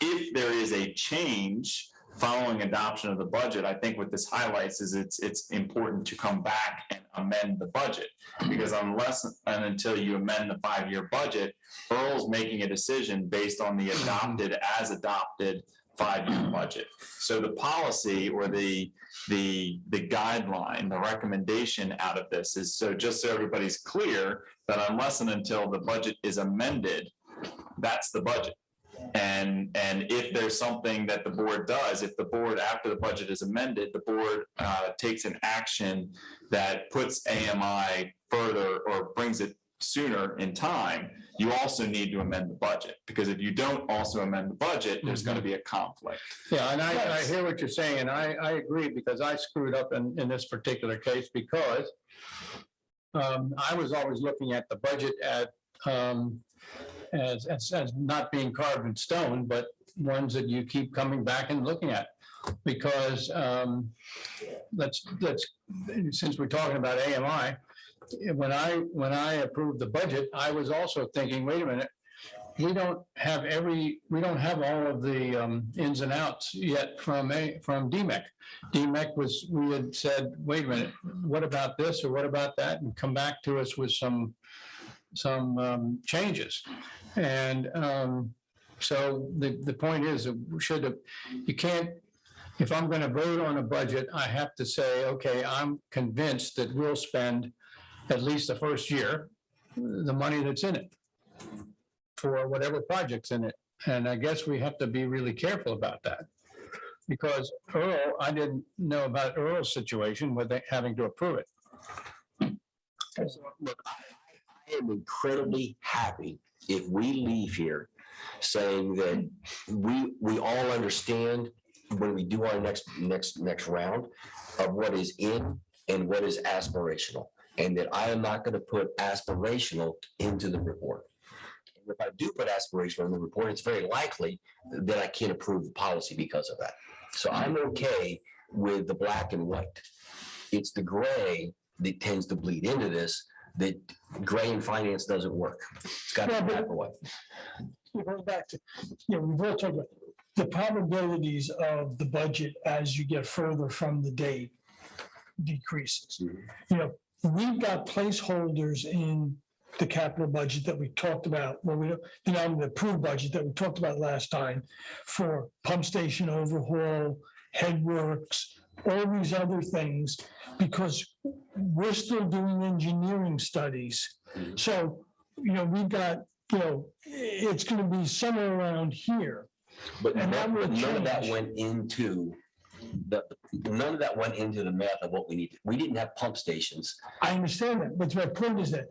If there is a change following adoption of the budget, I think what this highlights is it's important to come back and amend the budget. Because unless and until you amend the 5-year budget, Earl's making a decision based on the adopted 5-year budget. So the policy or the guideline, the recommendation out of this is, so just so everybody's clear, that unless and until the budget is amended, that's the budget. And if there's something that the board does, if the board, after the budget is amended, the board takes an action that puts AMI further or brings it sooner in time, you also need to amend the budget, because if you don't also amend the budget, there's going to be a conflict. Yeah, and I hear what you're saying, and I agree, because I screwed up in this particular case, because I was always looking at the budget as not being carved in stone, but ones that you keep coming back and looking at. Because since we're talking about AMI, when I approved the budget, I was also thinking, wait a minute, we don't have all of the ins and outs yet from DEMEC. DEMEC we had said, wait a minute, what about this or what about that, and come back to us with some changes. And so the point is, you can't, if I'm going to vote on a budget, I have to say, okay, I'm convinced that we'll spend at least the first year the money that's in it for whatever project's in it. And I guess we have to be really careful about that. Because Earl, I didn't know about Earl's situation with having to approve it. Look, I am incredibly happy if we leave here saying that we all understand when we do our next round of what is in and what is aspirational, and that I am not going to put aspirational into the report. If I do put aspirational in the report, it's very likely that I can't approve the policy because of that. So I'm okay with the black and white. It's the gray that tends to bleed into this, that gray in finance doesn't work. It's got to be black or white. Going back to, we've all talked about the probabilities of the budget as you get further from the date decreases. We've got placeholders in the capital budget that we talked about, in the approved budget that we talked about last time, for pump station overhaul, headworks, all these other things, because we're still doing engineering studies. So, we've got, it's going to be somewhere around here. But And that will none of that change. went into the math of what we need. We didn't have pump stations. I understand that, but my point is that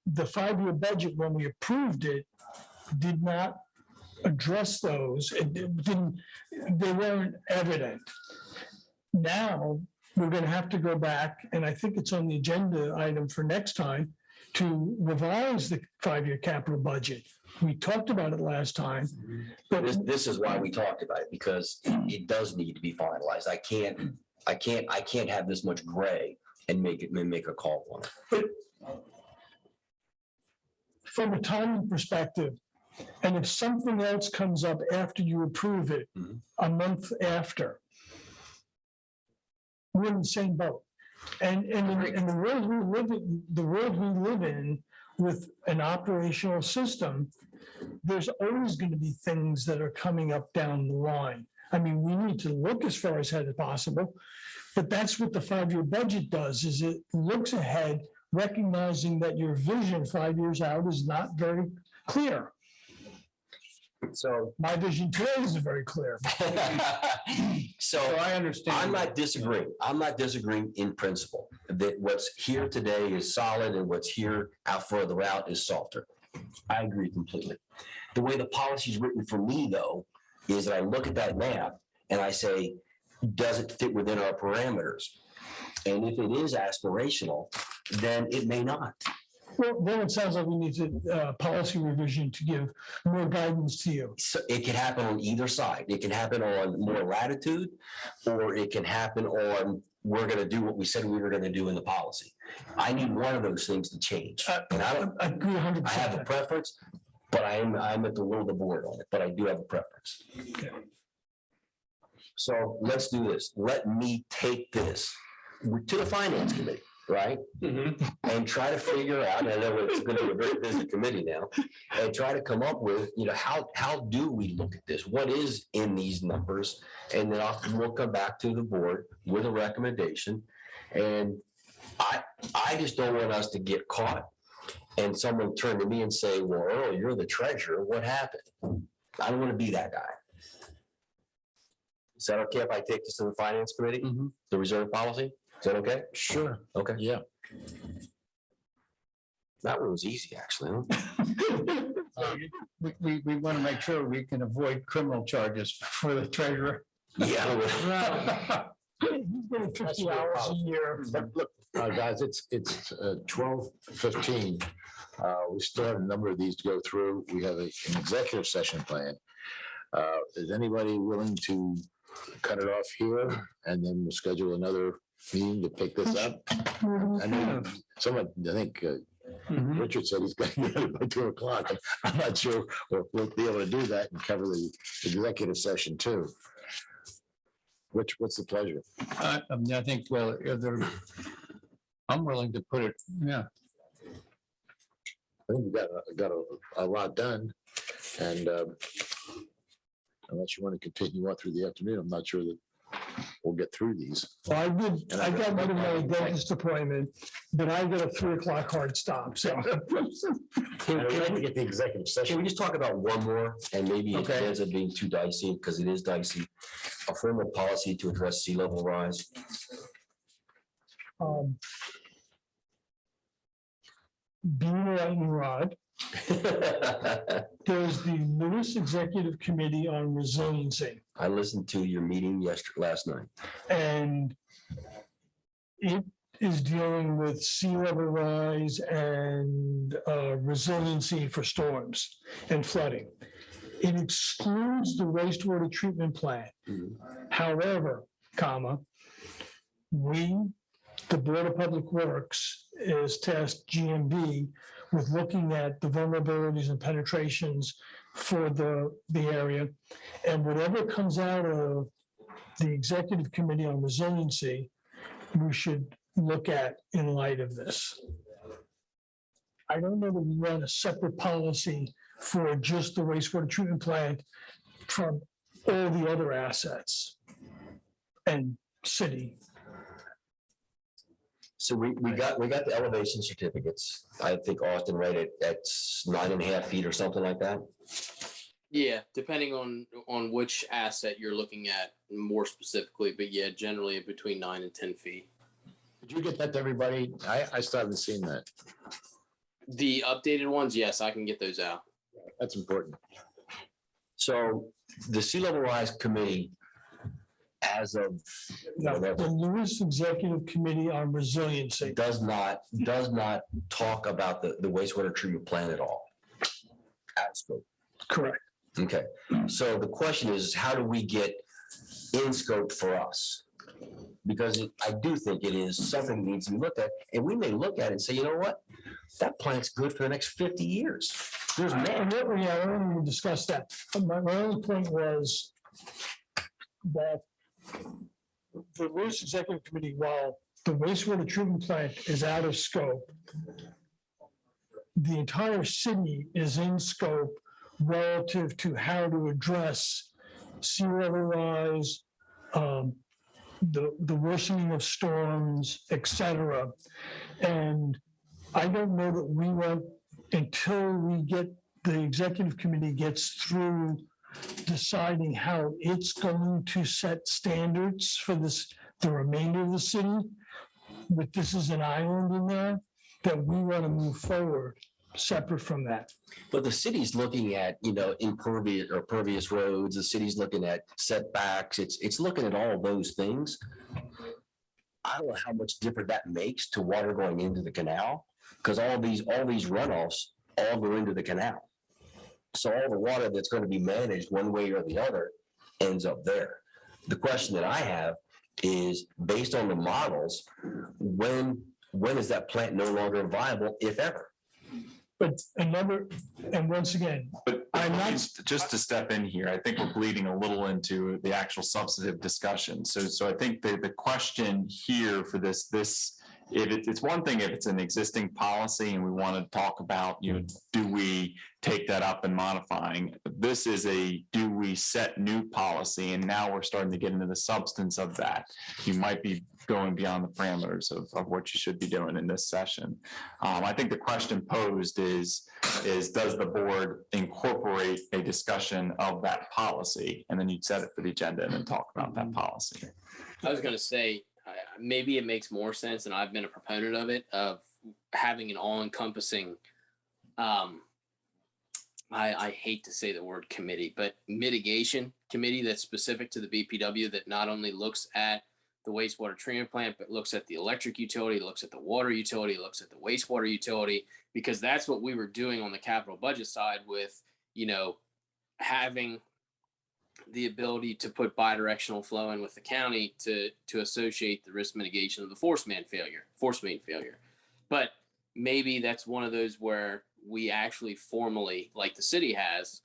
the 5-year budget, when we approved it, did not address those. They weren't evident. Now, we're going to have to go back, and I think it's on the agenda item for next time, to revise the 5-year capital budget. We talked about it last time, but This is why we talked about it, because it does need to be finalized. I can't have this much gray and make a call on it. from a timing perspective, and if something else comes up after you approve it, a month after, we're in the same boat. And the world we live in with an operational system, there's always going to be things that are coming up down the line. I mean, we need to look as far ahead as possible, but that's what the 5-year budget does, is it looks ahead, recognizing that your vision 5 years out is not very clear. So, My vision today isn't very clear. so I understand. I'm not disagreeing. I'm not disagreeing in principle that what's here today is solid and what's here out further out is softer. I agree completely. The way the policy is written for me, though, is that I look at that map and I say, does it fit within our parameters? And if it is aspirational, then it may not. Well, then it sounds like we need to, policy revision to give more guidance to you. So it can happen on either side. It can happen on more latitude, or it can happen on, we're gonna do what we said we were gonna do in the policy. I need one of those things to change. And I agree 100%. I have a preference, but I'm at the will of the board on it, but I do have a preference. Okay. So let's do this. Let me take this to the finance committee, right? And try to figure out, and I know it's gonna be a very busy committee now, and try to come up with, how do we look at this? What is in these numbers? And then we'll come back to the board with a recommendation. And I just don't want us to get caught and someone turn to me and say, well, Earl, you're the treasurer. What happened? I don't want to be that guy. Is that okay if I take this to the finance committee, the reserve policy? Is that okay? Sure. Okay. Yeah. That one was easy, actually. Huh? We want to make sure we can avoid criminal charges for the treasurer. Yeah. He's getting 50 hours a year. But look, guys, it's 12:15. We still have a number of these to go through. We have an executive session plan. Is anybody willing to cut it off here, and then we'll schedule another meeting to pick this up? I know someone, I think Richard said he's going to get it by 2:00. I'm not sure we'll be able to do that and cover the executive session too. What's the pleasure? I think, well, I'm willing to put it, yeah. I think we got a lot done, and unless you want to continue on through the afternoon, I'm not sure that we'll get through these. Well, I got rid of my dentist appointment, but I got a 3:00 hard stop, so. I'd like to get the executive Can session. we just talk about one more, and maybe it Okay. ends up being too dicey, because it is dicey. A formal policy to address sea level rise. Being a lightning rod, there's the Lewes Executive Committee on Resiliency. I listened to your meeting last night. And it is dealing with sea level rise and resiliency for storms and flooding. It excludes the wastewater treatment plant. However, the Board of Public Works is tasked GMB with looking at the vulnerabilities and penetrations for the area. And whatever comes out of the Executive Committee on Resiliency, we should look at in light of this. I don't know that we run a separate policy for just the wastewater treatment plant from all the other assets and city. So we got the elevation certificates. I think Austin read it at 9.5 feet or something like that. Yeah, depending on which asset you're looking at more specifically, but yeah, generally between 9 and 10 feet. Did you get that to everybody? I still haven't seen that. The updated ones, yes, I can get those out. That's important. So the sea level rise committee, as of No, the whatever, Lewes Executive Committee on Resiliency. does not talk about the wastewater treatment plant at all. Out of scope. Correct. Okay, so the question is, how do we get in scope for us? Because I do think it is something that needs to be looked at, and we may look at it and say, you know what? That plant's good for the next 50 years. There's And man. what we already discussed that. My only point was that the Lewes Executive Committee, while the wastewater treatment plant is out of scope, the entire city is in scope relative to how to address sea level rise, the worsening of storms, et cetera. And I don't know that we want, until the executive committee gets through deciding how it's going to set standards for the remainder of the city, but this is an island in there, that we want to move forward separate from that. But the city's looking at, impervious or pervious roads, the city's looking at setbacks, it's looking at all those things. I don't know how much different that makes to water going into the canal, because all these runoffs all go into the canal. So all the water that's going to be managed one way or the other ends up there. The question that I have is, based on the models, when is that plant no longer viable, if ever? But and once again, But I'm not- just to step in here, I think we're bleeding a little into the actual substantive discussion. So I think the question here for this, it's one thing if it's an existing policy and we want to talk about, do we take that up and modifying? This is do we set new policy? And now we're starting to get into the substance of that. You might be going beyond the parameters of what you should be doing in this session. I think the question posed is does the board incorporate a discussion of that policy? And then you'd set it for the agenda and then talk about that policy. I was going to say, maybe it makes more sense, and I've been a proponent of it, of having an all-encompassing, I hate to say the word committee, but mitigation committee that's specific to the BPW, that not only looks at the wastewater treatment plant, but looks at the electric utility, looks at the water utility, looks at the wastewater utility, because that's what we were doing on the capital budget side with, having the ability to put bidirectional flow in with the county to associate the risk mitigation of the force main failure. But maybe that's one of those where we actually formally, like the city has,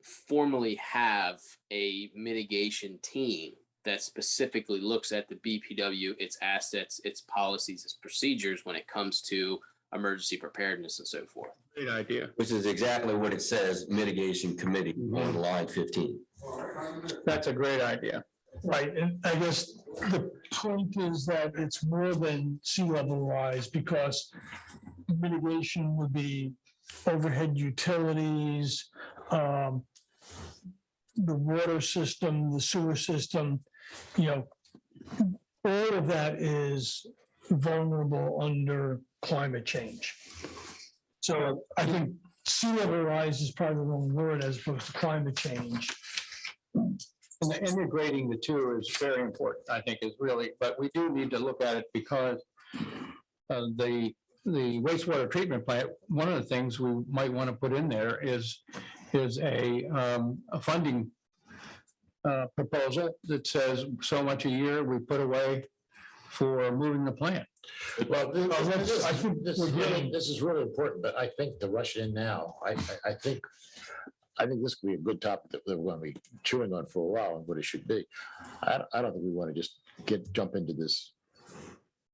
formally have a mitigation team that specifically looks at the BPW, its assets, its policies, its procedures when it comes to emergency preparedness and so forth. Great idea. Which is exactly what it says, mitigation committee on line 15. That's a great idea. right, and I guess the point is that it's more than sea level rise, because mitigation would be overhead utilities, the water system, the sewer system, all of that is vulnerable under climate change. So I think sea level rise is probably the wrong word as opposed to climate change. And integrating the two is very important, I think, is really, but we do need to look at it because the wastewater treatment plant, one of the things we might want to put in there is a funding proposal that says so much a year we put away for moving the plant. Well, this is really important, but I think to rush in now, I think this could be a good topic that we're going to be chewing on for a while and what it should be. I don't think we want to just jump into this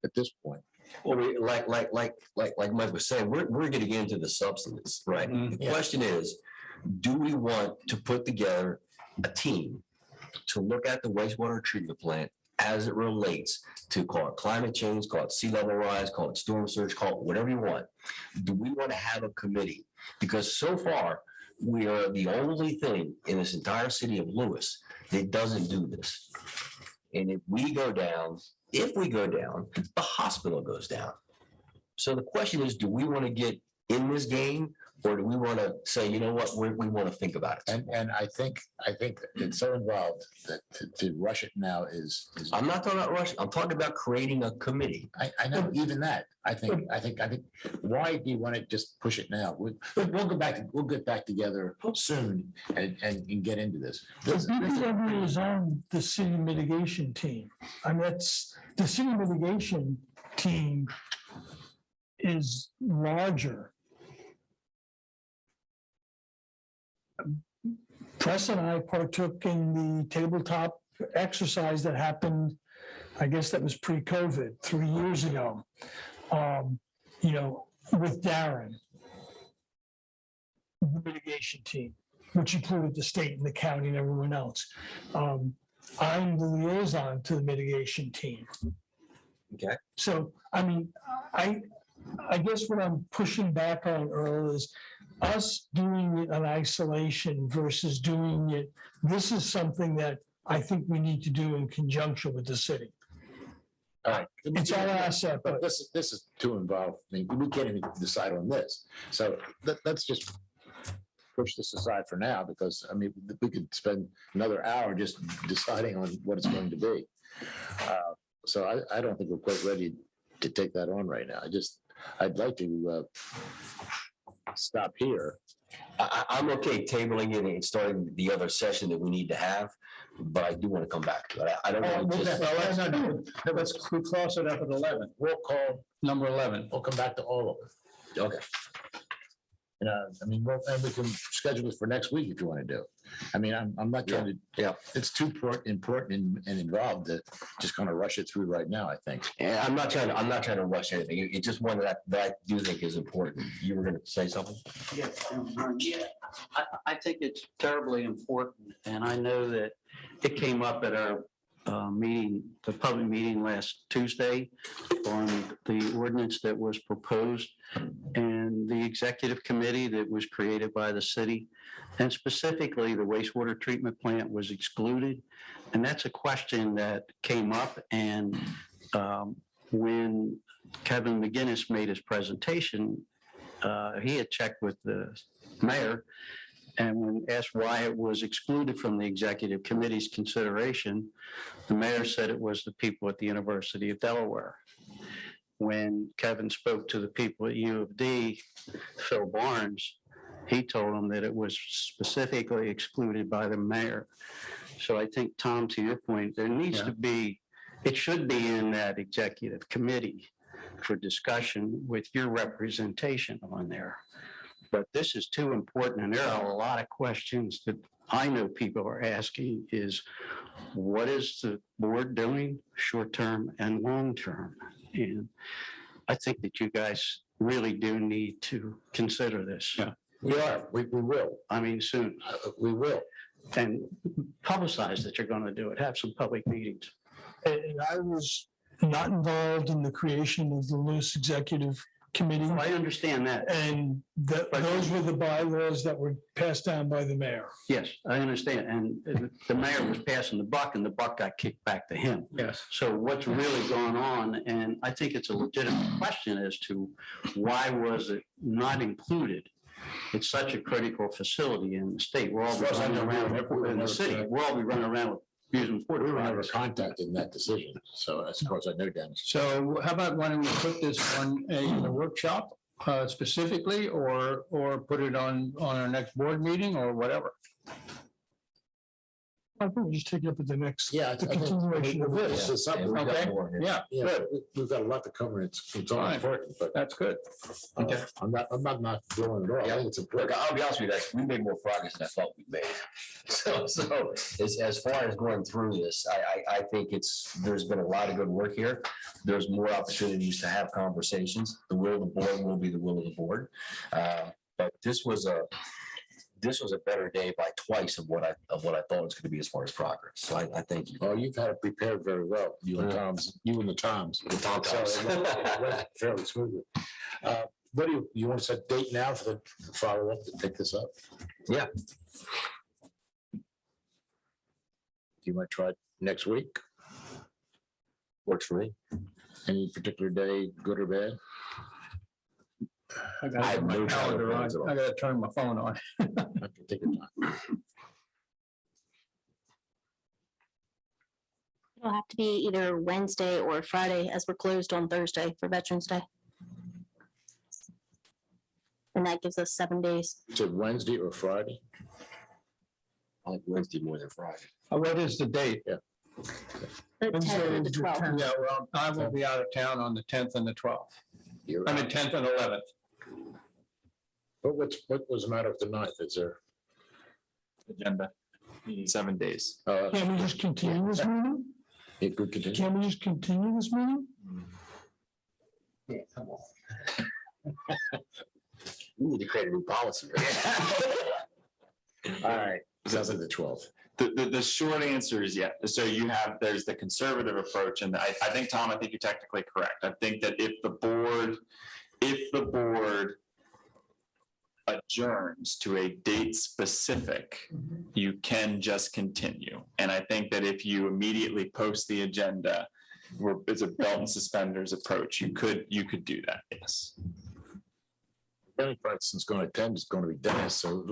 at this point. Well, like Mike was saying, we're going to get into the substance, right? The question is, do we want to put together a team to look at the wastewater treatment plant as it relates to, call it climate change, call it sea level rise, call it storm surge, call it whatever you want? Do we want to have a committee? Because so far, we are the only thing in this entire city of Lewes that doesn't do this. And if we go down, the hospital goes down. So the question is, do we want to get in this game, or do we want to say, you know what, we want to think about it? And I think it's so involved that to rush it now is. I'm not talking about rushing. I'm talking about creating a committee. I know, even that. I think. Why do you want to just push it now? We'll get back together soon and get into this. The BPW is on the city mitigation team. I mean, the city mitigation team is larger. Press and I partook in the tabletop exercise that happened, I guess that was pre-COVID, 3 years ago, with Darren, the mitigation team, which included the state and the county and everyone else. I'm the liaison to the mitigation team. Okay. So, I mean, I guess what I'm pushing back on, Earl, is us doing it in isolation versus doing it. This is something that I think we need to do in conjunction with the city. All right. It's all asset, But this is too involved. I mean, we can't even decide on this. So let's just push this aside for now, because, I mean, we could spend another hour just deciding on what it's going to be. So I don't think we're quite ready to take that on right now. I'd like to stop here. I'm okay tabling it and starting the other session that we need to have, but I do want to come back to it. I don't want to just. Let's cross it up at 11. We'll call, Number 11. we'll come back to all of it. Okay. I mean, and we can schedule it for next week if you want to do. I mean, I'm not trying to. Yeah. It's too important and involved to just kind of rush it through right now, I think. And I'm not trying to rush anything. It's just one that I do think is important. You were going to say something? Yeah, I think it's terribly important, and I know that it came up at our meeting, the public meeting last Tuesday on the ordinance that was proposed and the executive committee that was created by the city. And specifically, the wastewater treatment plant was excluded. And that's a question that came up. And when Kevin McGinnis made his presentation, he had checked with the mayor, and when asked why it was excluded from the executive committee's consideration, the mayor said it was the people at the University of Delaware. When Kevin spoke to the people at U of D, Phil Barnes, he told them that it was specifically excluded by the mayor. So I think, Tom, to your point, there needs to be, it should be in that executive committee for discussion with your representation on there. But this is too important, and there are a lot of questions that I know people are asking is, what is the board doing short-term and long-term? And I think that you guys really do need to consider this. Yeah. We are, we will, I mean, soon, we will. and publicize that you're going to do it, have some public meetings. and I was not involved in the creation of the Lewes Executive Committee. I understand that. And those were the bylaws that were passed down by the mayor. Yes, I understand. And the mayor was passing the buck and the buck got kicked back to him. Yes. So what's really going on? And I think it's a legitimate question as to why was it not included? It's such a critical facility in the state. We're all running around in the city. We'll all be running around with using We porta were never potties. contacted in that decision. So as far as I know, Dennis. So how about why don't we put this on a workshop specifically, or put it on our next board meeting or whatever? I think we'll just take it up at the next, Yeah. the continuation of this. This is something. we've got Okay. more here. Yeah, Yeah, good. we've got a lot to cover. It's all Fine. important, but That's good. okay. I'm not going at all. I think it's Look, important. I'll be honest with you, guys, we made more progress than I thought we made. So as far as going through this, I think there's been a lot of good work here. There's more opportunities to have conversations. The will of the board will be the will of the board. But this was a better day by twice of what I thought it was going to be as far as progress. So I thank you. Oh, you've had it prepared very well. You and Tom's, you and the Toms. The Tom So Toms. it went fairly smoothly. What do you want to set a date now for the follow-up to pick this up? Yeah. You might try next week? Works for me. Any particular day, good or bad? I I gotta have get my no calendar on. plans at all. I gotta turn my phone on. Okay, take your time. It'll have to be either Wednesday or Friday, as we're closed on Thursday for Veterans Day. And that gives us 7 days. So Wednesday or Friday? I like Wednesday more than Friday. What is the date? The Wednesday 10th and the is the 12th. 10th. Yeah, well, I will be out of town on the 10th and the 12th. You're I mean, out. 10th and 11th. But what was the matter with the ninth? Is there? Agenda, you need 7 days. Can we just continue this meeting? It could continue. Can we just continue this meeting? Yeah, come on. We need to create a new policy. All right, sounds like the 12th. The short answer is yes. So there's the conservative approach, and I think, Tom, I think you're technically correct. I think that if the board adjourns to a date specific, you can just continue. And I think that if you immediately post the agenda it's a belt and suspenders approach. You could do that, yes. The only person that's going to attend is going to be Dennis, so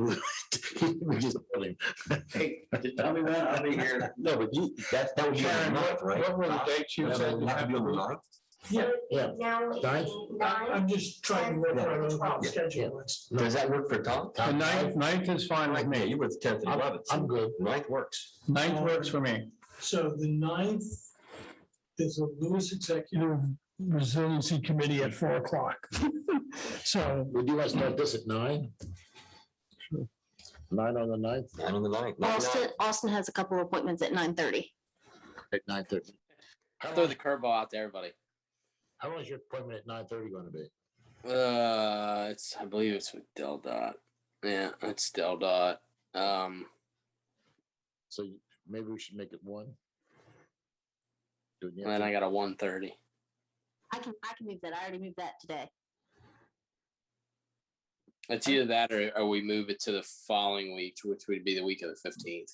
we just tell him. Hey, just tell me when I'll be here. No, but that would be on Sharon, the ninth, right? what were the dates you said? you have to be? Yeah, Yeah. Now Ninth? I'm just trying to work out a Yeah. schedule. It's- Does that work for Tom? The ninth is fine with Yeah, me. you were the 10th and 11th. I'm good. Ninth works. Ninth works for me. So the 9th, there's a Lewes Executive Resiliency Committee at 4:00. So Would you want to start this at 9? 9 on the 9th, 9 on the 9th. Austin has a couple of appointments at 9:30. at 9:30. Throw the curveball out to everybody. How long is your appointment at 9:30 going to be? I believe it's with Del Dot. Yeah, it's Del Dot. So maybe we should make it 1. Do it in the And then I afternoon. got a 1:30. I can move that. I already moved that today. It's either that or we move it to the following week, which would be the week of the 15th.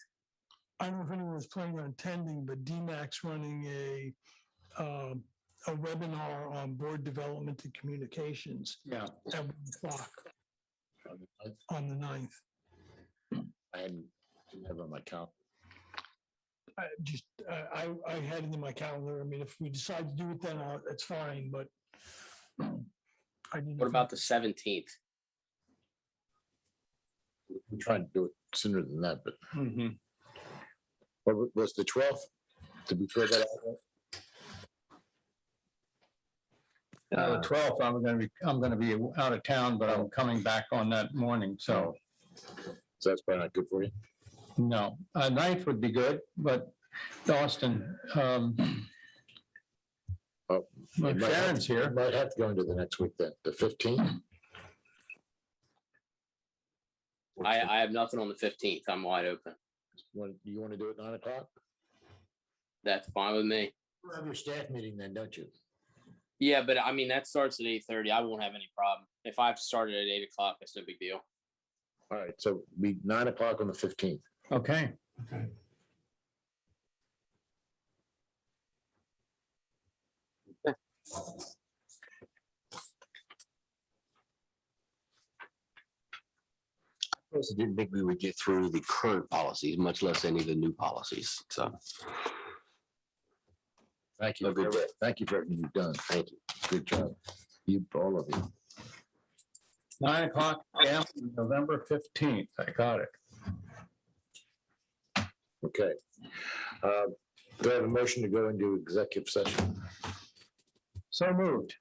I don't know if anyone's planning on attending, but DEMEC's running a webinar on board development and communications Yeah. at 1:00 On the 9th? on the 9th. I didn't have it on my count. I had it in my calendar. I mean, if we decide to do it then, that's fine, but. I didn't. What about the 17th? We're trying to do it sooner than that, but Mhm. what was the 12th? Did we throw that out? The 12th, I'm gonna be out of town, but I'm coming back on that morning, so So that's probably not good for you. no. 9th would be good, but Austin, Oh, well, we might have Sharon's to- here. we Might have to go into the next week then, the 15th. I have nothing on the 15th. I'm wide open. You want to do it 9 o'clock? That's fine with me. You have your staff meeting then, don't you? Yeah, but I mean, that starts at 8:30. I won't have any problem. If I've started at 8 o'clock, it's no big deal. All right, so be 9 o'clock on the 15th. Okay. I also didn't think we would get through the current policies, much less any of the new policies. So, Thank you. No, good job. Thank you for everything you've done. thank you. Good job. You, all of you. 9 o'clock, yeah, November 15th. I got it. Okay. Do I have a motion to go into executive session? So moved.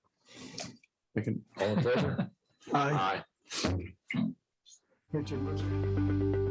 We can All in favor? Aye. Aye. Richard,